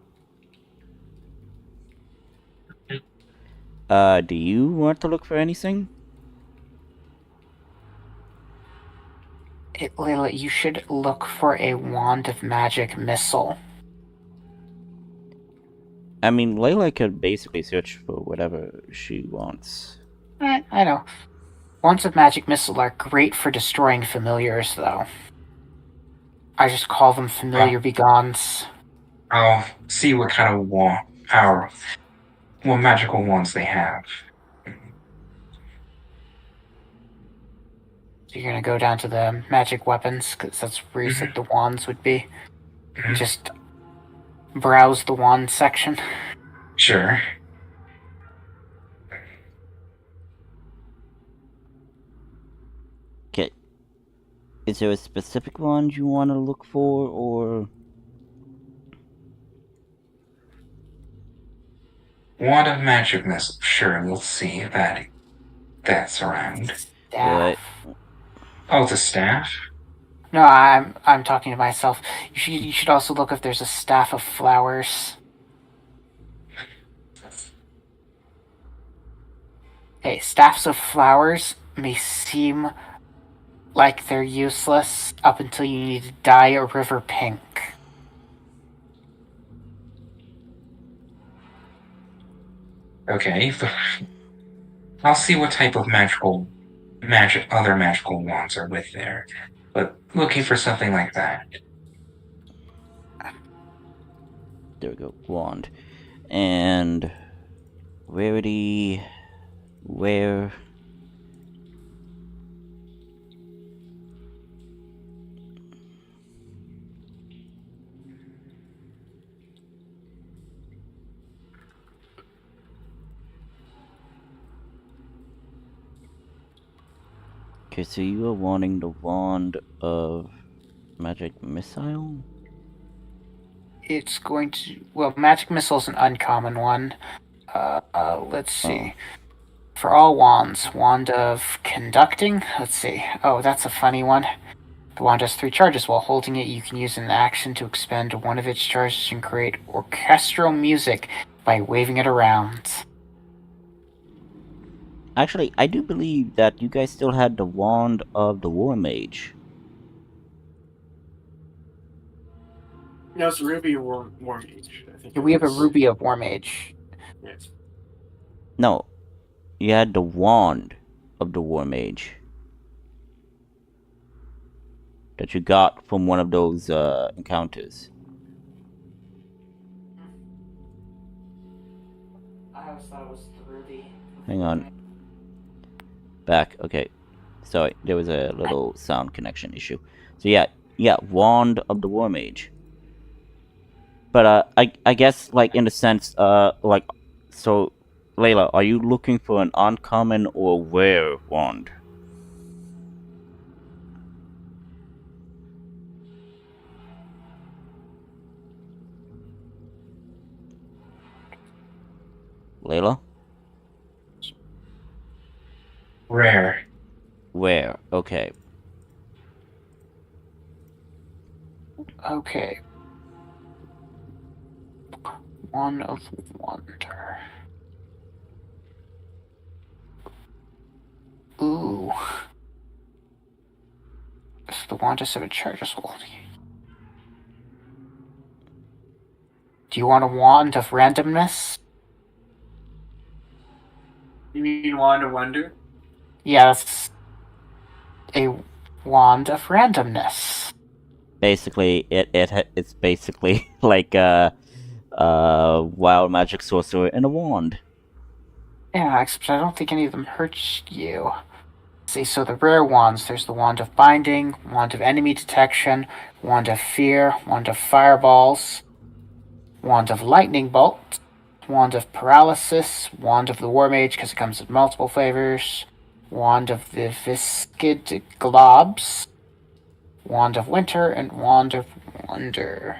Do you want to look for anything? Layla, you should look for a wand of magic missile. I mean, Layla could basically search for whatever she wants. I know. Wands of magic missile are great for destroying familiars, though. I just call them familiar begons. I'll see what kind of what magical wands they have. So you're gonna go down to the magic weapons, because that's where you said the wands would be. And just browse the wand section. Sure. Okay. Is there a specific wand you want to look for, or... Wand of magic missile. Sure, let's see if that's around. Staff. Oh, it's a staff? No, I'm talking to myself. You should also look if there's a staff of flowers. Okay, staffs of flowers may seem like they're useless up until you need to dye a river pink. Okay, I'll see what type of other magical wands are with there. But looking for something like that. There we go, wand. And... rarity... where... Okay, so you are wanting the wand of magic missile? It's going to... Well, magic missile is an uncommon one. Let's see. For all wands, wand of conducting. Let's see. Oh, that's a funny one. The wand has 3 charges. While holding it, you can use an action to expend one of its charges and create orchestral music by waving it around. Actually, I do believe that you guys still had the wand of the war mage. No, it's Ruby War Mage. I think We have a Ruby of War Mage. Yes. No, you had the wand of the war mage that you got from one of those encounters. I always thought it was the Ruby. Hang on. Back. Okay. Sorry, there was a little sound connection issue. So yeah, wand of the war mage. But I guess like in the sense like, so Layla, are you looking for an uncommon or rare wand? Layla? Rare. Rare. Okay. Okay. One of Wonder. Ooh. If the wand has 7 charges holding. Do you want a wand of randomness? You mean Wand of Wonder? Yes. A wand of randomness. Basically, it's basically like a wild magic sorcerer and a wand. Yeah, except I don't think any of them hurt you. See, so the rare wands, there's the Wand of Binding, Wand of Enemy Detection, Wand of Fear, Wand of Fireballs, Wand of Lightning Bolt, Wand of Paralysis, Wand of the War Mage, because it comes in multiple flavors, Wand of the Viscid Globs, Wand of Winter, and Wand of Wonder.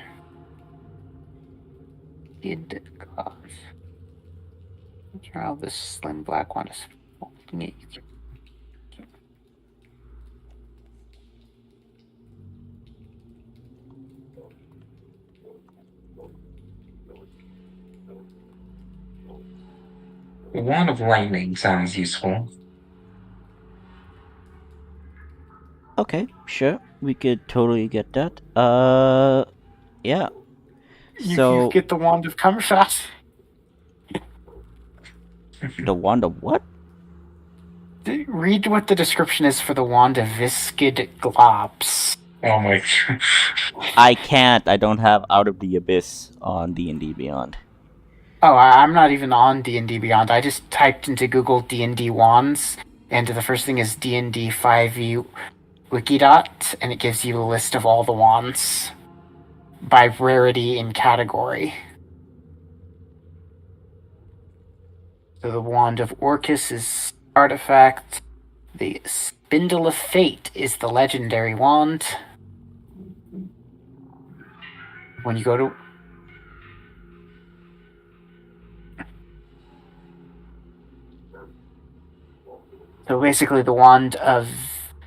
Trial this slim black wand is holding it. A wand of lightning sounds useful. Okay, sure. We could totally get that. Yeah. You get the wand of Cumshot. The wand of what? Read what the description is for the wand of Viscid Globs. Oh my god. I can't. I don't have Out of the Abyss on D&D Beyond. Oh, I'm not even on D&D Beyond. I just typed into Google D&D wands, and the first thing is D&D 5e Wikidot, and it gives you a list of all the wands by rarity and category. So the wand of Orcus is artifact. The Spindle of Fate is the legendary wand. When you go to... So basically the wand of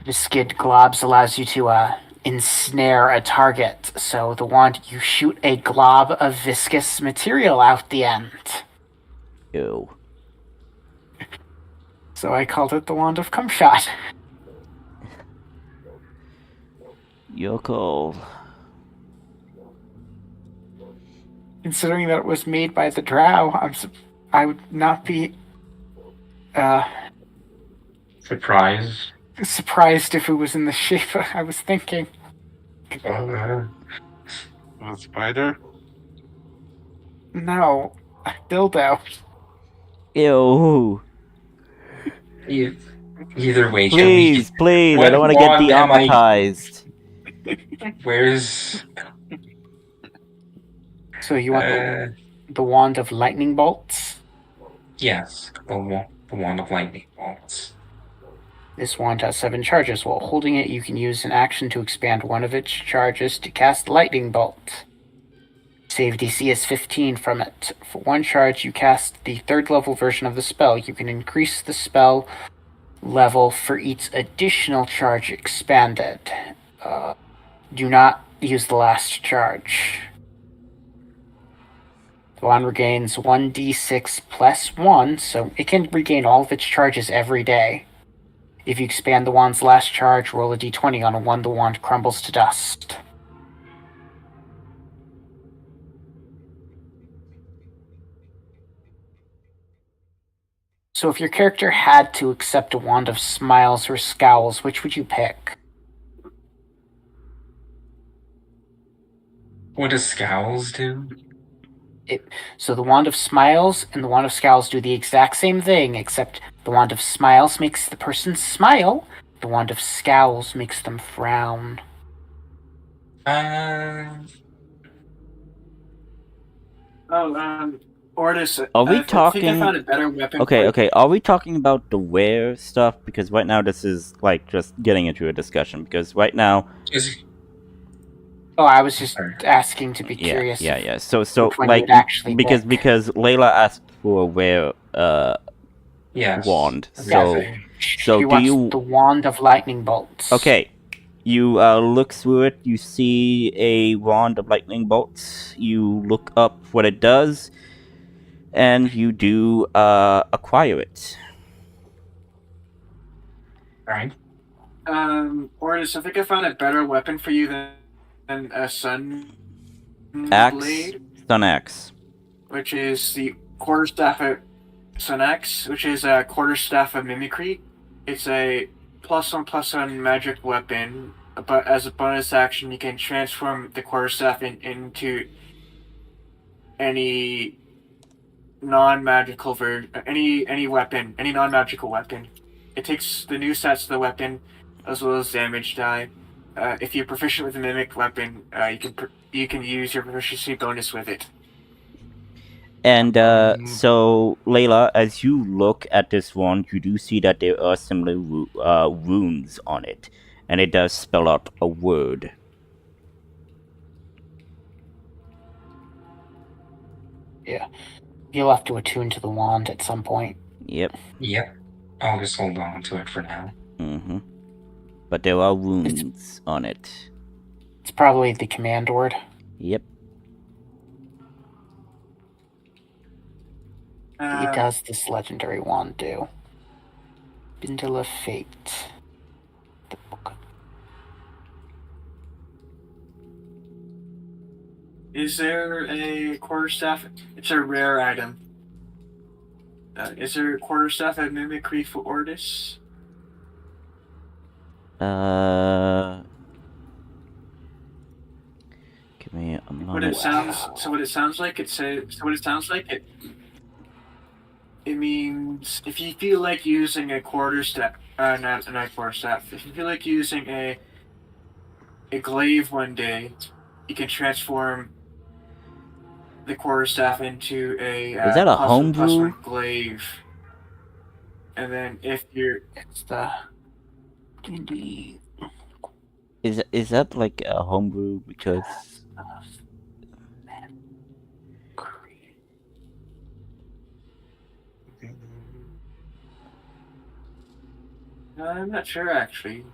Viscid Globs allows you to ensnare a target. So the wand, you shoot a glob of viscous material out the end. Ew. So I called it the wand of Cumshot. You're cold. Considering that it was made by the Drow, I would not be surprised if it was in the shape I was thinking. A spider? No, a dildo. Ew. Either way, Please, please, I what don't want to get wand am I- de-amatized. Where's So you want the wand of lightning bolts? yes, the wand of lightning bolts. This wand has 7 charges. While holding it, you can use an action to expand one of its charges to cast lightning bolt. Save DC is 15 from it. For 1 charge, you cast the 3rd level version of the spell. You can increase the spell level for each additional charge expanded. Do not use the last charge. The wand regains 1d6 plus 1, so it can regain all of its charges every day. If you expand the wand's last charge, roll a d20. On a 1, the wand crumbles to dust. So if your character had to accept a wand of smiles or scowls, which would you pick? What does scowls do? So the wand of smiles and the wand of scowls do the exact same thing, except the wand of smiles makes the person smile, the wand of scowls makes them frown. Ortis, Are we I think talking- I found a better weapon. Okay, are we talking about the wear stuff? Because right now this is, like, just getting into a discussion. Because right now... Oh, I was just asking to be curious. Yeah. So which one you like, would actually because pick. because Layla asked for a wear Yes. wand. Yeah, So She do wants you... the wand of lightning bolts. Okay. You look through it, you see a wand of lightning bolts, you look up what it does, and you do acquire it. Alright. Ortis, I think I found a better weapon for you than a sun Axe? blade, Sun axe. which is the quarterstaff of Sun Axe, which is a quarterstaff of mimicry. It's a +1/+1 magic weapon, but as a bonus action, you can transform the quarterstaff into any non-magical any weapon, any non-magical weapon. It takes the new stats of the weapon, as well as damage die. If you're proficient with a mimic weapon, you can use your proficiency bonus with it. And so, Layla, as you look at this wand, you do see that there are similar runes on it, and it does spell out a word. Yeah. You'll have to attune to the wand at some point. Yep. Yep. I'll just hold on to it for now. Mm-hmm. But there are runes on it. It's probably the command word. Yep. What does this legendary wand do? Bindle of Fate. The book. Is there a quarterstaff? It's a rare item. Is there a quarterstaff of mimicry for Ordis? Give me a moment. What it sounds like it means if you feel like using a quarterstaff, not quarterstaff. If you feel like using a glaive one day, you can transform the quarterstaff into a Is that a homebrew? +1 glaive. And then if you're, it's the D&D. Is that like a homebrew? Because I'm not sure actually.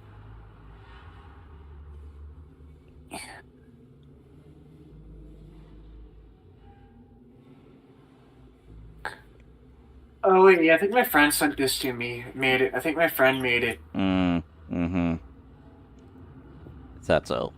Oh wait, yeah, I think my friend sent this to me. Made it. I think my friend made it. Mm-hmm. Is that so?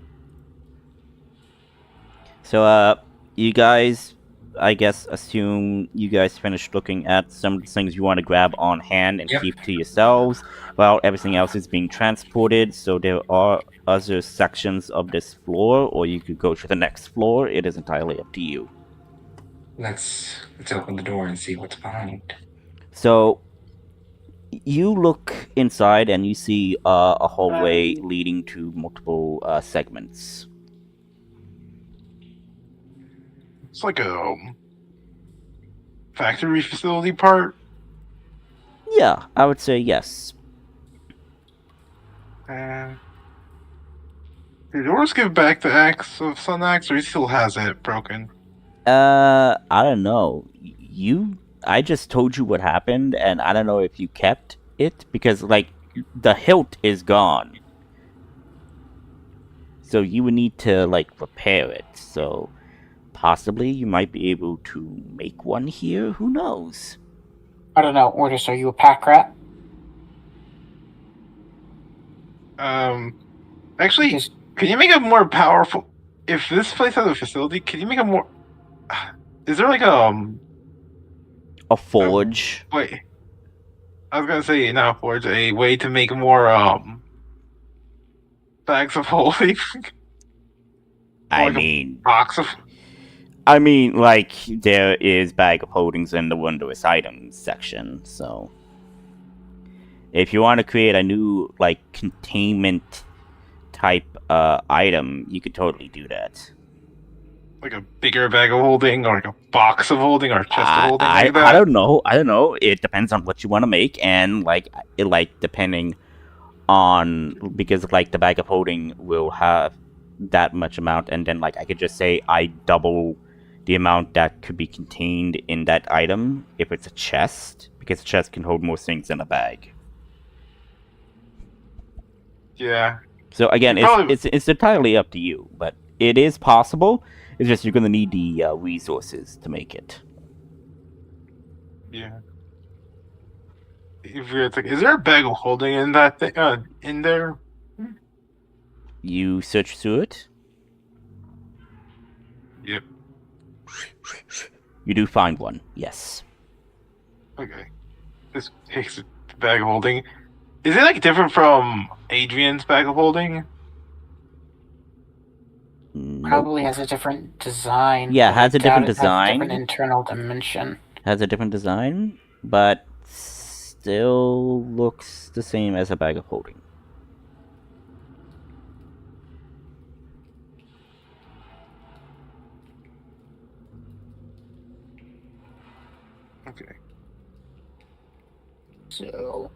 So, you guys, I guess, assume you guys finished looking at some of the things you want to grab on hand and Yep. keep to yourselves, while everything else is being transported. So there are other sections of this floor, or you could go to the next floor. It is entirely up to you. Let's open the door and see what's behind. So, you look inside and you see a hallway leading to multiple segments. It's like a factory facility part. Yeah, I would say yes. Did Oris give back the axe of Sun Axe, or he still has it broken? I don't know. I just told you what happened, and I don't know if you kept it, because, like, the hilt is gone. So you would need to, like, repair it. So possibly you might be able to make one here. Who knows? I don't know. Ordis, are you a pack rat? Actually, Because can you make it more powerful? If this place has a facility, can you make it more? Is there like a forge? Wait, I was gonna say not a forge, a way to make more bags of holding. I like mean, box of. I mean, like, there is bag of holdings in the wondrous items section. So if you want to create a new, like, containment type item, you could totally do that. Like a bigger bag of holding, or like a box of holding, or a chest of holding, like that. I don't know. It depends on what you want to make, and depending on, because like the bag of holding will have that much amount, and then like I could just say I double the amount that could be contained in that item if it's a chest, because a chest can hold more things than a bag. Yeah. So again, it's entirely up to you, but it is possible. It's just you're going to need the resources to make it. Yeah. If you're like, is there a bag of holding in that thing? In there? You search through it. Yep. You do find one. Yes. Okay. This takes the bag of holding. Is it like different from Adrian's bag of holding? Nope. probably has a different design. Yeah, but has I a different doubt it has a design. different internal dimension. Has a different design, but still looks the same as a bag of holding. Okay. So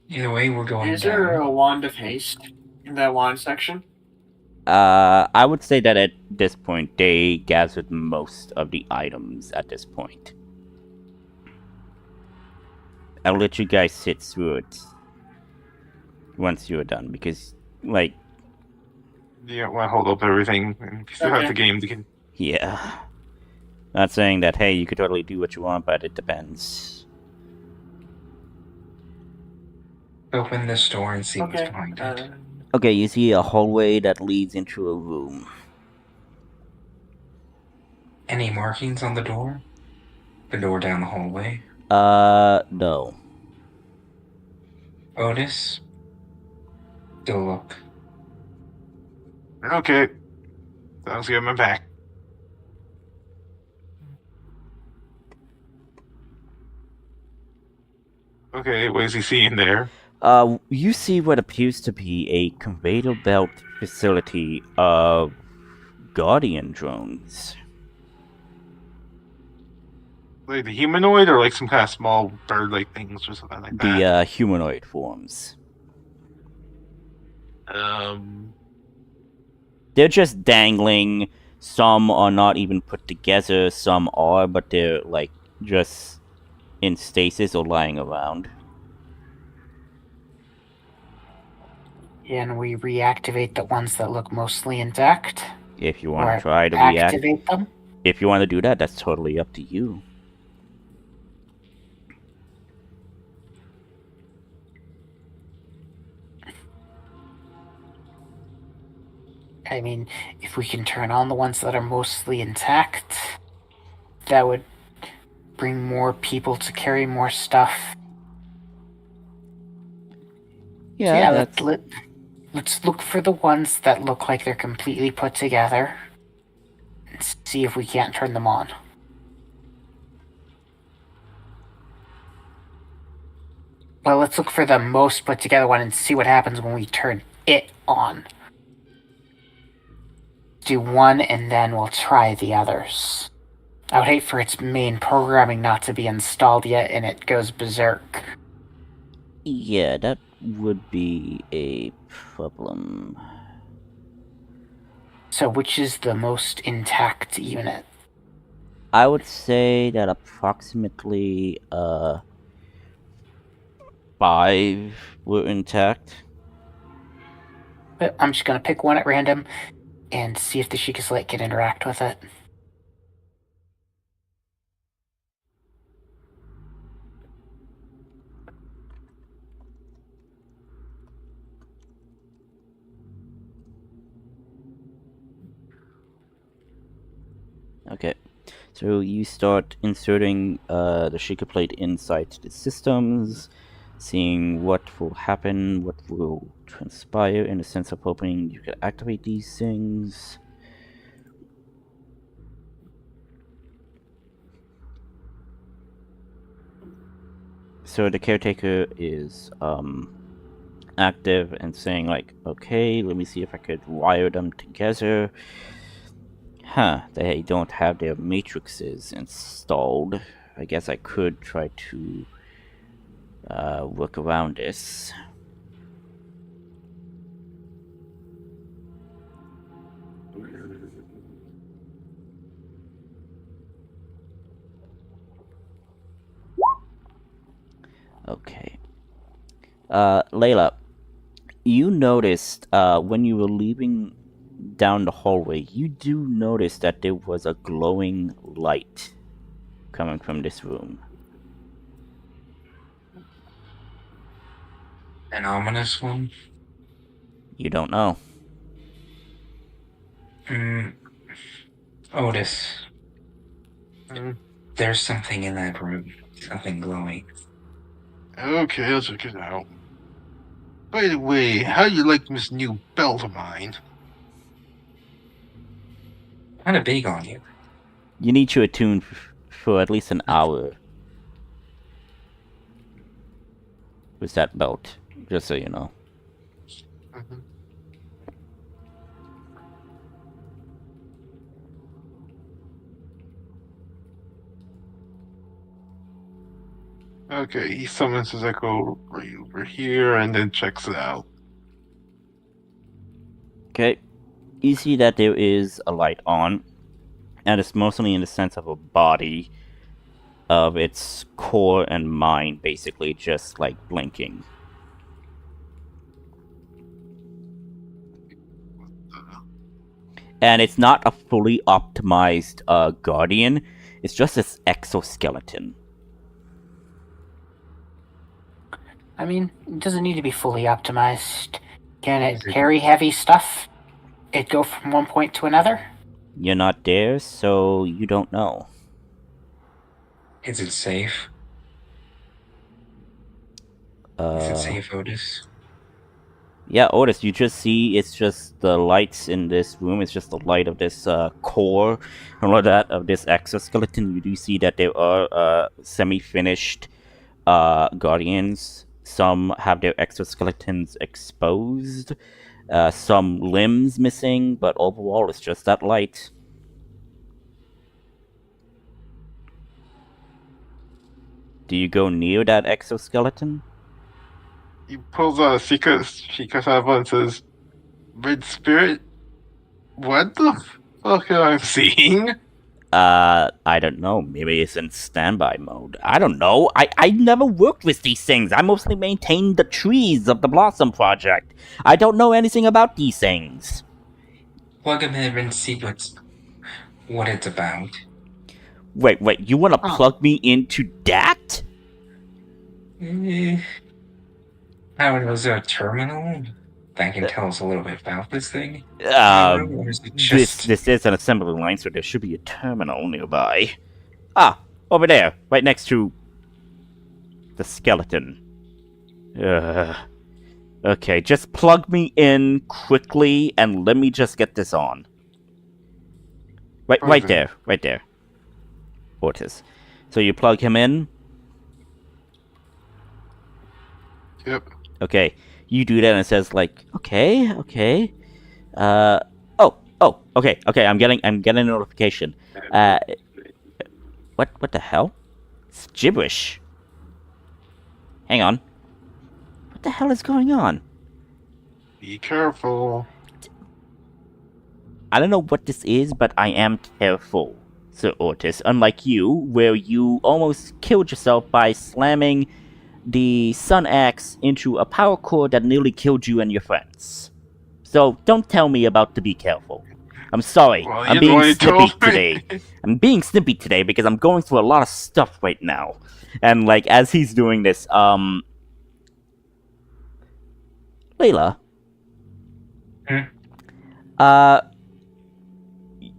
Either way, we're going Is there down. a wand of haste in that wand section? I would say that at this point, they gathered most of the items at this point. I'll let you guys sit through it once you're done, because, like... You don't want to hold up everything, and you still have the game to get... Yeah. Not saying that, hey, you could totally do what you want, but it depends. Open this door and see what's behind it. Okay, you see a hallway that leads into a room. Any markings on the door? The door down the hallway? No. Otis? Still look. Okay. Sounds good, I'm back. Okay, what is he seeing there? You see what appears to be a conveyor belt facility of Guardian drones. Like the humanoid, or like some kind of small bird-like things, or something like that? The humanoid forms. They're just dangling. Some are not even put together. Some are, but they're like just in stasis or lying around. And we reactivate the ones that look mostly intact? If you want Or to try to activate them? If you want to do that, that's totally up to you. I mean, if we can turn on the ones that are mostly intact, that would bring more people to carry more stuff. Yeah, so let's look for the ones that look like they're completely put together and see if we can't turn them on. Well, let's look for the most put together one and see what happens when we turn it on. Do one and then we'll try the others. I would hate for its main programming not to be installed yet and it goes berserk. Yeah, that would be a problem. So which is the most intact unit? I would say that approximately 5 were intact. I'm just gonna pick one at random and see if the Sheikah Slate can interact with it. Okay, so you start inserting the Sheikah plate inside the systems, seeing what will happen, what will transpire in the sense of hoping you can activate these things. So the caretaker is active and saying like, okay, let me see if I could wire them together. Huh, they don't have their matrices installed. I guess I could try to work around this. Okay. Layla, you noticed when you were leaving down the hallway, you do notice that there was a glowing light coming from this room. An ominous one? You don't know. Otis. There's something in that room. Something glowing. Okay, I'll check it out. By the way, how you like this new belt of mine? Kind of big on you. You need to attune for at least an hour with that belt, just so you know. Okay, he summons his echo right over here and then checks it out. Okay. You see that there is a light on, and it's mostly in the sense of a body of its core and mind, basically just like blinking. And it's not a fully optimized Guardian, it's just this exoskeleton. I mean, it doesn't need to be fully optimized. Can it carry heavy stuff? It go from one point to another? You're not there, so you don't know. Is it safe? Is it safe, Otis? Yeah, Otis, you just see it's just the lights in this room. It's just the light of this core and all of that of this exoskeleton. You do see that there are semi-finished Guardians. Some have their exoskeletons exposed. Some limbs missing, but overall it's just that light. Do you go near that exoskeleton? He pulls out a Shika Saba and says, Red Spirit, what the fuck am I seeing? I don't know. Maybe it's in standby mode. I don't know. I never worked with these things. I mostly maintained the trees of the Blossom Project. I don't know anything about these things. Plug him in and see what it's about. Wait, you want to plug me into that? I don't know, is there a terminal that can tell us a little bit about this thing? Or is it just... This is an assembly line, so there should be a terminal nearby. Ah, over there, right next to the skeleton. Okay, just plug me in quickly and let me just get this on. Right there. Otis. So you plug him in? Yep. Okay, you do that and it says like, okay. Okay, I'm getting a notification. What the hell? It's gibberish. Hang on. What the hell is going on? Be careful. I don't know what this is, but I am careful, Sir Otis. Unlike you, where you almost killed yourself by slamming the Sun Axe into a power core that nearly killed you and your friends. So don't tell me about to be careful. I'm sorry. Well, I'm being snippy today. I'm being snippy today because I'm going through a lot of stuff right now. And like as he's doing this, Layla.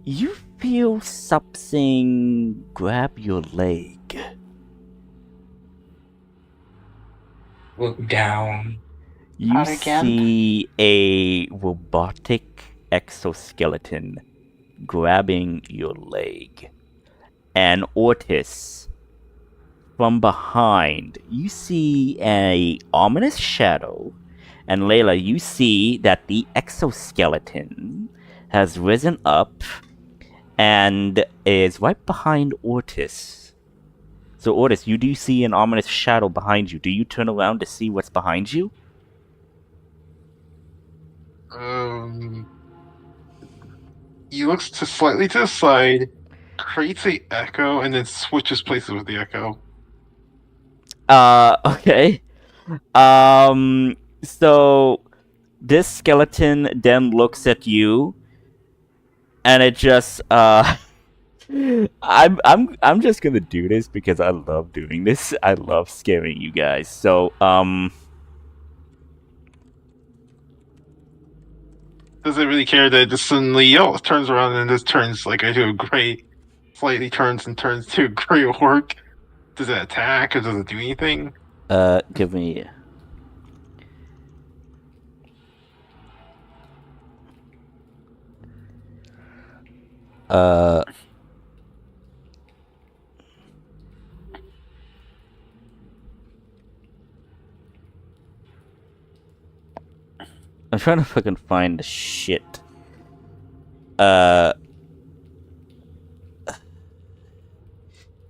You feel something grab your leg. Look down. You see a robotic exoskeleton grabbing your leg. And Otis, from behind, you see a ominous shadow. And Layla, you see that the exoskeleton has risen up and is right behind Otis. So Otis, you do see an ominous shadow behind you. Do you turn around to see what's behind you? He looks slightly to the side, creates a echo, and then switches places with the echo. Okay. So this skeleton then looks at you, and it just I'm just gonna do this because I love doing this. I love scaring you guys. So doesn't really care that it just suddenly turns around and just turns like into a gray, slightly turns to a gray orc. Does it attack or does it do anything? Give me. I'm trying to fucking find the shit. Yeah,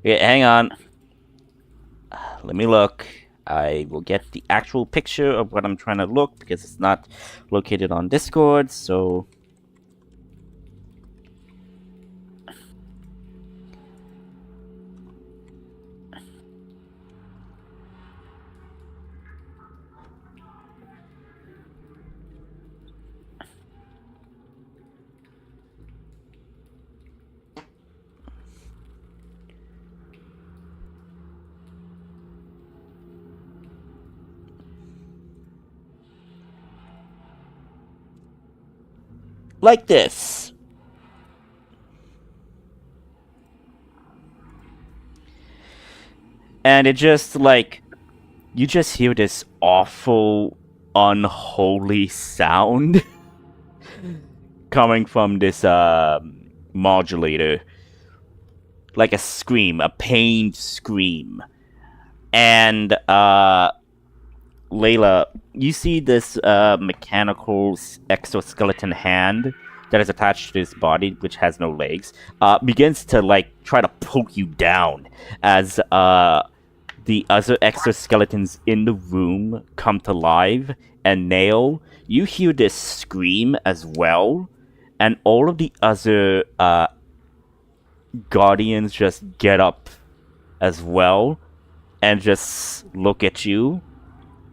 hang on. let me look. I will get the actual picture of what I'm trying to look because it's not located on Discord, so... like this. And it just like you just hear this awful unholy sound coming from this modulator, like a scream, a pained scream. And Layla, you see this mechanical exoskeleton hand that is attached to his body, which has no legs, begins to like try to poke you down as the other exoskeletons in the room come to life. And Nail, you hear this scream as well, and all of the other guardians just get up as well and just look at you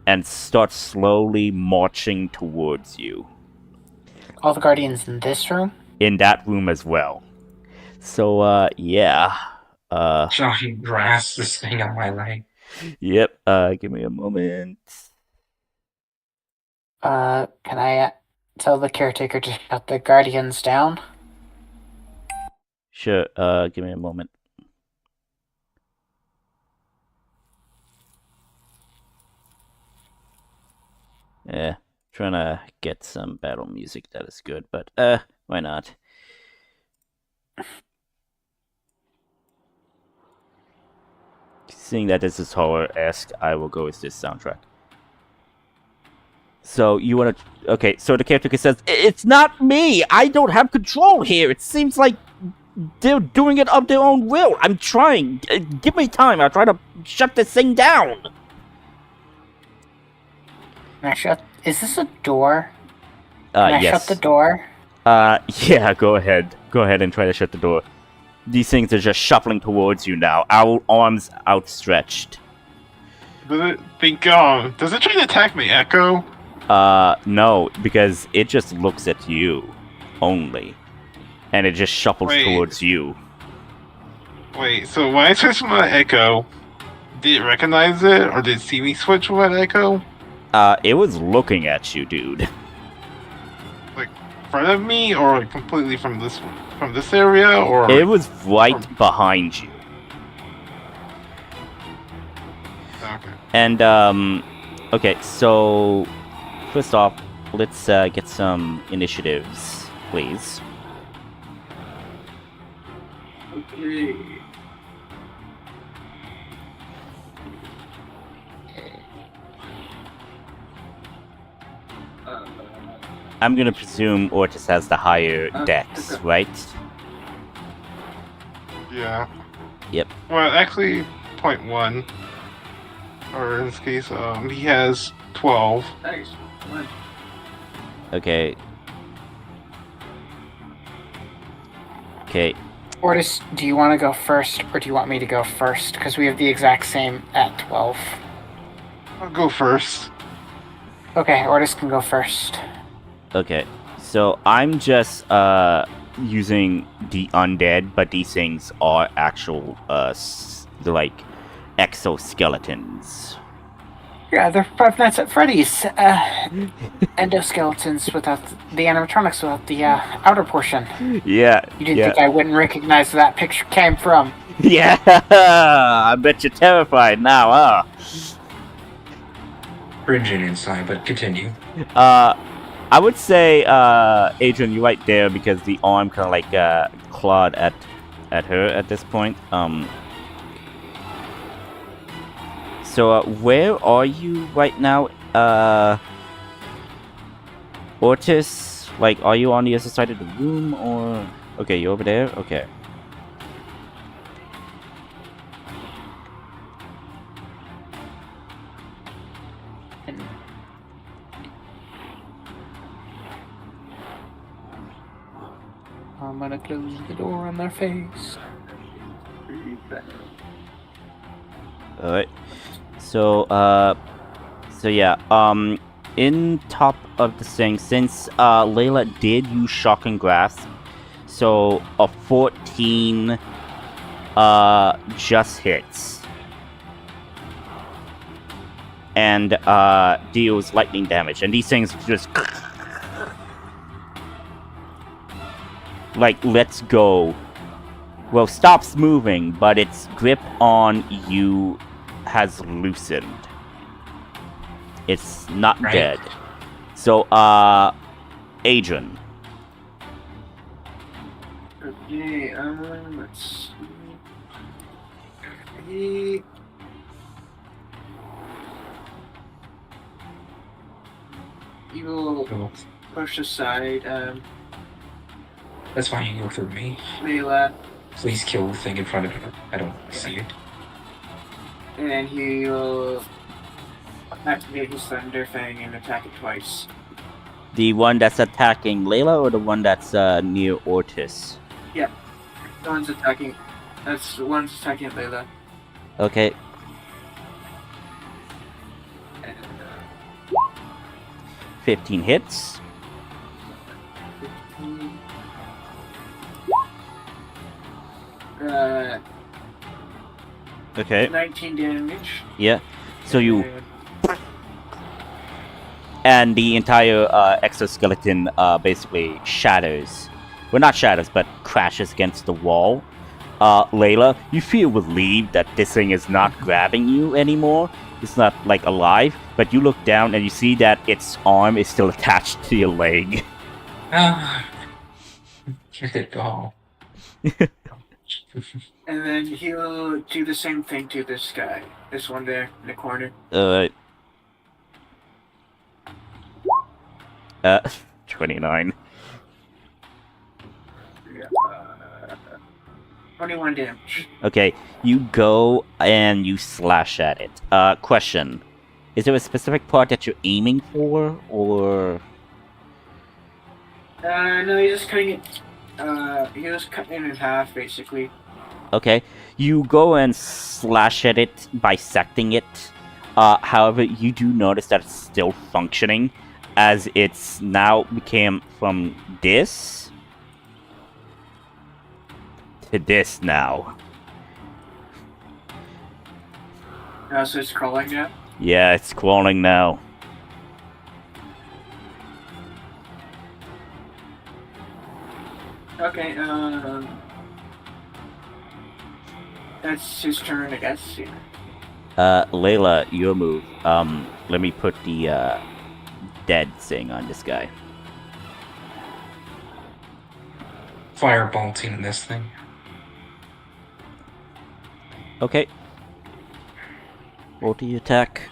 and start slowly marching towards you. All the guardians in this room? In that room as well. So, yeah. Johnny grasps this thing on my leg. Yep, give me a moment. Can I tell the caretaker to shut the guardians down? Sure, give me a moment. Yeah, trying to get some battle music that is good, but why not? Seeing that this is horror-esque, I will go with this soundtrack. So you want to? Okay, so the caretaker says, "It's not me. I don't have control here. It seems like they're doing it of their own will. I'm trying. Give me time. I'll try to shut this thing down." Can I shut? Is this a door? Can I yes. shut the door? Yeah, go ahead. Go ahead and try to shut the door. These things are just shuffling towards you now, our arms outstretched. Does it try to attack me, Echo? No, because it just looks at you only. And it just shuffles towards you. Wait, so when I switched my Echo, did it recognize it, or did it see me switch with my Echo? It was looking at you, dude. Like, in front of me, or like, completely from this area, or... It was right behind you. Okay. And, okay, so... First off, let's, get some initiatives, please. Okay. I'm gonna presume Ortis has the higher dex, right? Yeah. Yep. Well, actually, 0.1. Or in this case, he has 12. Thanks. Okay. Okay. Ortis, do you want to go first, or do you want me to go first? Because we have the exact same at 12. I'll go first. Okay, Ortis can go first. Okay. So I'm just using the undead, but these things are actual like exoskeletons. Yeah, they're Five Nights at Freddy's. Endoskeletons without the animatronics, without the outer portion. Yeah. You didn't think I wouldn't recognize where that picture came from? Yeah. I bet you're terrified now, huh? Cringing inside, but continue. I would say, Adrian, you're right there because the arm kind of like clawed at her at this point. So where are you right now, Ortis? Like, are you on the other side of the room, or okay, you over there? Okay. I'm gonna close the door on their face. Alright. So, yeah, in top of the thing, since, Layla did use Shock and Grasp, so a 14, just hits. And, deals lightning damage, and these things just... like, let's go. Well, stops moving, but its grip on you has loosened. It's not dead. So, Adrian. Okay, let's see. He will push aside, That's fine, you can go through me. Layla, Please kill the thing in front of me. I don't see it. and he will activate his Thunder Fang and attack it twice. The one that's attacking Layla or the one that's near Ortis? The one's attacking. That's the one's attacking Layla. Okay. And, 15 hits. 15. Okay. 19 damage. Yeah. So you... And And the entire exoskeleton basically shatters. Well, not shatters, but crashes against the wall. Layla, you feel relieved that this thing is not grabbing you anymore. It's not, like, alive. But you look down and you see that its arm is still attached to your leg. Ah. Get it all. And then he'll do the same thing to this guy. This one there in the corner. 29. 21 damage. Okay, you go and you slash at it. Question. Is there a specific part that you're aiming for, or... No, he's just cutting it. He was cutting it in half, basically. Okay, you go and slash at it, bisecting it. However, you do notice that it's still functioning, as it's now became from this to this now. So it's crawling now? Yeah, it's crawling now. Okay, that's his turn, I guess. Yeah. Layla, your move. Let me put the, dead thing on this guy. Fireball team this thing. Okay. Multi-attack.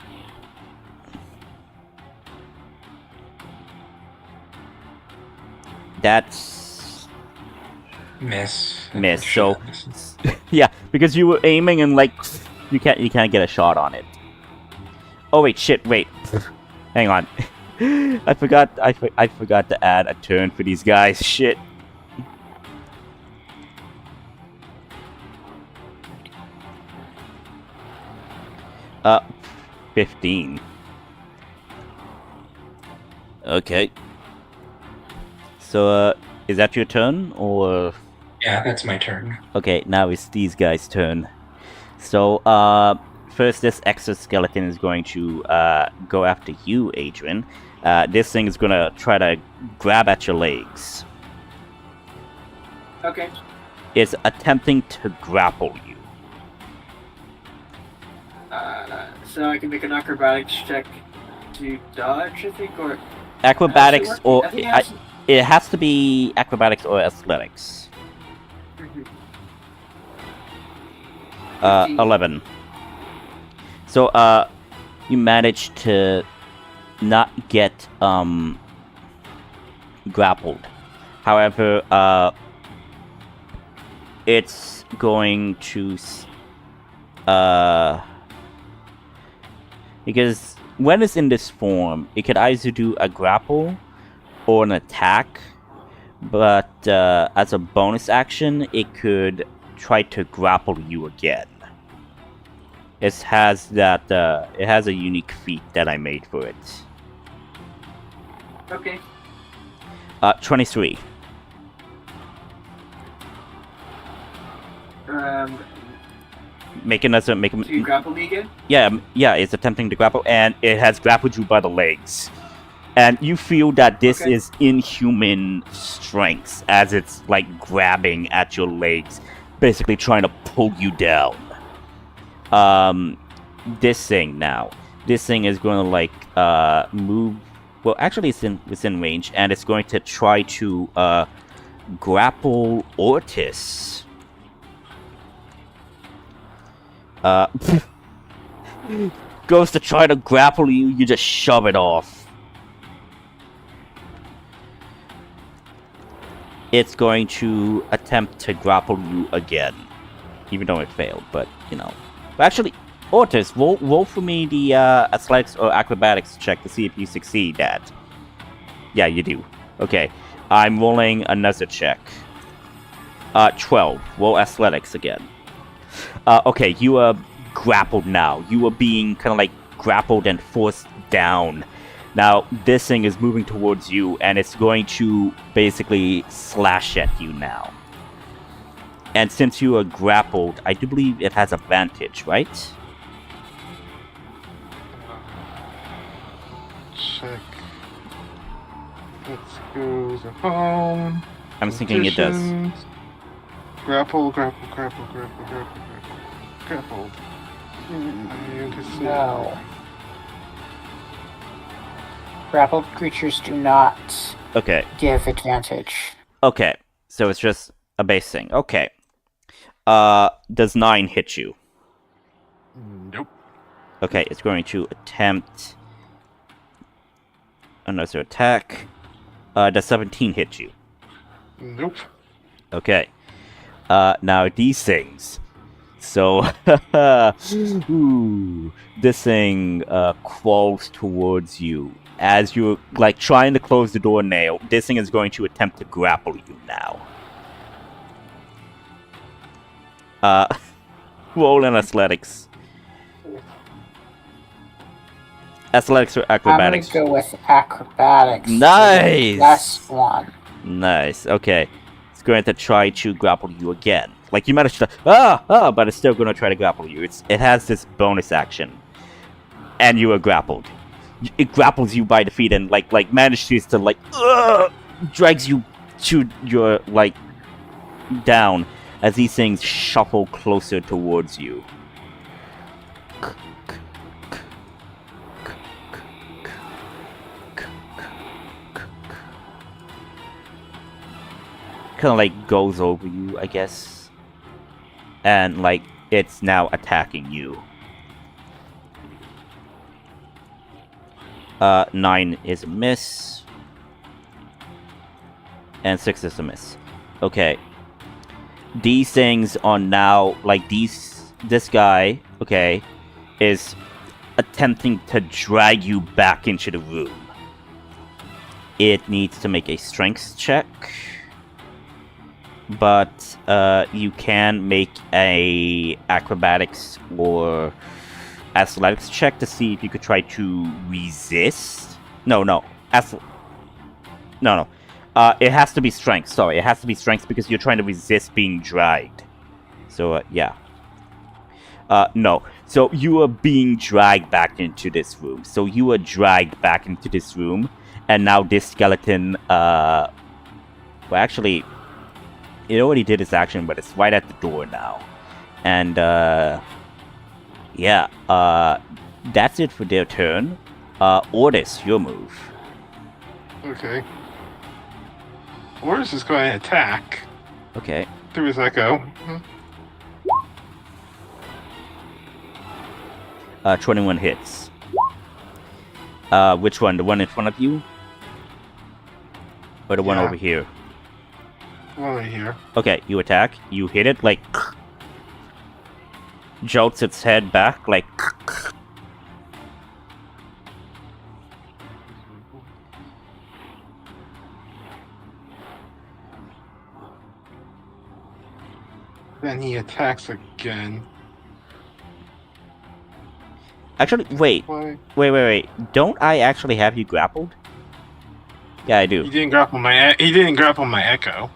That's... Miss. Miss, so... yeah, because you were aiming and, like, you can't get a shot on it. Oh, wait, shit, wait. Hang on. I forgot to add a turn for these guys. Shit. Uh, 15. Okay. So, is that your turn, or...? Yeah, that's my turn. Okay, now it's these guys' turn. So, first this exoskeleton is going to, go after you, Adrian. This thing is gonna try to grab at your legs. Okay. It's attempting to grapple you. So I can make an acrobatics check to dodge, I think, or... Acrobatics or... I think it has to be acrobatics or athletics. 11. So, you managed to not get, grappled. However, it's going to, because when it's in this form, it could either do a grapple or an attack, but as a bonus action, it could try to grapple you again. It has that. It has a unique feat that I made for it. Okay. 23. Make another. Make Do you grapple me again? Yeah, it's attempting to grapple, and it has grappled you by the legs. And you feel that this is inhuman strength, as it's like grabbing at your legs, basically trying to pull you down. This thing is going to like move. Well, actually, it's in range, and it's going to try to grapple Ortis. Goes to try to grapple you, you just shove it off. It's going to attempt to grapple you again. Even though it failed, but, you know. But actually, Ortis, roll for me the athletics or acrobatics check to see if you succeed that. Yeah, you do. Okay, I'm rolling another check. 12. Roll athletics again. Okay, you are grappled now. You are being kind of like grappled and forced down. Now, this thing is moving towards you, and it's going to basically slash at you now. And since you are grappled, I do believe it has advantage, right? Check. Let's go to home. I'm thinking it does. Grapple. No. Grappled creatures do not Okay. give advantage. Okay. So it's just a base thing. Okay. Does 9 hit you? Nope. Okay, it's going to attempt another attack. Does 17 hit you? Nope. Okay. Now these things. So, ooh, this thing crawls towards you. As you're, like, trying to close the door nail, this thing is going to attempt to grapple you now. Roll in athletics. Athletics or acrobatics? I'm gonna go with acrobatics. Nice! Last one. Nice, okay. It's going to try to grapple you again. Like, you managed to... but it's still going to try to grapple you. It has this bonus action. And you are grappled. It grapples you by the feet and, like manages to, like... drags you to your, like... down. As these things shuffle closer towards you. Kind of like goes over you, I guess. And like it's now attacking you. 9 is a miss. And 6 is a miss. Okay. These things are now like this guy, okay, is attempting to drag you back into the room. It needs to make a strength check. But you can make a acrobatics or athletics check to see if you could try to resist. No. It has to be strength. Sorry, it has to be strength because you're trying to resist being dragged. So yeah. No. So you are being dragged back into this room. So you are dragged back into this room, and now this skeleton. Well, actually. It already did its action, but it's right at the door now. And, yeah, that's it for their turn. Ortis, your move. Okay. Ortis is going to attack. Okay. Through his echo. 21 hits. Which one? The one in front of you? Or the one over here? One right here. Okay, you attack. You hit it, like... jolts its head back, like... Then he attacks again. Actually, wait. Why? Wait. Don't I actually have you grappled? Yeah, I do. He didn't grapple my. He didn't grapple my echo.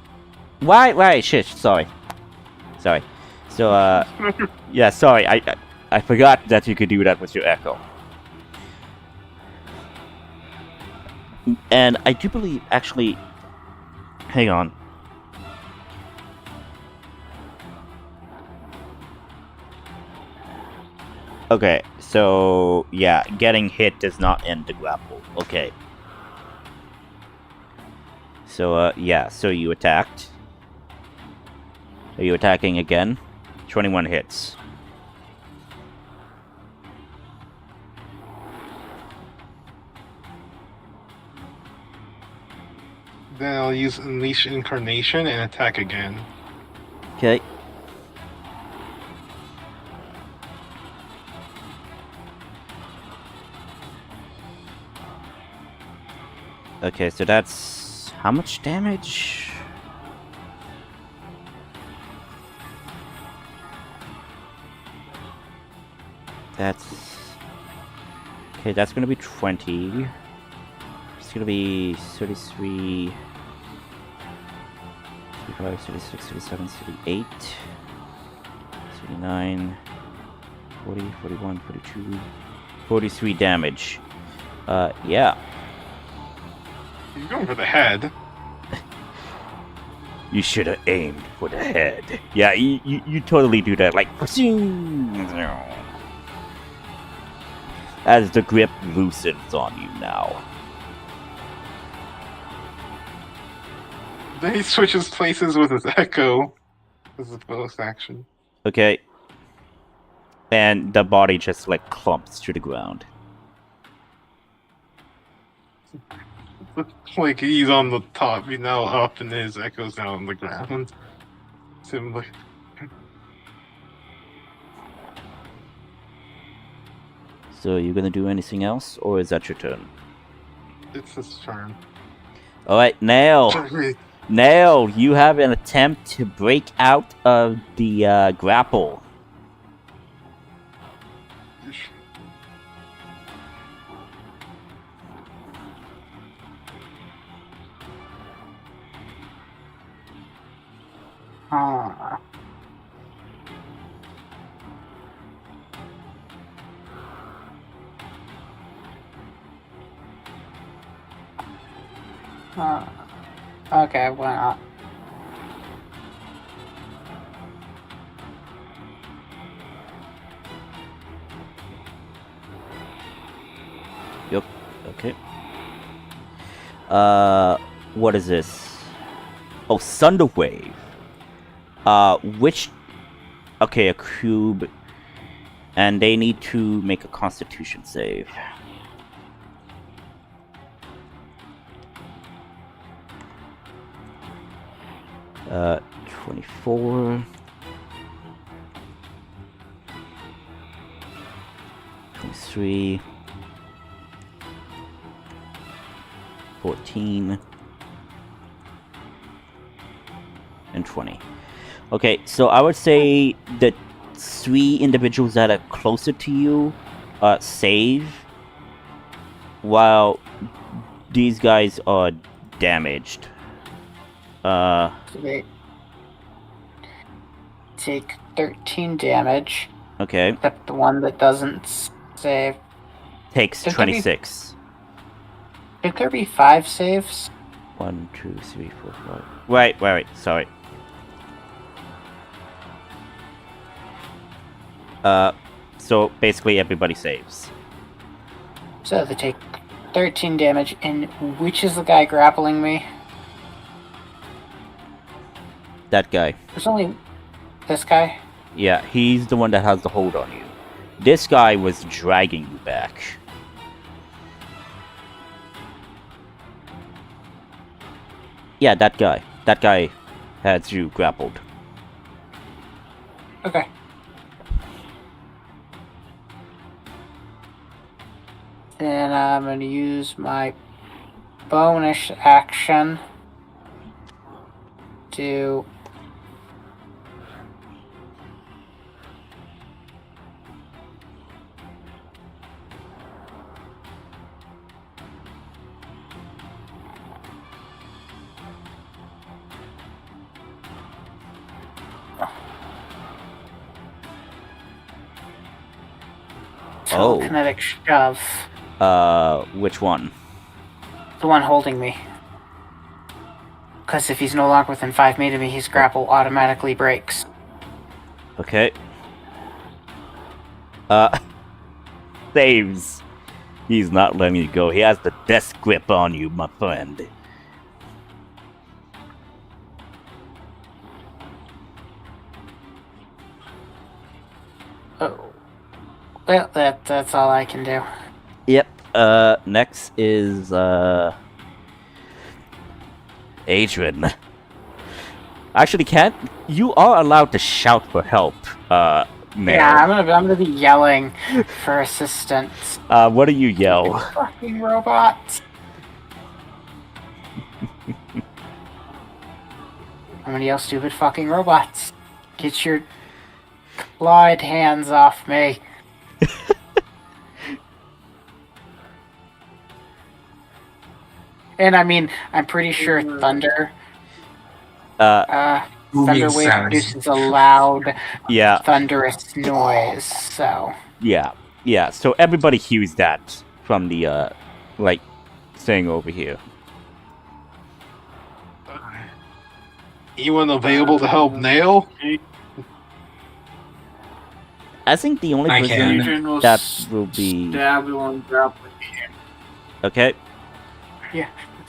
Why? Shit, sorry. So, yeah, sorry. I forgot that you could do that with your echo. And I do believe, actually... Hang on. Okay, so... Yeah, getting hit does not end the grapple. Okay. So, yeah, so you attacked. Are you attacking again? 21 hits. Then I'll use Unleash Incarnation and attack again. Okay. Okay, so that's... How much damage? That's... Okay, that's gonna be 20. It's gonna be 33... 35, 36, 37, 38... 39... 40, 41, 42... 43 damage. Yeah. He's going for the head. You should have aimed for the head. Yeah, you totally do that, like... As the grip loosens on you now. Then he switches places with his echo as a bonus action. Okay. And the body just, like, clumps to the ground. Like he's on the top, he's now up, and his echo's now on the ground. Simply. So, you gonna do anything else, or is that your turn? It's his turn. Alright, Nail, you have an attempt to break out of the grapple. Okay, well, Yep, okay. What is this? Oh, Thunder Wave. Which... Okay, a cube. And they need to make a Constitution save. Uh, 24... 23... 14... and 20. Okay, so I would say the 3 individuals that are closer to you save, while these guys are damaged. they take 13 damage. Okay. Except the one that doesn't save. Takes 26. Should there be 5 saves? 1, 2, 3, 4, 5. Wait, sorry. So basically everybody saves. So they take 13 damage, and which is the guy grappling me? That guy. There's only this guy? Yeah, he's the one that has the hold on you. This guy was dragging you back. Yeah, that guy. That guy has you grappled. Okay. Then I'm going to use my bonus action to telekinetic shove. Which one? The one holding me. Because if he's no longer within 5 feet of me, his grapple automatically breaks. Okay. Saves. He's not letting you go. He has the death grip on you, my friend. Oh. Well, that's all I can do. Yep. Next is, Adrian. Actually, can't... You are allowed to shout for help, Mayor. Yeah, I'm gonna be yelling for assistance. What do you yell? Fucking robots. I'm gonna yell, stupid fucking robots. Get your clawed hands off me. And I mean, I'm pretty sure thunder. Thunder wave produces a loud, Yeah. thunderous noise. So Yeah. So everybody hears that from the, like, thing over here. Anyone available to help Nail? I think the only I person can. Adrian will that will be... stab the one grappling. Okay.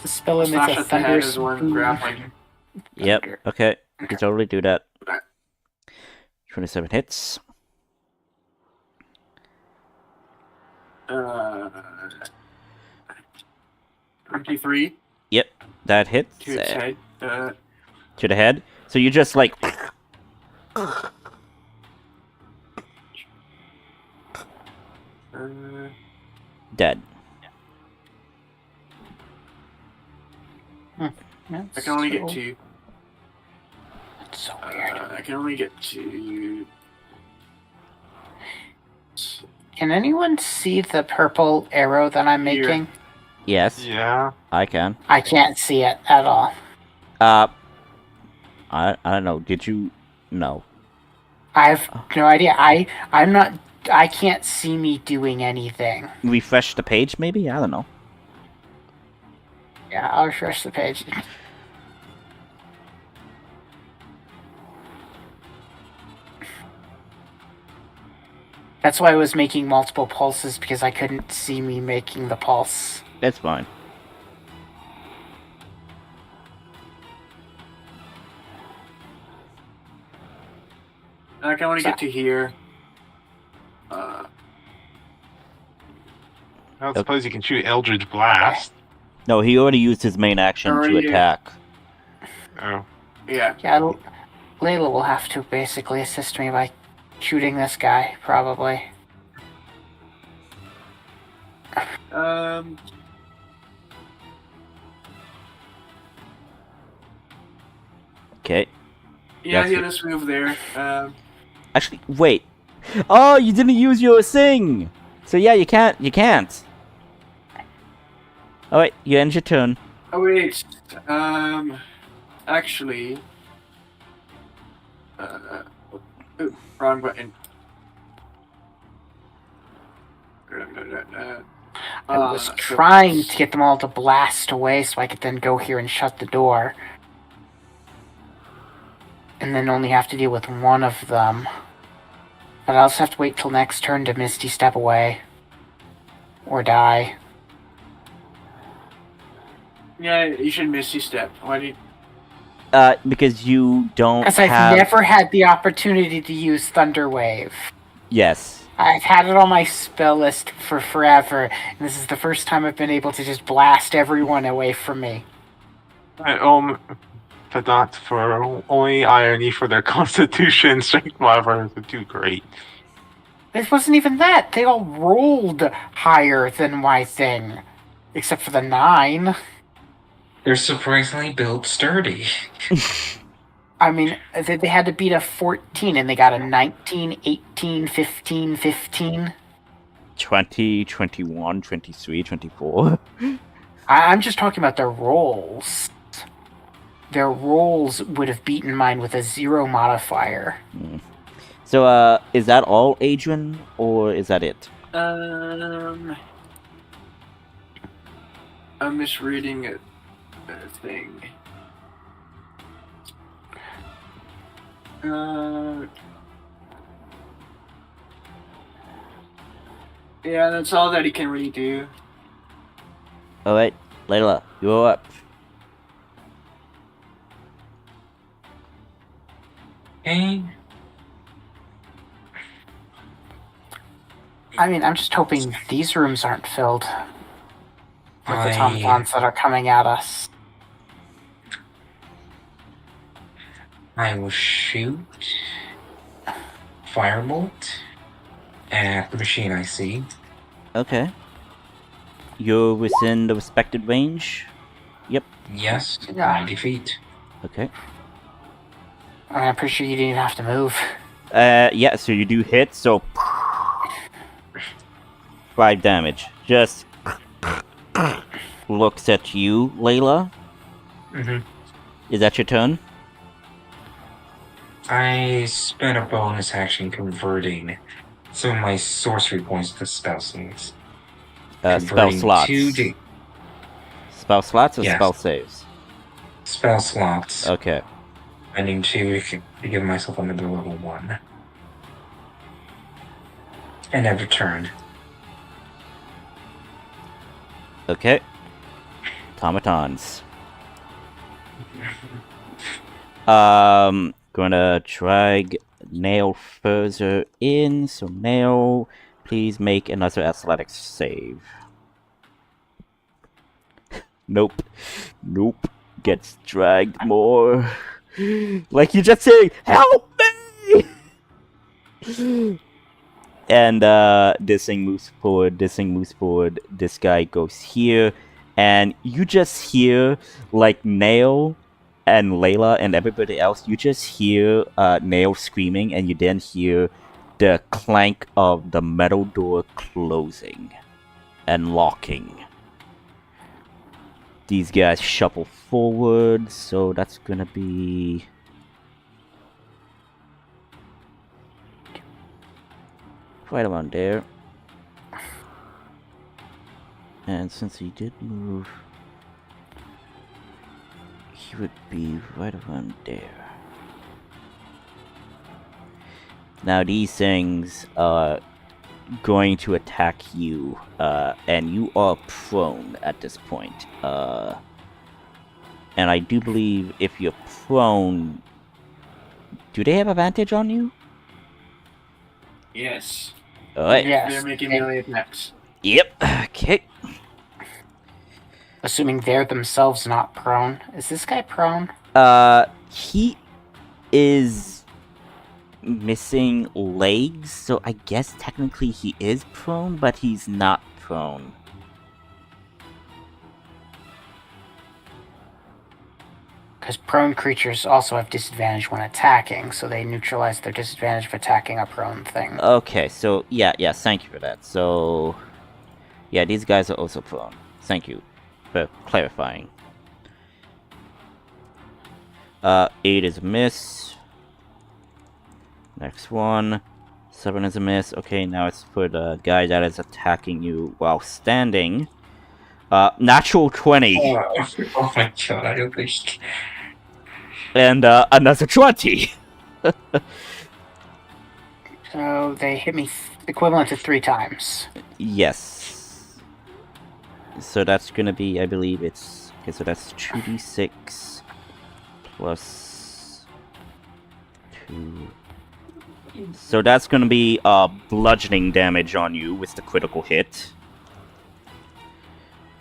the spell emits Slash a at the head thunderous is one boom. grappling. Yep. Thunder. Okay. You Okay. can totally do that. Okay. 27 hits. 23 Yep. That hits. to its head. To the head. So you just like... Dead. I can only get 2. That's so weird. I can only get 2. Can anyone see the purple arrow that I'm Here. making? Yes. Yeah. I can. I can't see it at all. I don't know. Did you... No. I have no idea. I'm not. I can't see me doing anything. Refresh the page, maybe? I don't know. Yeah, I'll refresh the page. That's why I was making multiple pulses, because I couldn't see me making the pulse. That's fine. I can only get to here. I don't suppose you can shoot Eldritch Blast. No, he already used his main action to Already did. attack. Oh. Yeah. Yeah, Layla will have to basically assist me by shooting this guy, probably. Okay. Yeah, Yes, he'll you- just move there. Actually, wait. Oh, you didn't use your thing! So yeah, you can't. Oh wait, you end your turn. Oh wait. Actually. Ooh, wrong button. I was trying to get them all to blast away so I could then go here and shut the door. And then only have to deal with one of them. But I'll just have to wait till next turn to Misty Step away. Or die. Yeah, you should Misty Step. Why do you... Because you don't Because have... I've never had the opportunity to use Thunder Wave. Yes. I've had it on my spell list for forever, and this is the first time I've been able to just blast everyone away from me. But not for only irony for their constitution strength modifiers are too great. It wasn't even that. They all rolled higher than my thing. Except for the 9. They're surprisingly built sturdy. I mean, they had to beat a 14, and they got a 19, 18, 15, 15. 20, 21, 23, 24. I'm just talking about their rolls. Their rolls would have beaten mine with a 0 modifier. So, is that all, Adrian? Or is that it? I'm misreading a thing. Yeah, that's all that he can really do. Alright, Layla, you're up. Okay. I mean, I'm just hoping these rooms aren't filled with the automatons that are coming at us. I will shoot firebolt at the machine I see. Okay. You're within the respected range? Yep. Yes, Yeah. 90 feet. Okay. I'm pretty sure you didn't even have to move. Yeah, so you do hit, so 5 damage. Just looks at you, Layla. Mm-hmm. Is that your turn? I spent a bonus action converting some of my sorcery points to spell slots. Spell slots. Spell slots or Yes. spell saves? Spell slots. Okay. I need to give myself another level 1. And I've returned. Okay. Automatons. Gonna drag Nail further in. So Nail, please make another athletics save. Nope. Nope. Gets dragged more. Like you just saying, help me! And this thing moves forward, this thing moves forward, this guy goes here, and you just hear, like, Nail and Layla and everybody else, you just hear Nail screaming, and you then hear the clank of the metal door closing and locking. These guys shuffle forward, so that's gonna be... right around there. And since he did move, he would be right around there. Now these things are going to attack you, and you are prone at this point. And I do believe if you're prone, do they have advantage on you? Yes. Alright. Yes. They're making melee attacks. Yep. Okay. Assuming they're themselves not prone. Is this guy prone? He is missing legs, so I guess technically he is prone, but he's not prone. Because prone creatures also have disadvantage when attacking, so they neutralize their disadvantage of attacking a prone thing. Okay, so yeah, thank you for that. So, yeah, these guys are also prone. Thank you for clarifying. 8 is a miss. Next one. 7 is a miss. Okay, now it's for the guy that is attacking you while standing. Natural 20. Oh my god, I don't think... And another 20. So they hit me equivalent to 3 times. Yes. So that's gonna be, I believe it's... Okay, so that's 2d6 plus 2. So that's gonna be bludgeoning damage on you with the critical hit.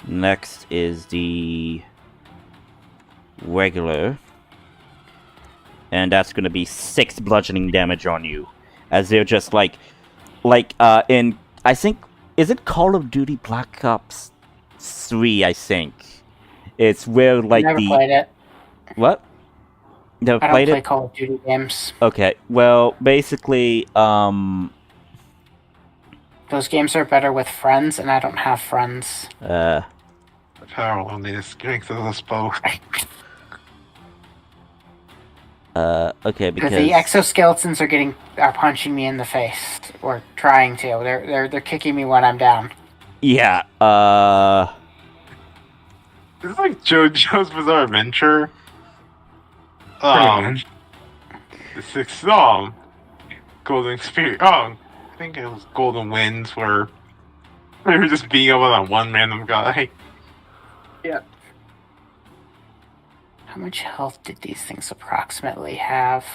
Next is the regular. And that's gonna be 6 bludgeoning damage on you. As they're just like in, I think, is it Call of Duty Black Ops 3, I think? It's where, like, Never played it. What? Never I don't played play it? Call of Duty games. Okay, well, basically, Those games are better with friends, and I don't have friends. The power will need the strength of this bow. Okay, Because because... the exoskeletons are punching me in the face Or trying to. They're kicking me when I'm down. Yeah, This is like JoJo's Bizarre Adventure. Pretty much. The sixth Golden Experience. I think it was Golden Winds, where they were just being able on one random guy. Yeah. How much health did these things approximately have?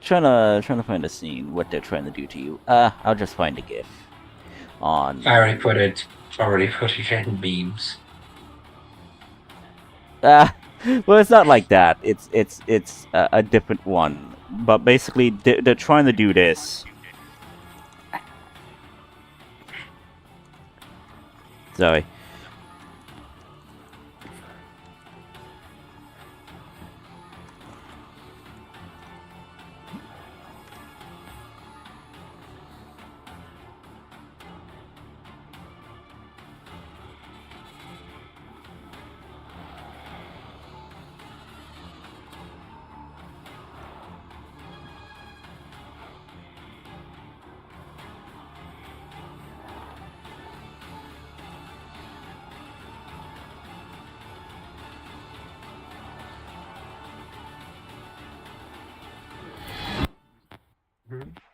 trying to find a scene, what they're trying to do to you. I'll just find a GIF on. I already put it in memes. Well, it's not like that. It's a different one. But basically, they're trying to do this. Sorry.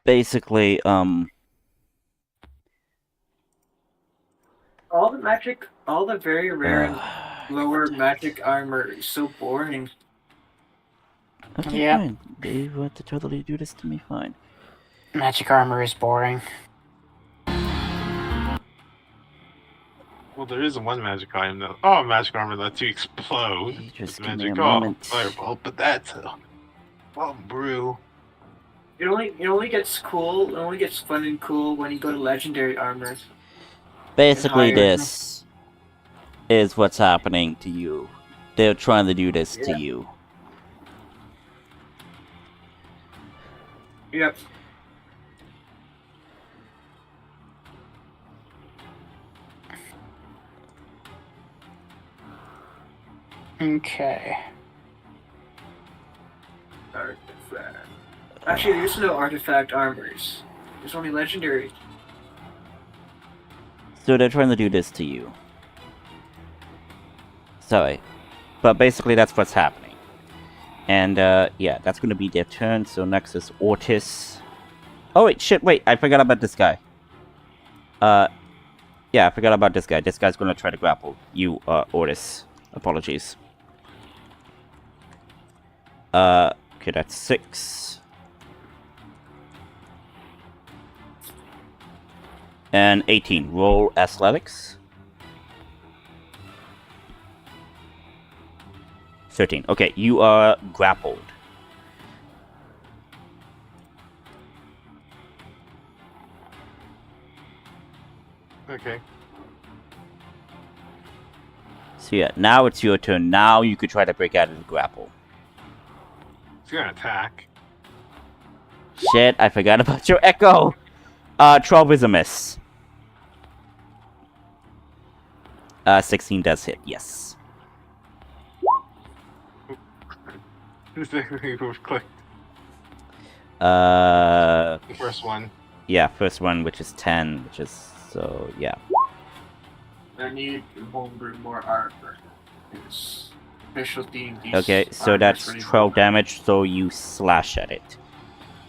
Basically, all the very rare and lower magic armor is so boring. Okay, Yep. fine. They want to totally do this to me, fine. Magic armor is boring. Well, there is one magic item that. Oh, magic armor lets you explode. Hey, just with give me a magic. moment. Fireball, but that's brew. It only gets cool. It only gets fun and cool when you go to legendary armor. Basically, higher. this is what's happening to you. They're trying to do this to Yeah. you. Yep. Okay. Artifact. Actually, there's no artifact armors. There's only legendary. So they're trying to do this to you. Sorry. But basically, that's what's happening. And, yeah, that's gonna be their turn. So next is Ortis. Oh, wait, shit, wait. I forgot about this guy. Yeah, I forgot about this guy. This guy's gonna try to grapple you, Ortis. Apologies. Okay, that's 6. And 18. Roll athletics. 13. Okay, you are grappled. Okay. So yeah, now it's your turn. Now you could try to break out of the grapple. He's gonna attack. Shit, I forgot about your echo! 12 is a miss. 16 does hit, yes. Who's clicked? Uh, The first one. yeah, first one, which is 10, which is, so, yeah. I need homebrew more armor. It's specialty in these Okay, so armors that's really 12 cool. damage, so you slash at it.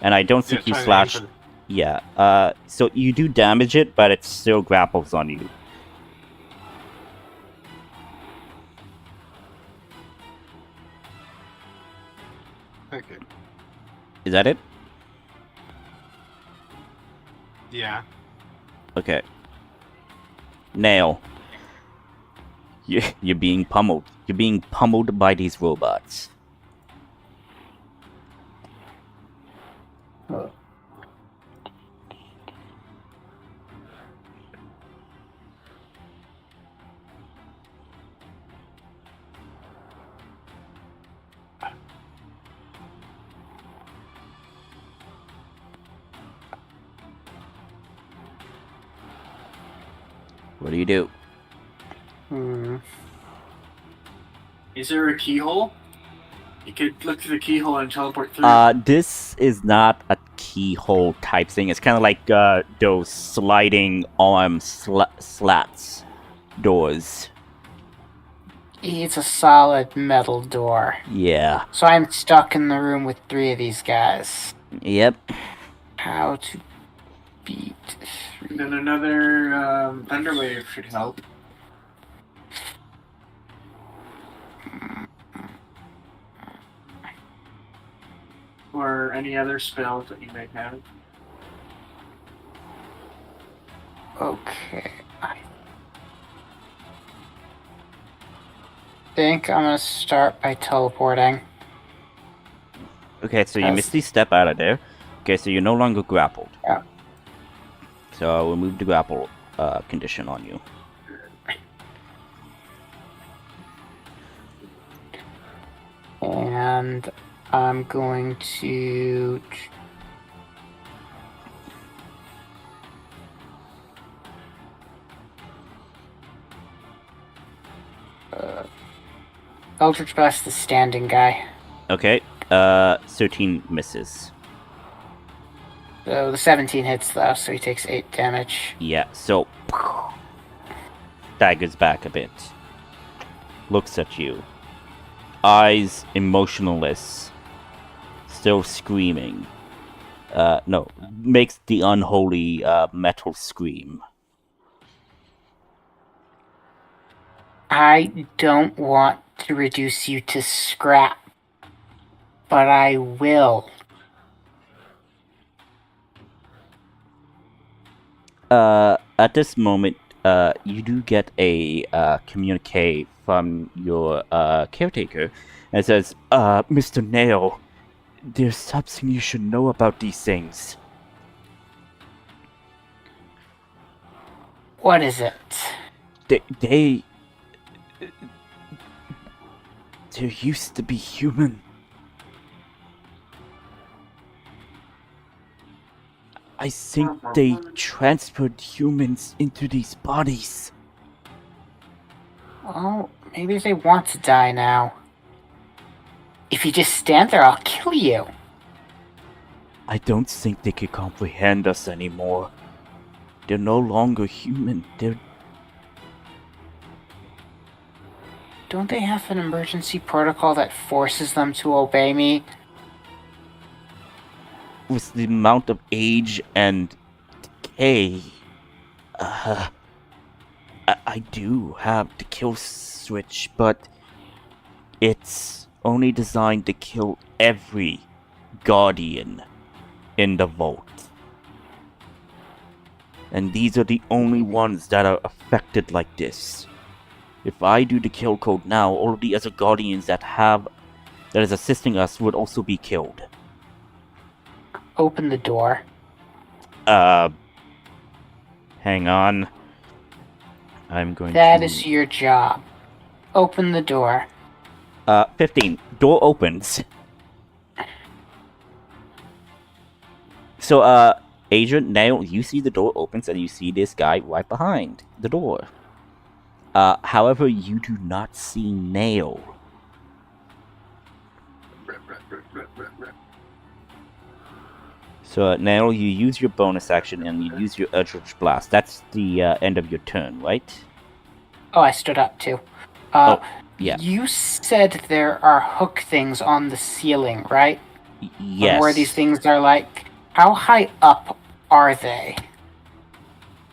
And I don't think you trying to slash... aim for Yeah, so you do damage it, but it still grapples on you. Okay. Is that it? Yeah. Okay. Nail. You're being pummeled. You're being pummeled by these robots. What do you do? Is there a keyhole? You could look through the keyhole and teleport through. This is not a keyhole type thing. It's kind of like those sliding arm slats doors. It's a solid metal door. Yeah. So I'm stuck in the room with 3 of these guys. Yep. How to beat 3? Then another Thunderwave should help. Or any other spells that you might have. Okay. I think I'm gonna start by teleporting. Okay, so you Misty Step out of there. Okay, so you're no longer grappled. Yeah. So I'll remove the grapple condition on you. And I'm going to... Eldritch Blast the standing guy. Okay, 13 misses. So the 17 hits though, so he takes 8 damage. Yeah, so daggers back a bit. Looks at you. Eyes emotionless. Still screaming. No, makes the unholy metal scream. I don't want to reduce you to scrap, but I will. At this moment, you do get a communique from your caretaker. And it says, Mr. Nail, there's something you should know about these things. What is it? They used to be human. I think they transferred humans into these bodies. Well, maybe they want to die now. If you just stand there, I'll kill you. I don't think they can comprehend us anymore. They're no longer human. Don't they have an emergency protocol that forces them to obey me? With the amount of age and decay, I do have the kill switch, but it's only designed to kill every guardian in the vault. And these are the only ones that are affected like this. If I do the kill code now, all of the other guardians that is assisting us would also be killed. Open the door. Hang on. I'm going That to... is your job. Open the door. 15. Door opens. So, Agent Nail, you see the door opens and you see this guy right behind the door. However, you do not see Nail. So, Nail, you use your bonus action and you use your Eldritch Blast. That's the end of your turn, right? Oh, I stood up too. Yeah. You said there are hook things on the ceiling, right? Yes. Where these things are like, how high up are they?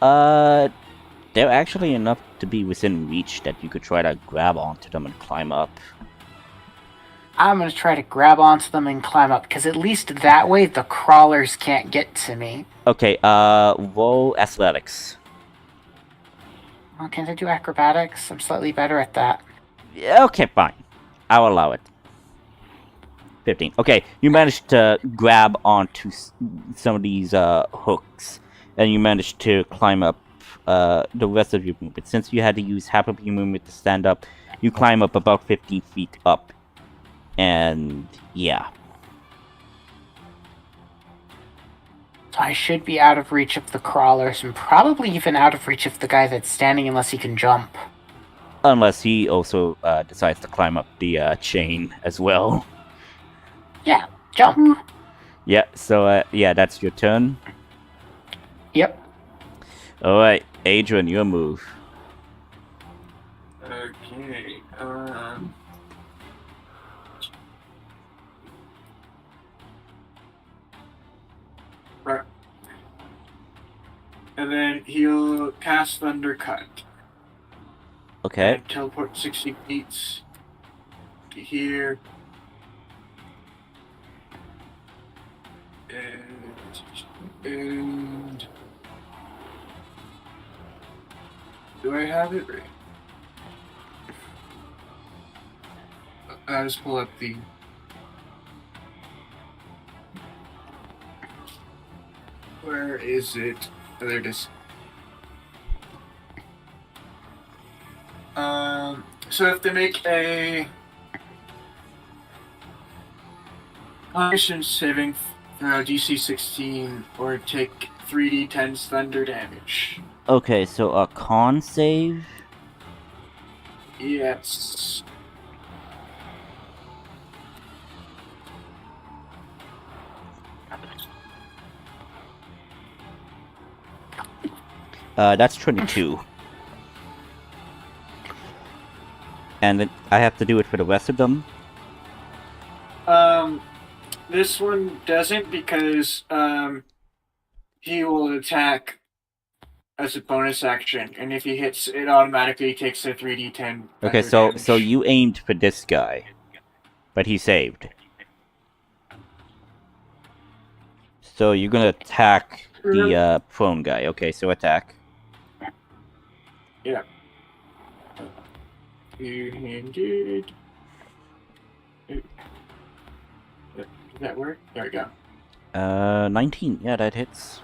They're actually enough to be within reach that you could try to grab onto them and climb up. I'm gonna try to grab onto them and climb up, because at least that way the crawlers can't get to me. Okay, roll athletics. Well, can't I do acrobatics? I'm slightly better at that. Okay, fine. I'll allow it. 15. Okay, you managed to grab onto some of these hooks, and you managed to climb up the rest of your movement. Since you had to use half of your movement to stand up, you climb up about 15 feet up. And, yeah. I should be out of reach of the crawlers and probably even out of reach of the guy that's standing unless he can jump. Unless he also decides to climb up the chain as well. Yeah, jump. Yeah, so yeah, that's your turn. Yep. Alright, Adrian, your move. Okay. Right. And then he'll cast Thundercut. Okay. And teleport 60 feet to here. And do I have it right? I'll just pull up the. Where is it? Oh, there it is. So if they make a Constitution saving throw DC 16 or take 3d10 thunder damage. Okay, so a con save? Yes. That's 22. And then I have to do it for the rest of them? This one doesn't because, he will attack as a bonus action, and if he hits, it automatically takes a 3d10. Okay, so you aimed for this guy, but he saved. So you're gonna attack the prone guy. Okay, so attack. Yeah. Two-handed. Does that work? There we go. 19. Yeah, that hits.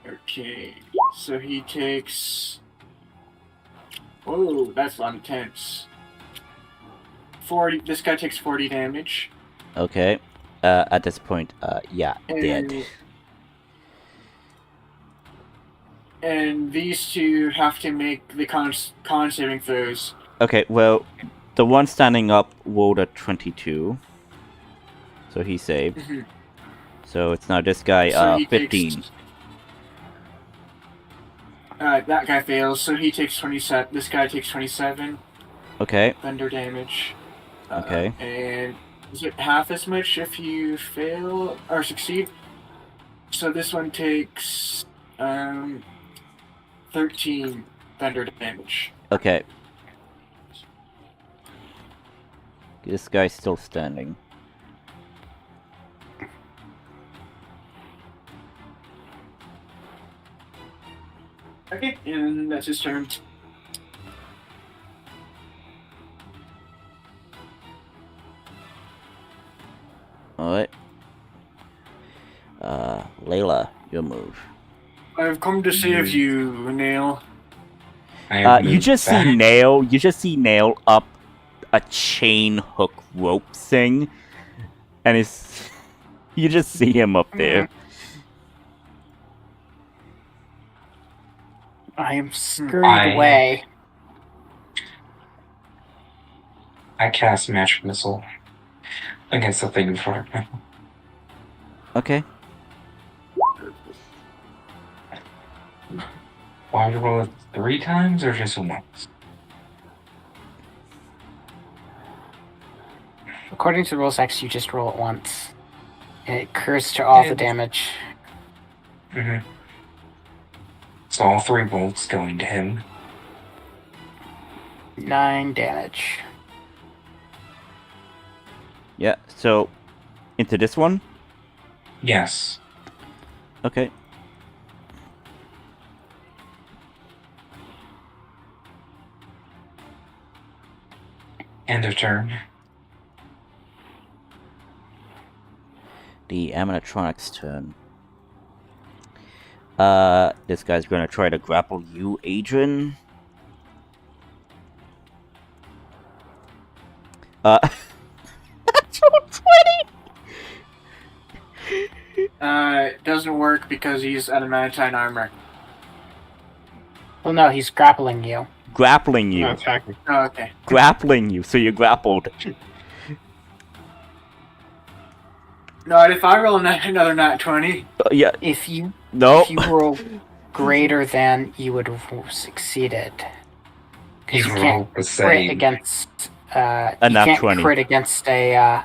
Okay, so he takes. Oh, that's a lot of intense. 40. This guy takes 40 damage. Okay. At this point, yeah, dead. And these two have to make the con saving throws. Okay, well, the one standing up rolled a 22. So he saved. Mm-hmm. So it's now this guy, So he 15. takes, that guy fails, so he takes 27. This guy takes 27 Okay, thunder damage. okay. And is it half as much if you fail or succeed? So this one takes 13 thunder damage. Okay. This guy's still standing. Okay, and that's his turn. Alright. Layla, your move. I've come to save you, Nail. You just see Nail. You just see Nail up a chain hook rope thing, and it's you just see him up there. I am scurried away. I cast Magic Missile against the thing in front of me. Okay. Why would you roll it 3 times or just once? According to the rules X, you just roll it once. And it occurs to all the damage. Mm-hmm. So all 3 bolts going to him. 9 damage. Yeah. So, into this one. Yes. Okay. End of turn. The animatronic's turn. This guy's gonna try to grapple you, Adrian. Natural 20! Doesn't work because he's adamantine armor. Well, no, he's grappling you. Grappling you. Not attacking. Oh, okay. Grappling you, so you're grappled. Not if I roll another nat 20. Yeah. If you No. if you roll greater than, you would have succeeded. He Because you rolled can't the crit same. against A you nat can't 20. crit against a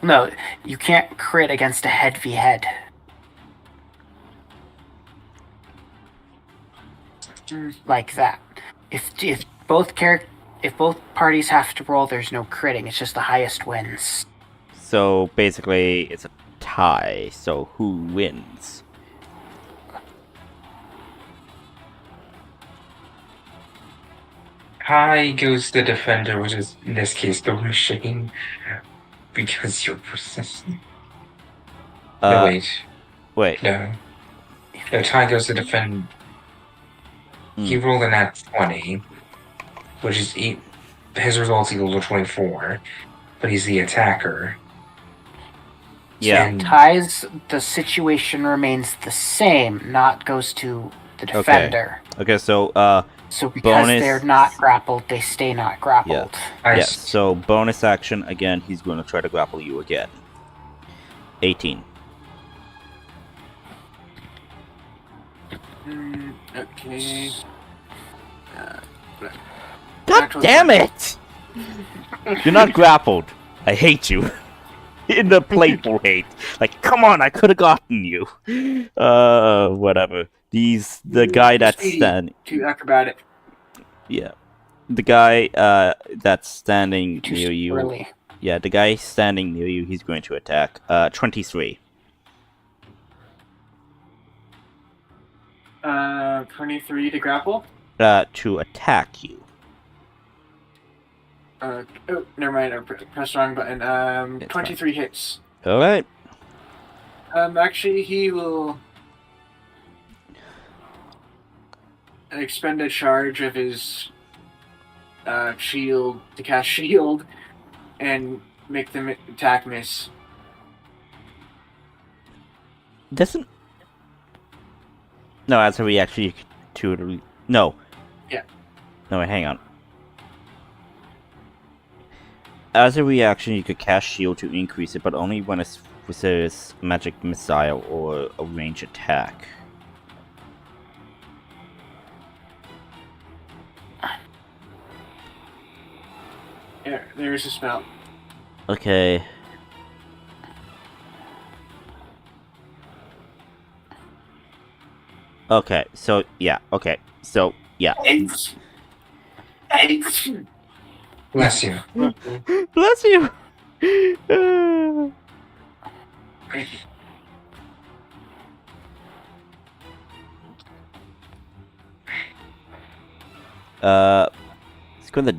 no, you can't crit against a head v head. Like that. If both parties have to roll, there's no critting. It's just the highest wins. So basically, it's a tie. So who wins? High goes the defender, which is in this case the machine, because you're persistent. No, Wait. no. No, tie goes to defend. He rolled a nat 20, which is his results equal to 24, but he's the attacker. Yeah. And Ties, the situation remains the same, not goes to the defender. Okay, so So because bonus- they're not grappled, they stay not grappled. yes. So bonus action again. He's going to try to grapple you again. 18. Okay. God Actually- damn it! You're not grappled. I hate you. In the playful hate. Like, come on, I could have gotten you. Whatever. The guy that's standing. Too acrobatic. Yeah. The guy that's standing Too near you. squirrely. Yeah, the guy standing near you, he's going to attack. 23. 23 to grapple. To attack you. Oh, never mind. I pressed the wrong button. It's 23 hits. Alright. Actually, he will expend a charge of his shield to cast shield and make the attack miss. Doesn't. No, as a reaction, you could. No. Yeah. No, wait, hang on. As a reaction, you could cast shield to increase it, but only when it's with a magic missile or a range attack. There's a spell. Okay. Okay, so, yeah, okay. So, yeah. bless you. Bless you! Thank you. It's going to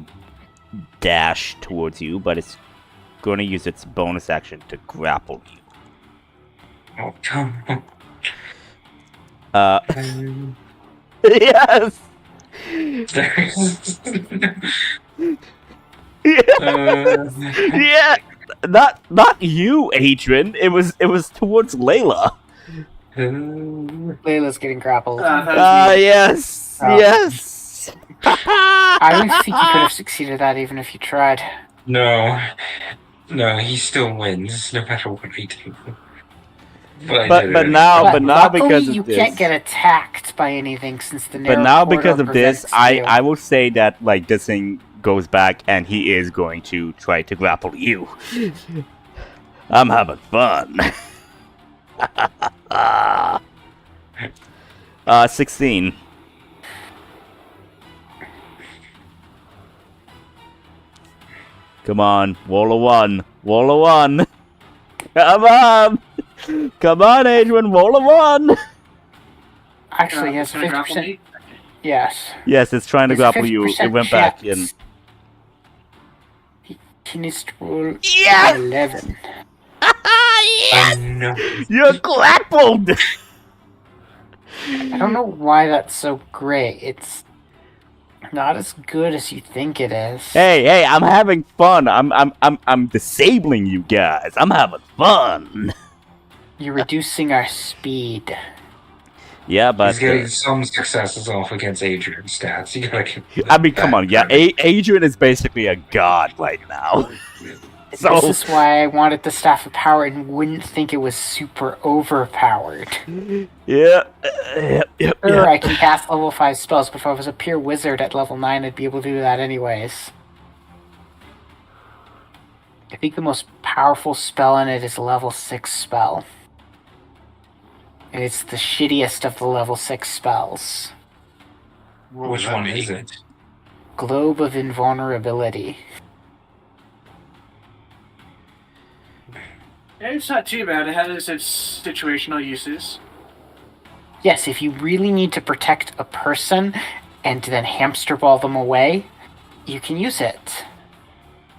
dash towards you, but it's going to use its bonus action to grapple you. Oh, come on. Yes! Yeah! Not you, Adrian. It was towards Layla. Layla's getting grappled. Yes! Oh. Yes! I don't think you could have succeeded that even if you tried. No, he still wins no matter what I do. But now luckily, because of you this, can't get attacked by anything since the narrow but now corridor because of this, prevents you. I will say that like this thing goes back and he is going to try to grapple you. I'm having fun. 16. Come on, wall of one. Wall of one. Come on! Come on, Adrian, wall of one! Actually, yes, Gonna grapple 50%. me? Yes. Yes, it's trying to There's a grapple you. 50% It went back in. chance. He needs to roll Yes! 11. Yes! no. You're grappled! I don't know why that's so great. It's not as good as you think it is. Hey, I'm having fun. I'm disabling you guys. I'm having fun. You're reducing our speed. Yeah, but He's getting some successes off against Adrian's stats. You gotta give I mean, come that on, yeah. credit. Adrian is basically a god right now. So This is why I wanted the Staff of Power and wouldn't think it was super overpowered. yeah. Sure, I can cast level 5 spells, but if I was a pure wizard at level 9, I'd be able to do that anyways. I think the most powerful spell in it is a level 6 spell. And it's the shittiest of the level 6 spells. What would Which that one make? is it? Globe of Invulnerability. It's not too bad. It has its situational uses. Yes, if you really need to protect a person and then hamster ball them away, you can use it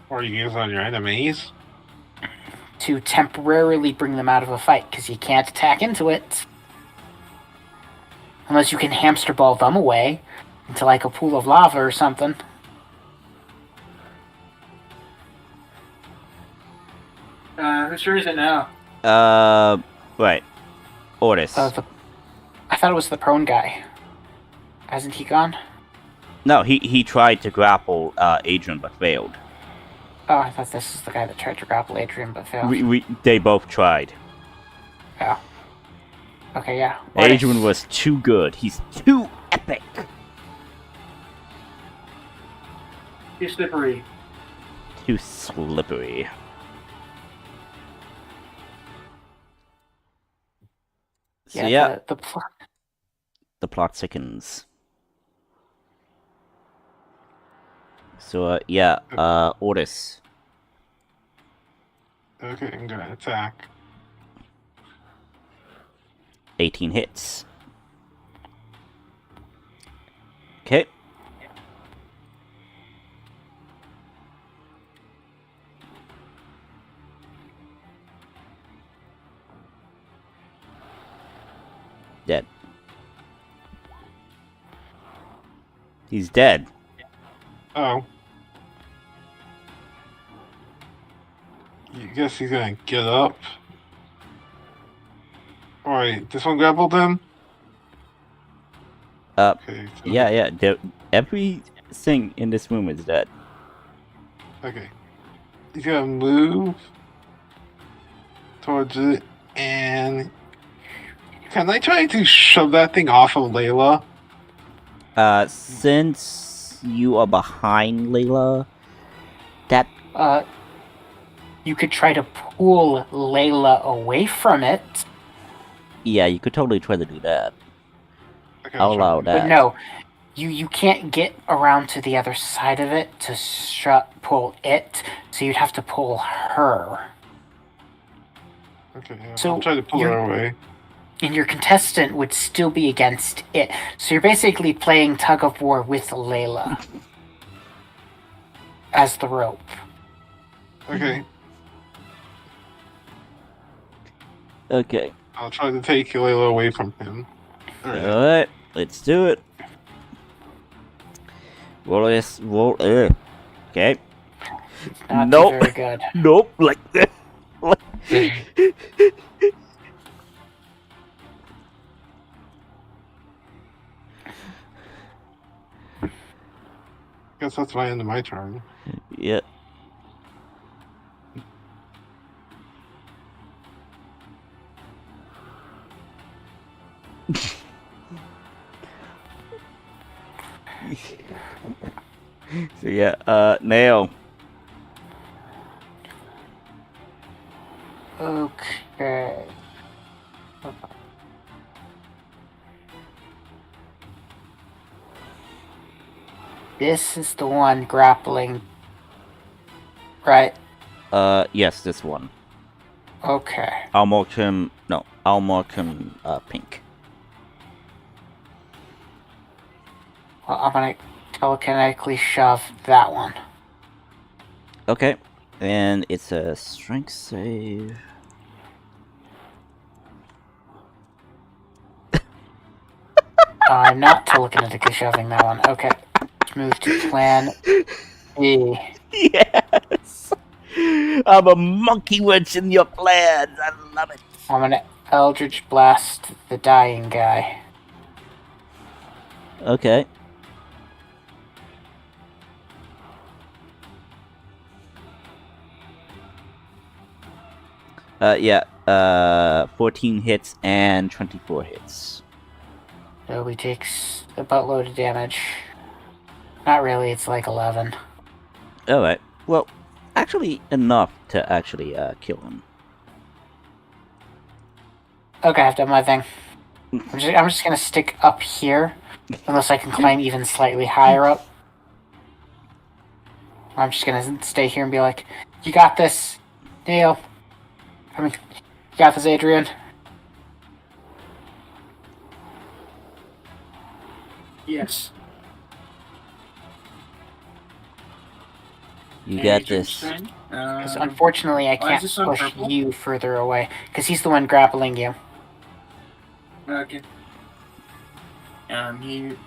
Or you use it on your enemies. to temporarily bring them out of a fight, because you can't attack into it. Unless you can hamster ball them away into like a pool of lava or something. Whose turn is it now? Right. Otis. I thought it was the prone guy. Hasn't he gone? No, he tried to grapple Adrian but failed. Oh, I thought this is the guy that tried to grapple Adrian but failed. They both tried. Oh. Okay, yeah. Adrian was too good. He's too epic. Too slippery. Too slippery. So yeah, the plot. The plot thickens. So yeah, Otis. Okay, I'm gonna attack. 18 hits. Okay. Dead. He's dead. Oh. You guess he's gonna get up. Alright, this one grappled him? Okay, so Yeah. Everything in this room is dead. Okay. He's gonna move towards it, and can I try to shove that thing off of Layla? Since you are behind Layla, that You could try to pull Layla away from it. yeah, you could totally try to do that. Okay, I'll allow that. But no, you can't get around to the other side of it to pull it, so you'd have to pull her. Okay, yeah, So I'll try to pull her away. And your contestant would still be against it. So you're basically playing tug of war with Layla as the rope. Okay, Okay. I'll try to take Layla away from him. Alright, let's do it. Roll this. Okay. Not Nope. very good. Nope. Like that. Guess that's my end of my turn. Yeah. So yeah, Nail. Okay. This is the one grappling, right? Yes, this one. Okay. I'll mark him pink. Well, I'm gonna telekinetically shove that one. Okay. And it's a strength save. I'm not telekinetically shoving that one. Okay. Let's move to plan B. Yes! I'm a monkey wrench in your plans. I love it. I'm gonna Eldritch Blast the dying guy. Okay. Yeah. 14 hits and 24 hits. So he takes a buttload of damage. Not really, it's like 11. Alright. Well, actually enough to actually kill him. Okay, I've done my thing. I'm just gonna stick up here, unless I can climb even slightly higher up. I'm just gonna stay here and be like, "You got this, Neil. I mean, you got this, Adrian." Yes. You got this. Because unfortunately, I can't push you further away, because he's the one grappling you. Okay.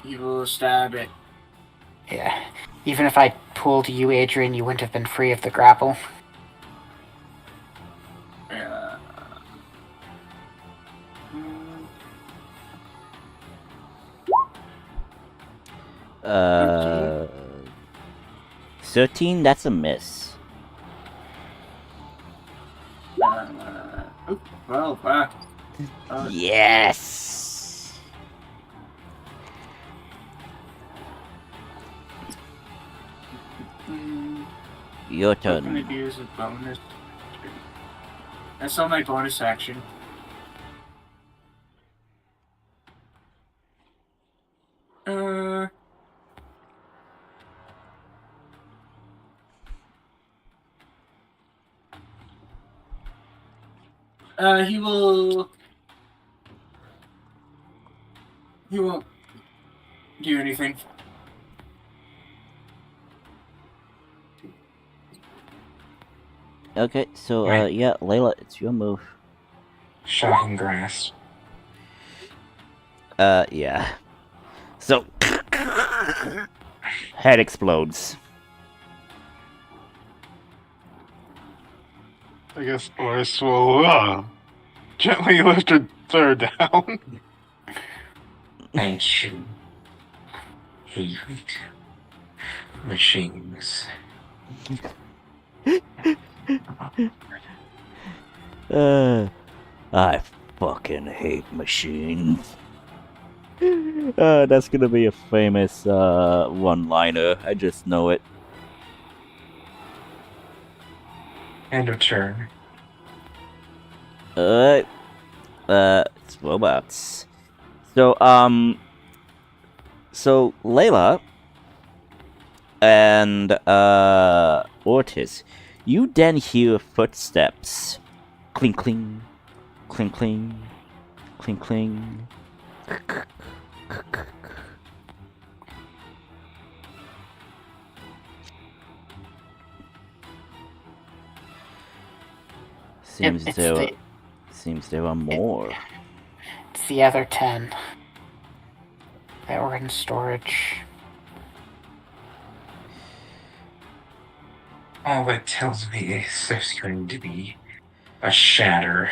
He will stab it. Yeah. Even if I pulled you, Adrian, you wouldn't have been free of the grapple. Uh, 13, that's a miss. Yes! Your What can I turn. do as a bonus? That's on my bonus action. He will. He won't do anything. Okay, so, Right. yeah, Layla, it's your move. Shocking grass. Yeah. So, head explodes. I guess Oris will gently lift her down. Thank you. Hate machines. I fucking hate machines. That's gonna be a famous one-liner. I just know it. End of turn. Alright. It's robots. So, so Layla and Ortiz, you then hear footsteps. Clink cling, clink cling, clink cling. Seems there are more. It's the other 10 that were in storage. All that tells me is there's going to be a shatter.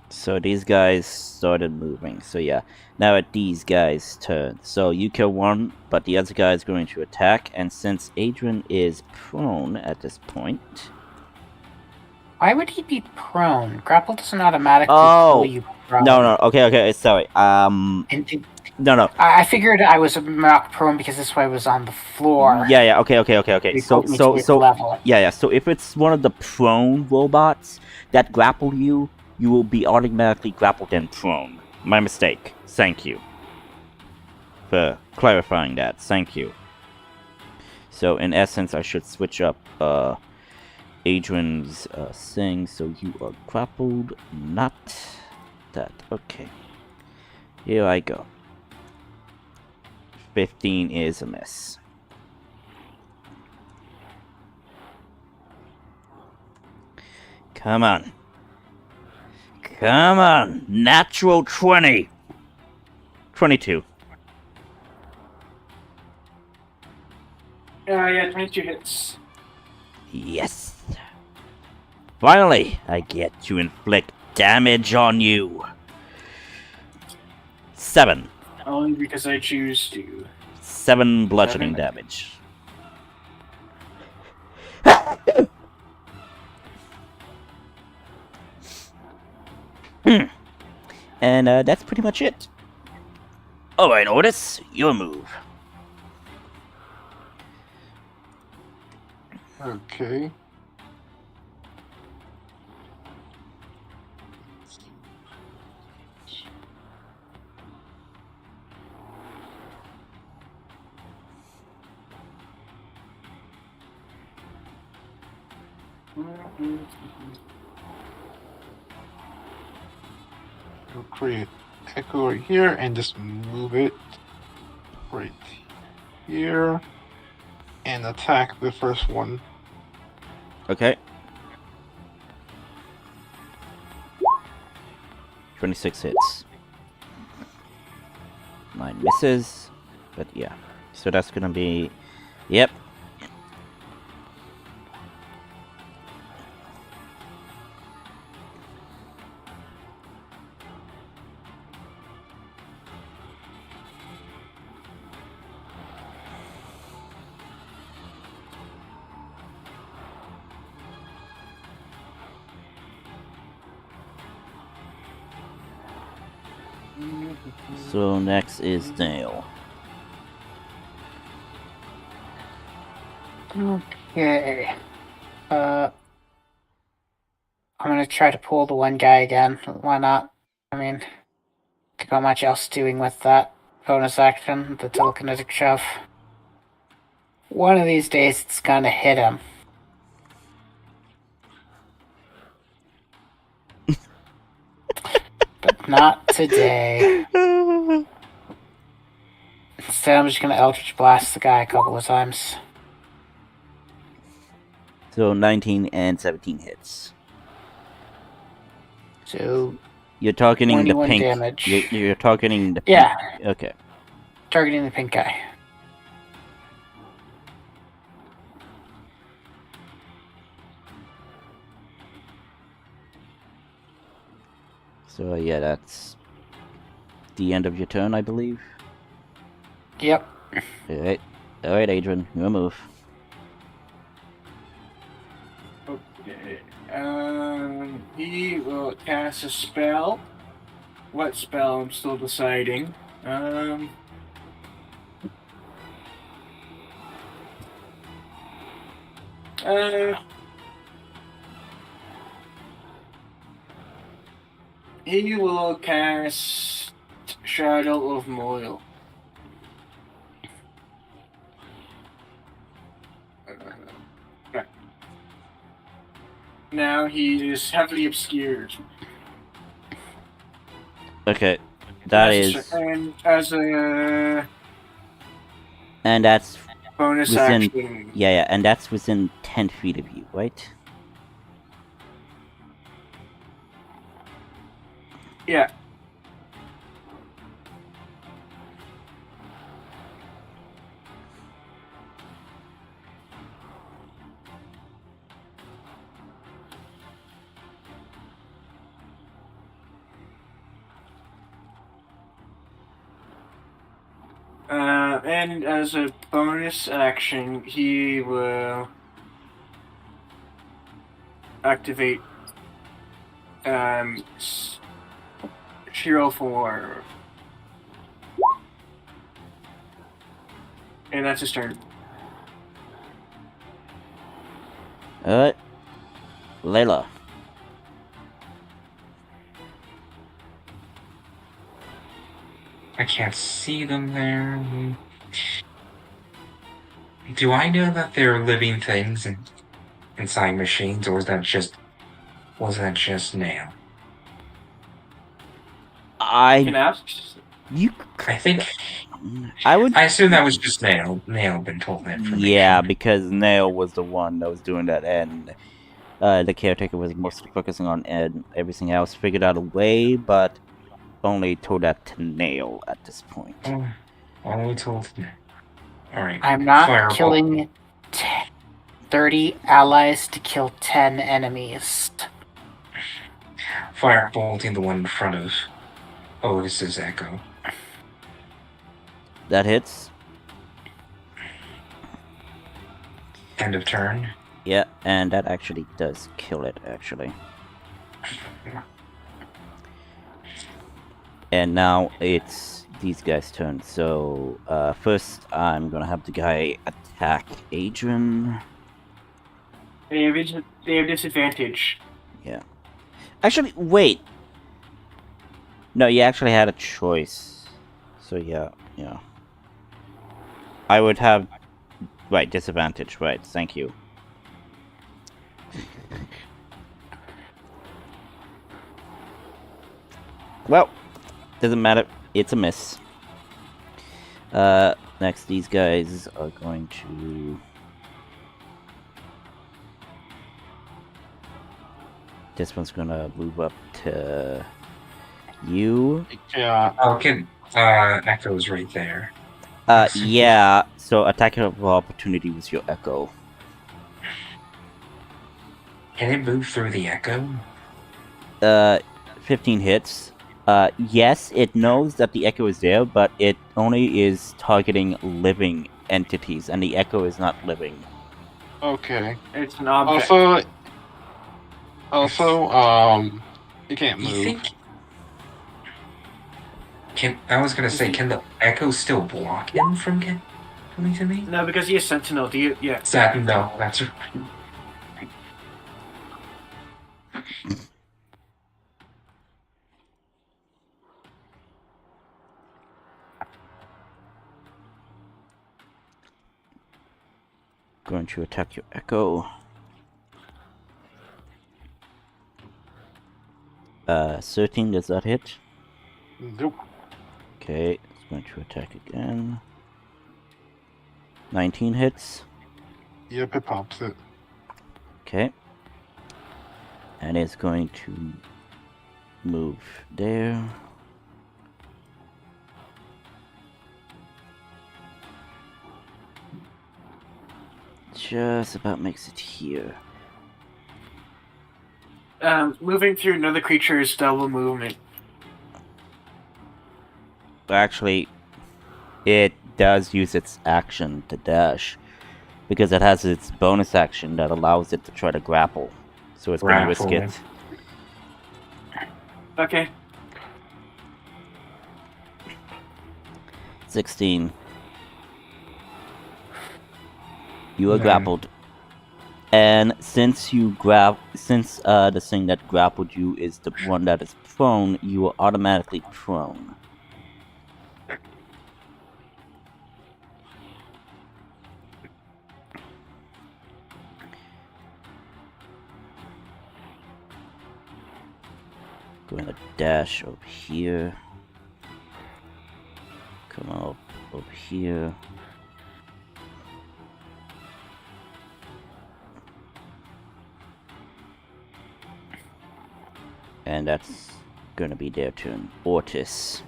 So these guys started moving. So yeah, now at these guys' turn. So you kill one, but the other guy is going to attack. And since Adrian is prone at this point, Why would he be prone? Grapple doesn't automatically Oh! pull you prone. no, okay, sorry. No. I figured I was not prone because this way was on the floor. Yeah, okay. You So put me to its level. yeah. So if it's one of the prone robots that grapple you, you will be automatically grappled and prone. My mistake. Thank you for clarifying that. Thank you. So in essence, I should switch up Adrian's thing. So you are grappled, not that. Okay. Here I go. 15 is a miss. Come on. Come on. Natural 20. 22. Yeah, 22 hits. Yes. Finally, I get to inflict damage on you. 7. Only because I choose to. 7 bludgeoning 7. damage. And that's pretty much it. Alright, Otis, your move. Okay. We'll create echo right here and just move it right here and attack the first one. Okay. 26 hits. 9 misses. But yeah. So that's gonna be... Yep. So next is Dale. Okay. I'm gonna try to pull the one guy again. Why not? I mean, not much else doing with that bonus action, the telekinetic shove. One of these days it's gonna hit him. But not today. Instead, I'm just gonna Eldritch Blast the guy a couple of times. So 19 and 17 hits. So You're targeting the 21 pink. damage. You're targeting the pink. Yeah. Okay. Targeting the pink guy. So yeah, that's the end of your turn, I believe. Yep. Alright. Alright, Adrian, your move. Okay. He will cast a spell. What spell? I'm still deciding. He will cast Shadow of Moil. Okay. Now he is heavily obscured. Okay. That is... And as a And that's bonus within... action. Yeah, and that's within 10 feet of you, right? Yeah. And as a bonus action, he will activate Shiro for, and that's his turn. Alright. Layla. I can't see them there. Do I know that they're living things inside machines, or was that just Nail? Can ask. You... I think... I would... I assume that was just Nail. Nail been told that information. Yeah, because Nail was the one that was doing that, and the caretaker was mostly focusing on Ed, and everything else figured out a way, but only told that to Nail at this point. Only told... Alright. I'm not Fireball. killing 30 allies to kill 10 enemies. Firebolting the one in front of Otis's echo. That hits. End of turn. Yeah, and that actually does kill it, actually. And now it's these guys' turn. So, first I'm gonna have the guy attack Adrian. They have disadvantage. Yeah. Actually, wait! No, you actually had a choice. So, yeah. I would have... Right, disadvantage, right, thank you. Well, doesn't matter. It's a miss. Next, these guys are going to... This one's gonna move up to... you. Yeah. Okay. Echo's right there. Yeah, so attack of opportunity was your echo. Can it move through the echo? 15 hits. Yes, it knows that the echo is there, but it only is targeting living entities, and the echo is not living. Okay. It's an object. Also, it can't You move. think? I was gonna say, can the echo still block him from coming to me? No, because he is sentinel. Do you? Yeah. No, that's right. Going to attack your echo. 13, does that hit? Nope. Okay, it's going to attack again. 19 hits. Yep, it pops it. Okay. And it's going to move there. Just about makes it here. Moving through another creature is double movement. Actually, it does use its action to dash, because it has its bonus action that allows it to try to grapple. So it's going to risk it. Okay. 16. You are Nine. grappled. And since the thing that grappled you is the one that is prone, you are automatically prone. Going to dash over here. Come up over here. And that's gonna be their turn. Ortis.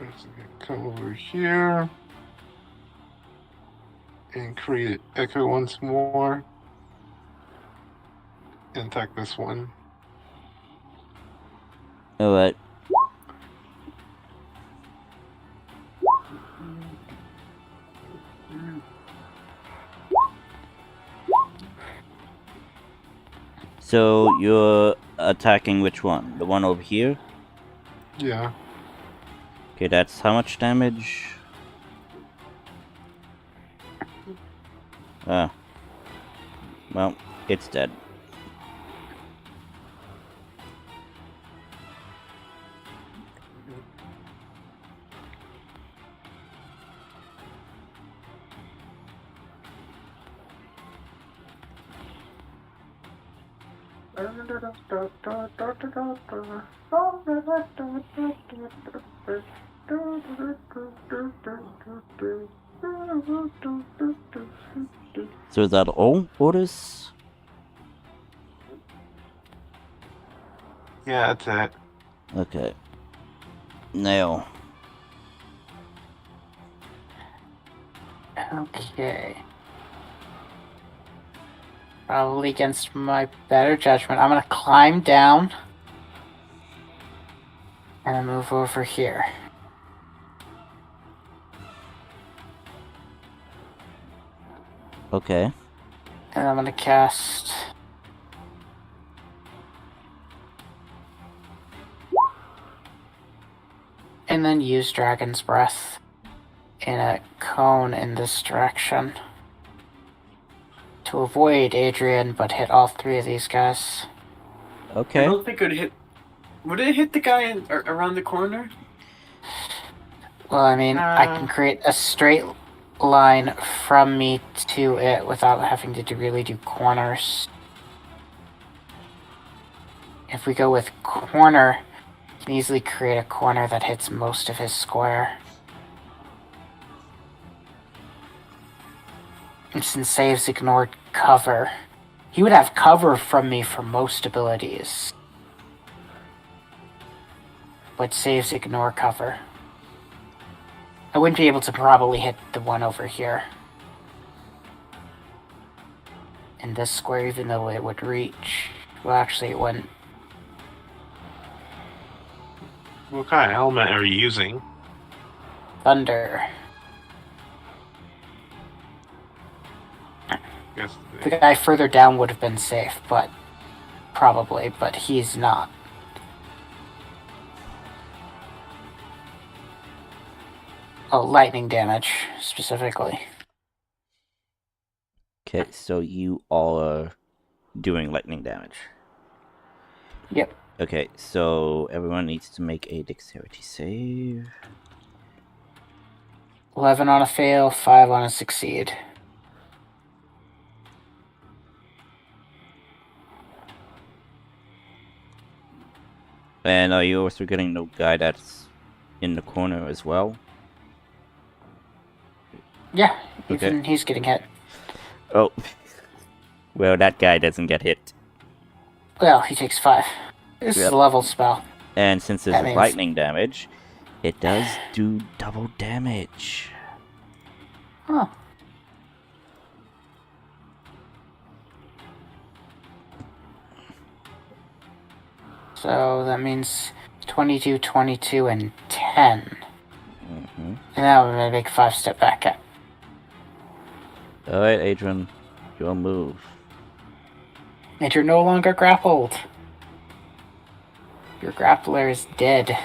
Let's come over here and create echo once more and attack this one. Alright. So you're attacking which one? The one over here? Yeah. Okay, that's how much damage? Ah. Well, it's dead. So is that all, Ortis? Yeah, that's it. Okay. No. Okay. Probably against my better judgment. I'm gonna climb down and then move over here. Okay. And I'm gonna cast... and then use Dragon's Breath in a cone in this direction. To avoid Adrian, but hit all three of these guys. I Okay. don't think it would hit. Would it hit the guy around the corner? Well, I mean, I can create a straight line from me to it without having to really do corners. If we go with corner, you can easily create a corner that hits most of his square. And since saves ignored cover, he would have cover from me for most abilities. But saves ignore cover. I wouldn't be able to probably hit the one over here. In this square, even though it would reach. Well, actually, it wouldn't. What kind of helmet are you using? Thunder. Guess The guy further down would have been safe, but he's not. Oh, lightning damage, specifically. Okay, so you all are doing lightning damage. Yep. Okay, so everyone needs to make a dexterity save. 11 on a fail, 5 on a succeed. And are you also getting the guy that's in the corner as well? Yeah, Okay. even he's getting hit. Oh. Well, that guy doesn't get hit. Well, he takes 5. This is a level spell. And since this That is means- lightning damage, it does do double damage. Huh. So that means 22, 22, and 10. Mm-hmm. And that would make 5 step back up. Alright, Adrian, your move. And you're no longer grappled. Your grappler is dead.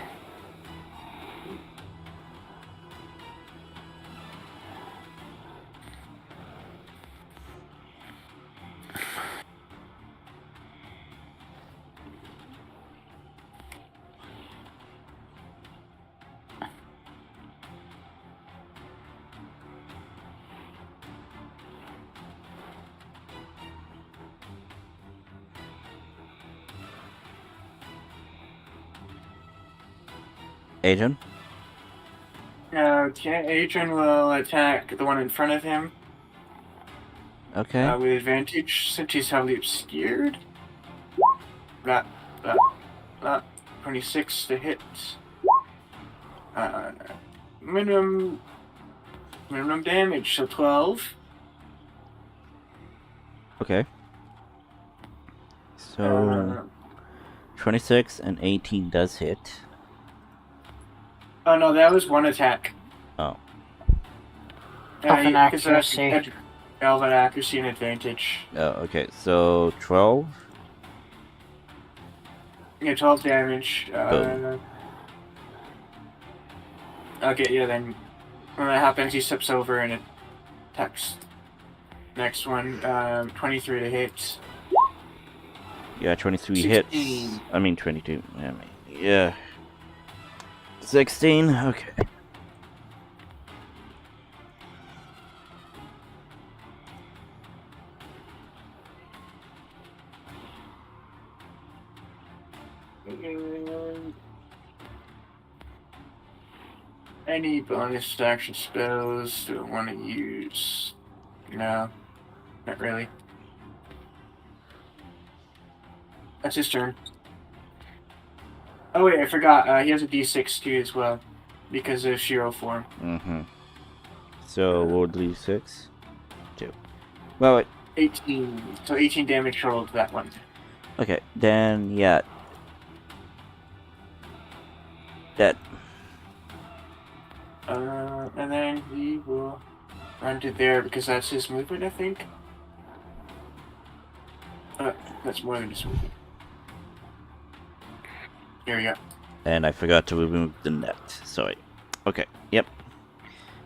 Adrian? Okay, Adrian will attack the one in front of him Okay. with advantage since he's heavily obscured. 26 to hit. Minimum damage, so 12. Okay. So, 26 and 18 does hit. Oh no, that was one attack. Oh. Elven accuracy. Elven accuracy and advantage. Oh, okay. So, 12. Yeah, 12 damage. Boom. Okay, yeah, then when that happens, he steps over and attacks. Next one, 23 to hit. Yeah, 23 16. hits. I mean, 22. Yeah. 16? Okay. Any bonus action spells do I want to use? No, not really. That's his turn. Oh wait, I forgot. He has a D6 too as well, because of Shiro form. Mm-hmm. So roll d6. 2. Well, wait. 18. So 18 damage total to that one. Okay, then yeah. That. And then he will run to there because that's his movement, I think. That's more than his movement. Here we go. And I forgot to remove the net. Sorry. Okay. Yep.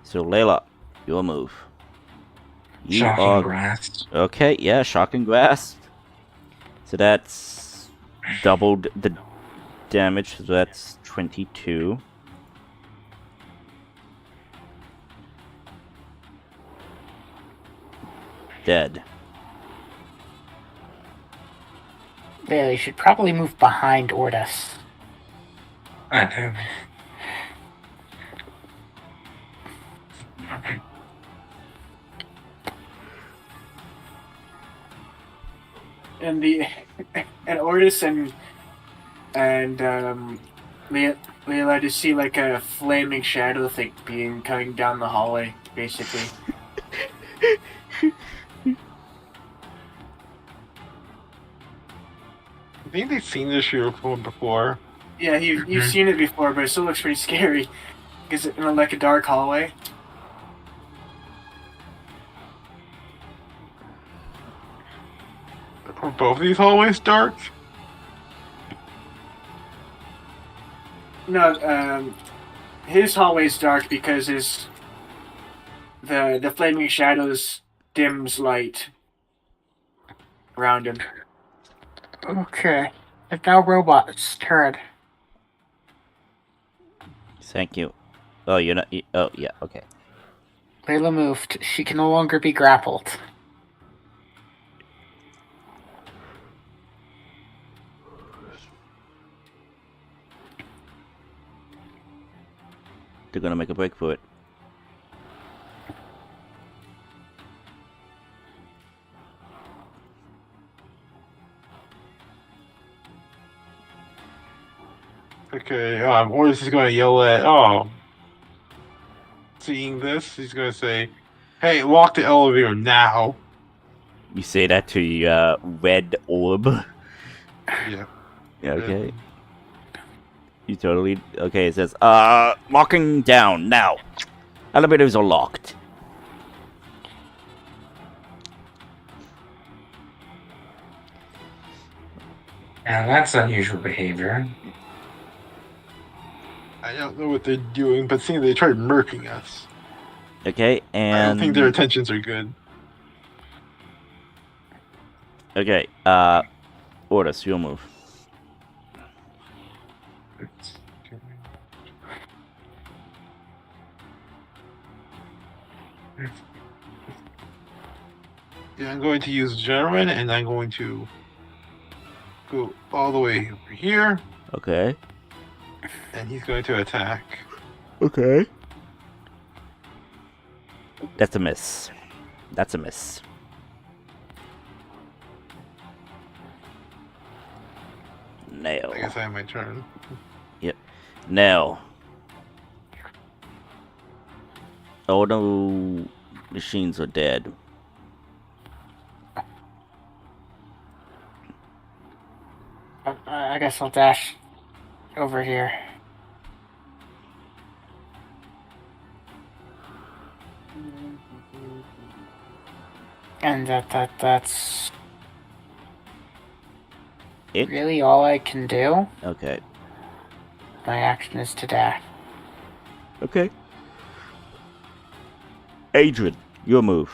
So Layla, your move. You Shocking are grasp. okay. Yeah, shocking grasp. So that's doubled the damage. So that's 22. Dead. Layla, you should probably move behind Ordis. I know. And Ordis and Leela just see like a flaming shadow thing coming down the hallway, basically. I think they've seen this Shiro form before. Yeah, you've seen it before, but it still looks pretty scary. Because it's in like a dark hallway. Are both these hallways dark? No, his hallway's dark because the flaming shadows dims light around him. Okay. It's now Robot's turn. Thank you. Oh, you're not. Oh, yeah. Okay. Layla moved. She can no longer be grappled. They're gonna make a break for it. Okay, Ordis is going to yell at, seeing this, he's going to say, hey, lock the elevator now. You say that to your red orb. Yeah. Okay. You totally. Okay, it says, locking down now. Elevators are locked. Now that's unusual behavior. I don't know what they're doing, but seeing they tried murking us. Okay, and. I don't think their intentions are good. Okay, Ordis, your move. Yeah, I'm going to use German, and I'm going to go all the way over here, Okay. and he's going to attack. Okay. That's a miss. That's a miss. Nail. I guess I have my turn. Yep. Nail. All the machines are dead. I guess I'll dash over here. And that's It? really all I can do. Okay. My action is to dash. Okay. Adrian, your move.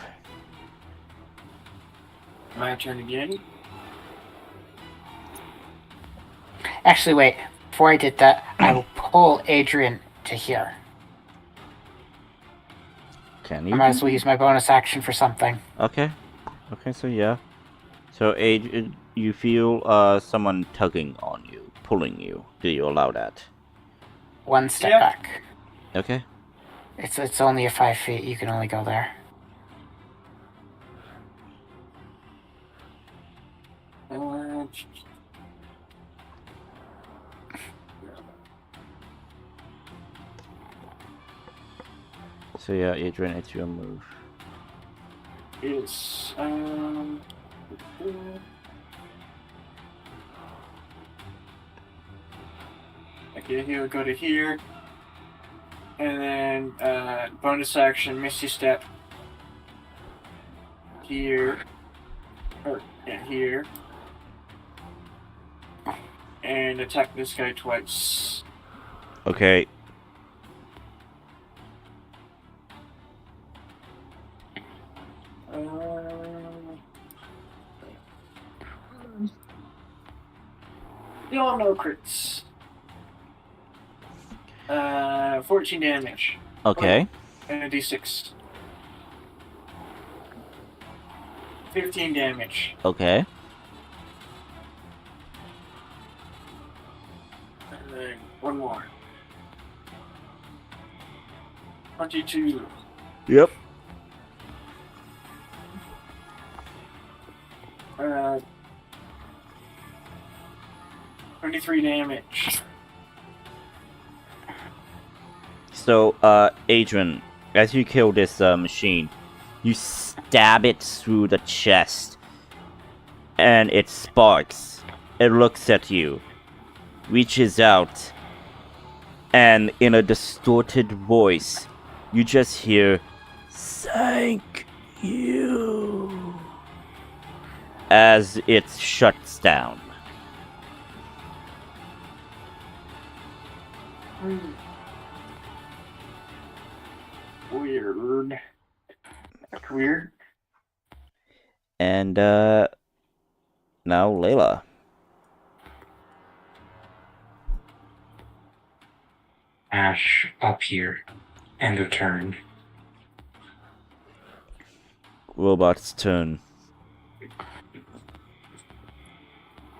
My turn again. Actually, wait. Before I did that, I will pull Adrian to here. Can I you? might as well use my bonus action for something. Okay. Okay, so yeah. So Adrian, you feel someone tugging on you, pulling you. Do you allow that? One step Yep. back. Okay. It's only a 5 feet. You can only go there. So yeah, Adrian, it's your move. It's okay, he'll go to here. And then bonus action, Misty Step. Here. Or yeah, here. And attack this guy twice. Okay. Still no crits. 14 damage. Okay. And a d6. 15 damage. Okay. And then one more. 22. Yep. 23 damage. So, Adrian, as you kill this machine, you stab it through the chest, and it sparks. It looks at you, reaches out, and in a distorted voice, you just hear, "Thank you," as it shuts down. Weird. That's weird. And, now Layla. Ash up here. End of turn. Robot's turn.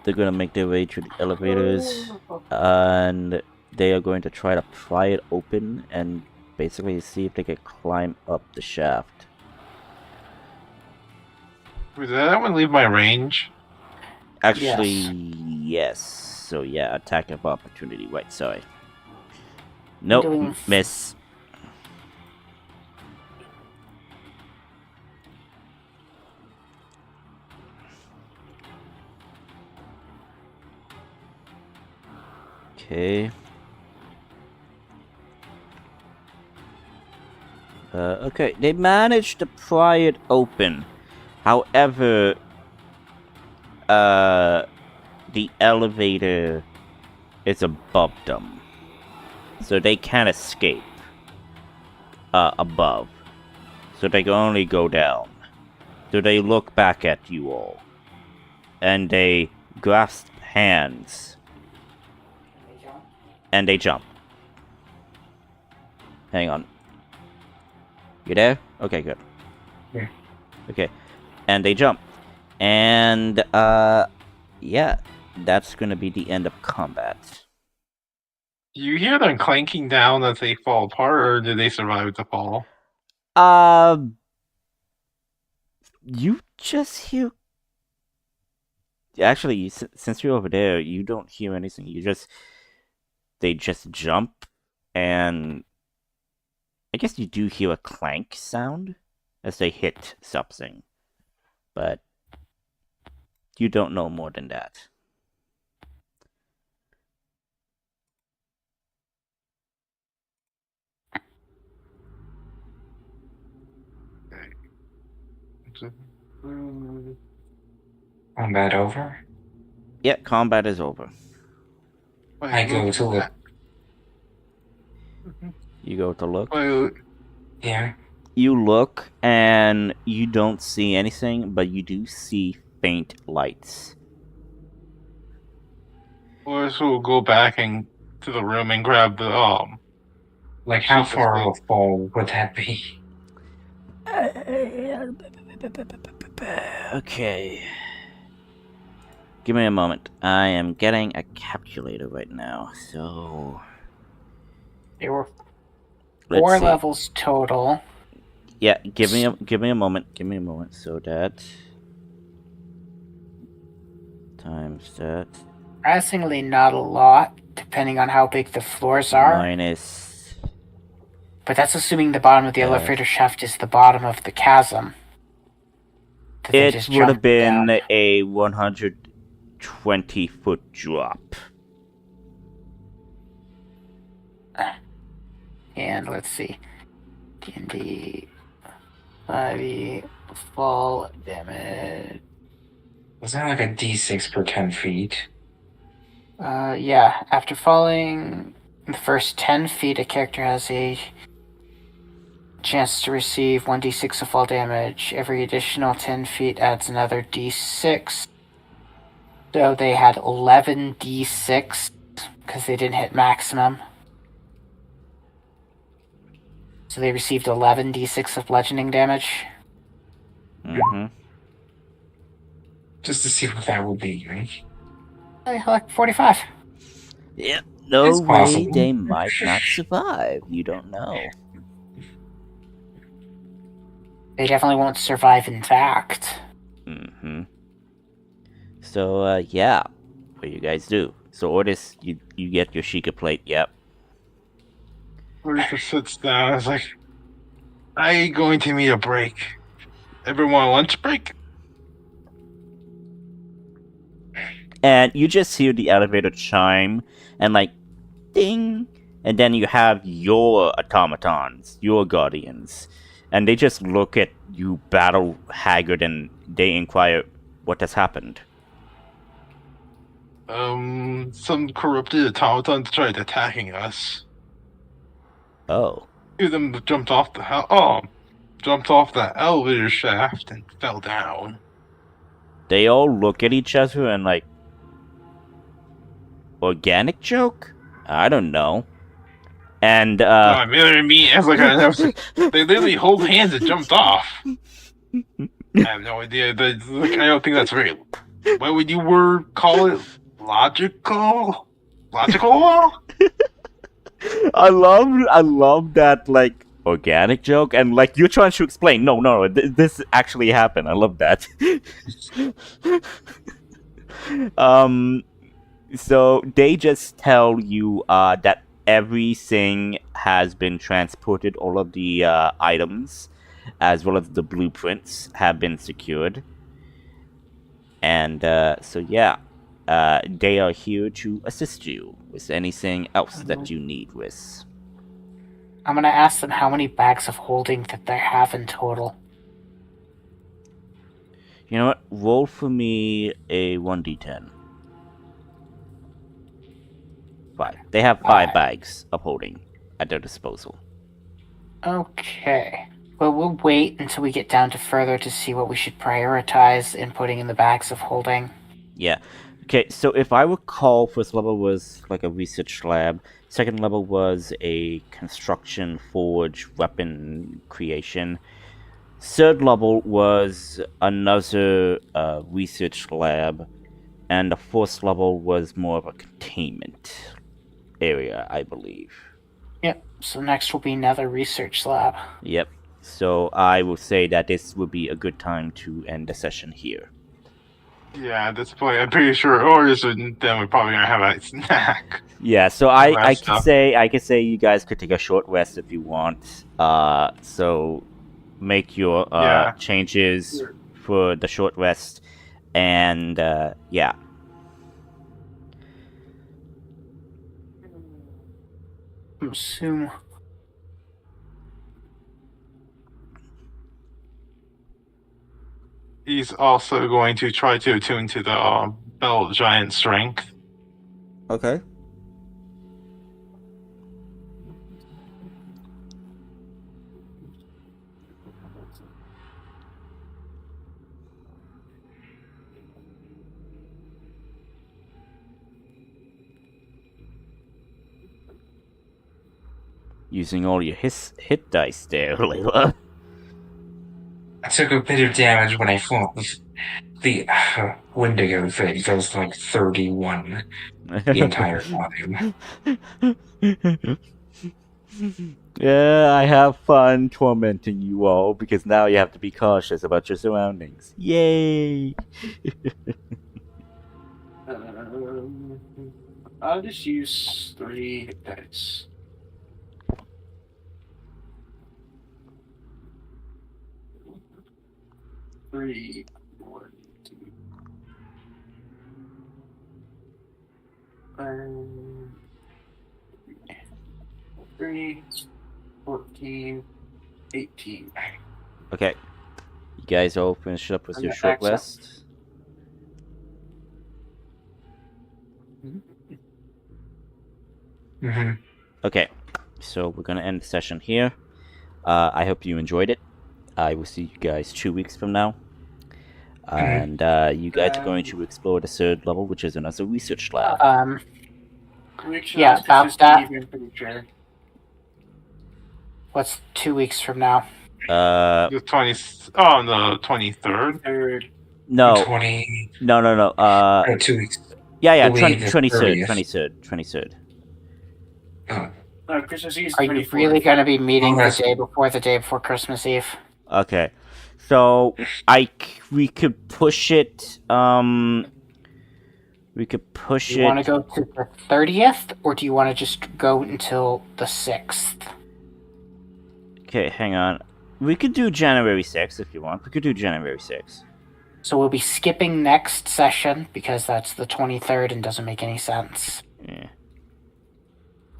They're gonna make their way to the elevators, and they are going to try to pry it open and basically see if they can climb up the shaft. Did that one leave my range? Actually, Yes. yes. So yeah, attack of opportunity. Right, sorry. Nope, Doing- miss. Okay. Okay, they managed to pry it open. However, the elevator is above them, so they can't escape above. So they can only go down. So they look back at you all, and they grasp hands, and they jump. Hang on. You there? Okay, good. Yeah. Okay. And they jump. And, yeah. That's gonna be the end of combat. Do you hear them clanking down as they fall apart, or do they survive the fall? You just hear... Actually, since you're over there, you don't hear anything. They just jump, and... I guess you do hear a clank sound as they hit something, but you don't know more than that. Combat over. Yeah, combat is over. I go to look. You go to look. Yeah. You look, and you don't see anything, but you do see faint lights. Or so we'll go back and to the room and grab the Like, how Jesus far thing. of a fall would that be? Okay. Give me a moment. I am getting a calculator right now, so... There were Let's 4 see. levels total. Yeah, give me a moment. Give me a moment. So that times that Surprisingly, not a lot, depending on how big the floors are. minus But that's assuming the bottom of the elevator shaft is the bottom of the chasm. that they It just would have jumped been down. a 120-foot drop. And let's see. D&D 5e fall damage. Was that like a d6 per 10 feet? Yeah, after falling the first 10 feet, a character has a chance to receive 1d6 of fall damage. Every additional 10 feet adds another d6. So they had 11 d6 because they didn't hit maximum. So they received 11 d6 of bludgeoning damage. Mm-hmm. Just to see what that would be, right? Like 45. Yeah, no It's way possible. they might not survive. You don't know. They definitely won't survive, in fact. Mm-hmm. So, yeah. What do you guys do? So, Ortis, you get your Sheikah plate, yep. Ortis just sits down. It's like, I'm going to need a break. Everyone, lunch break? And you just hear the elevator chime, and like, ding! And then you have your automatons, your guardians. And they just look at you battle haggard and they inquire what has happened. Some corrupted automatons tried attacking us. Oh. Two of them jumped off the elevator shaft and fell down. They all look at each other and like, organic joke? I don't know. And I mean, it's like they literally hold hands and jumped off. I have no idea. I don't think that's real. What would you call it? Logical? Logical? I love that like organic joke, and like you're trying to explain. No, this actually happened. I love that. So they just tell you that everything has been transported. All of the items, as well as the blueprints, have been secured. And so yeah, they are here to assist you with anything else that you need with. I'm gonna ask them how many bags of holding that they have in total. You know what? Roll for me a 1d10. 5. They have 5 bags of holding at their disposal. Okay. Well, we'll wait until we get down to further to see what we should prioritize in putting in the bags of holding. Yeah. Okay, so if I recall, first level was like a research lab. Second level was a construction, forge, weapon creation. Third level was another research lab. And the fourth level was more of a containment area, I believe. Yep, so next will be another research lab. Yep. So I will say that this would be a good time to end the session here. Yeah, at this point, I'm pretty sure Ortis and them are probably gonna have a snack. Yeah, so I could say you guys could take a short rest if you want. So make your changes for the short rest, and yeah. Assume. He's also going to try to attune to the belt giant strength. Okay. Using all your hit dice there, Layla. I took a bit of damage when I fought the Wendigo thing. That was like 31 the entire time. Yeah, I have fun tormenting you all because now you have to be cautious about your surroundings. Yay! I'll just use 3 dice. 3, 1, 2, 3, 14, 18. Okay. You guys all finish up with I'm your gonna short accept. rest. Mm-hmm. Okay. So we're gonna end the session here. I hope you enjoyed it. I will see you guys 2 weeks from now. And you guys are going to explore the 3rd level, which is another research lab. Yeah, about that. I'm pretty sure. What's 2 weeks from now? The 23rd. Third. No. 20. No. 2 weeks. Yeah, Believe the 23rd. 30th. 23rd. Christmas Eve is Are you 24th. really going to be meeting Oh, the day before Christmas Eve? Okay. So we could push it. We could push Do you want to go to the 30th, or do you want to just go until the 6th? Okay, hang on. We could do January 6th if you want. We could do January 6th. So we'll be skipping next session because that's the 23rd and doesn't make any sense. Yeah.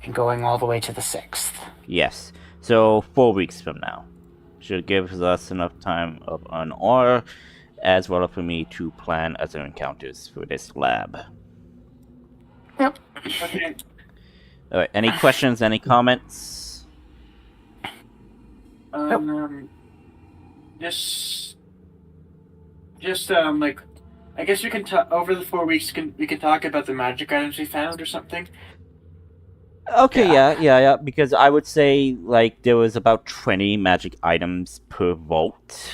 And going all the way to the 6th. Yes. So 4 weeks from now. Should give us enough time of an hour, as well for me to plan other encounters for this lab. Yep. Okay. Alright, any questions, any comments? Just like, I guess we can talk over the 4 weeks. We can talk about the magic items we found or something. Okay, yeah. Because I would say like there was about 20 magic items per vault.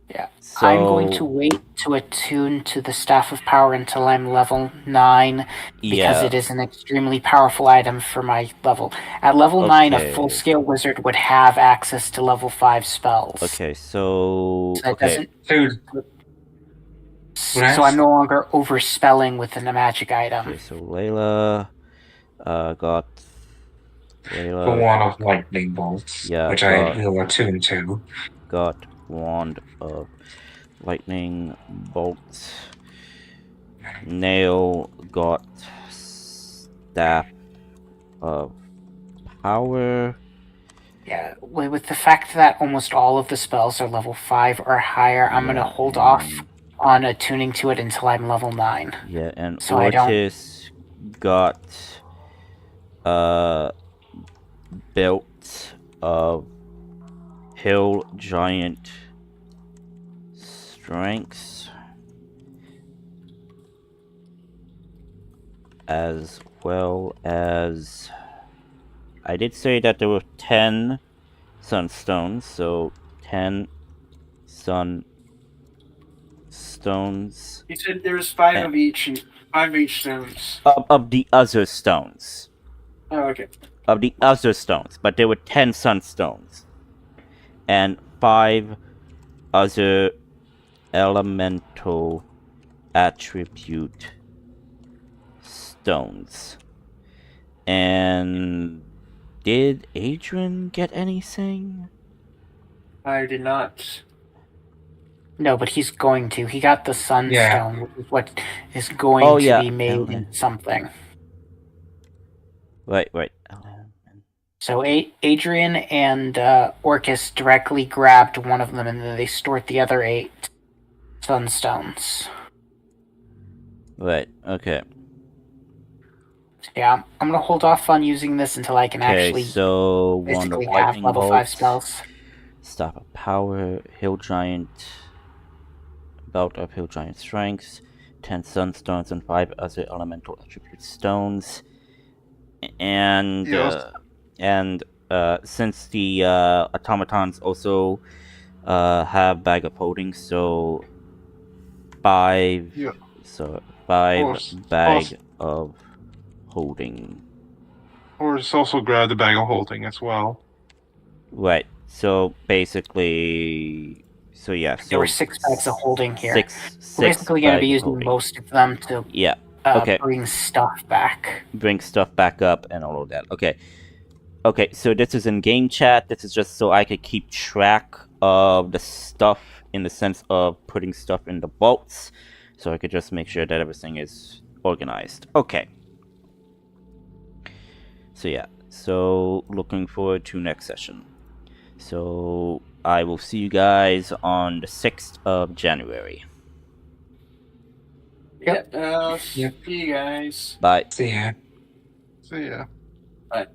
Yeah. So I'm going to wait to attune to the Staff of Power until I'm level 9, because it is an extremely powerful item for my level. At level 9, a full-scale wizard would have access to level 5 spells. Okay, so that doesn't... Dude. So I'm no longer overspelling with a magic item. Okay, so Layla got... The Wand of Lightning Bolts, which I will attune to. Got Wand of Lightning Bolts. Nail got Staff of Power. Yeah, with the fact that almost all of the spells are level 5 or higher, I'm going to hold off on attuning to it until I'm level 9. Yeah, and so Ortis got Belt of Hill Giant Strengths, as well as I did say that there were 10 sunstones, so 10 sunstones. You said there was 5 of each, and 5 of each stones. Of the other stones. Oh, okay. Of the other stones, but there were 10 sunstones. And 5 other elemental attribute stones. And did Adrian get anything? I did not. No, but he's going to. He got the sunstone, which is what is going to be made in something. Right. So Adrian and Orcus directly grabbed one of them, and then they stored the other 8 sunstones. Right, okay. Yeah, I'm gonna hold off on using this until I can actually so basically have level 5 spells. Staff of Power, Hill Giant, Belt of Hill Giant Strengths, 10 Sunstones, and 5 other elemental attribute stones. And since the automatons also have Bag of Holding, so 5 Bag of Holding. Or it's also grab the Bag of Holding as well. Right. So basically, there were 6 bags of holding here. We're basically going to be using most of them to bring stuff back. Bring stuff back up and all of that. Okay, so this is in game chat. This is just so I could keep track of the stuff in the sense of putting stuff in the vaults, so I could just make sure that everything is organized. Okay. So yeah, so looking forward to next session. So I will see you guys on the 6th of January. Yep. See you guys. Bye. See ya. So yeah. Bye.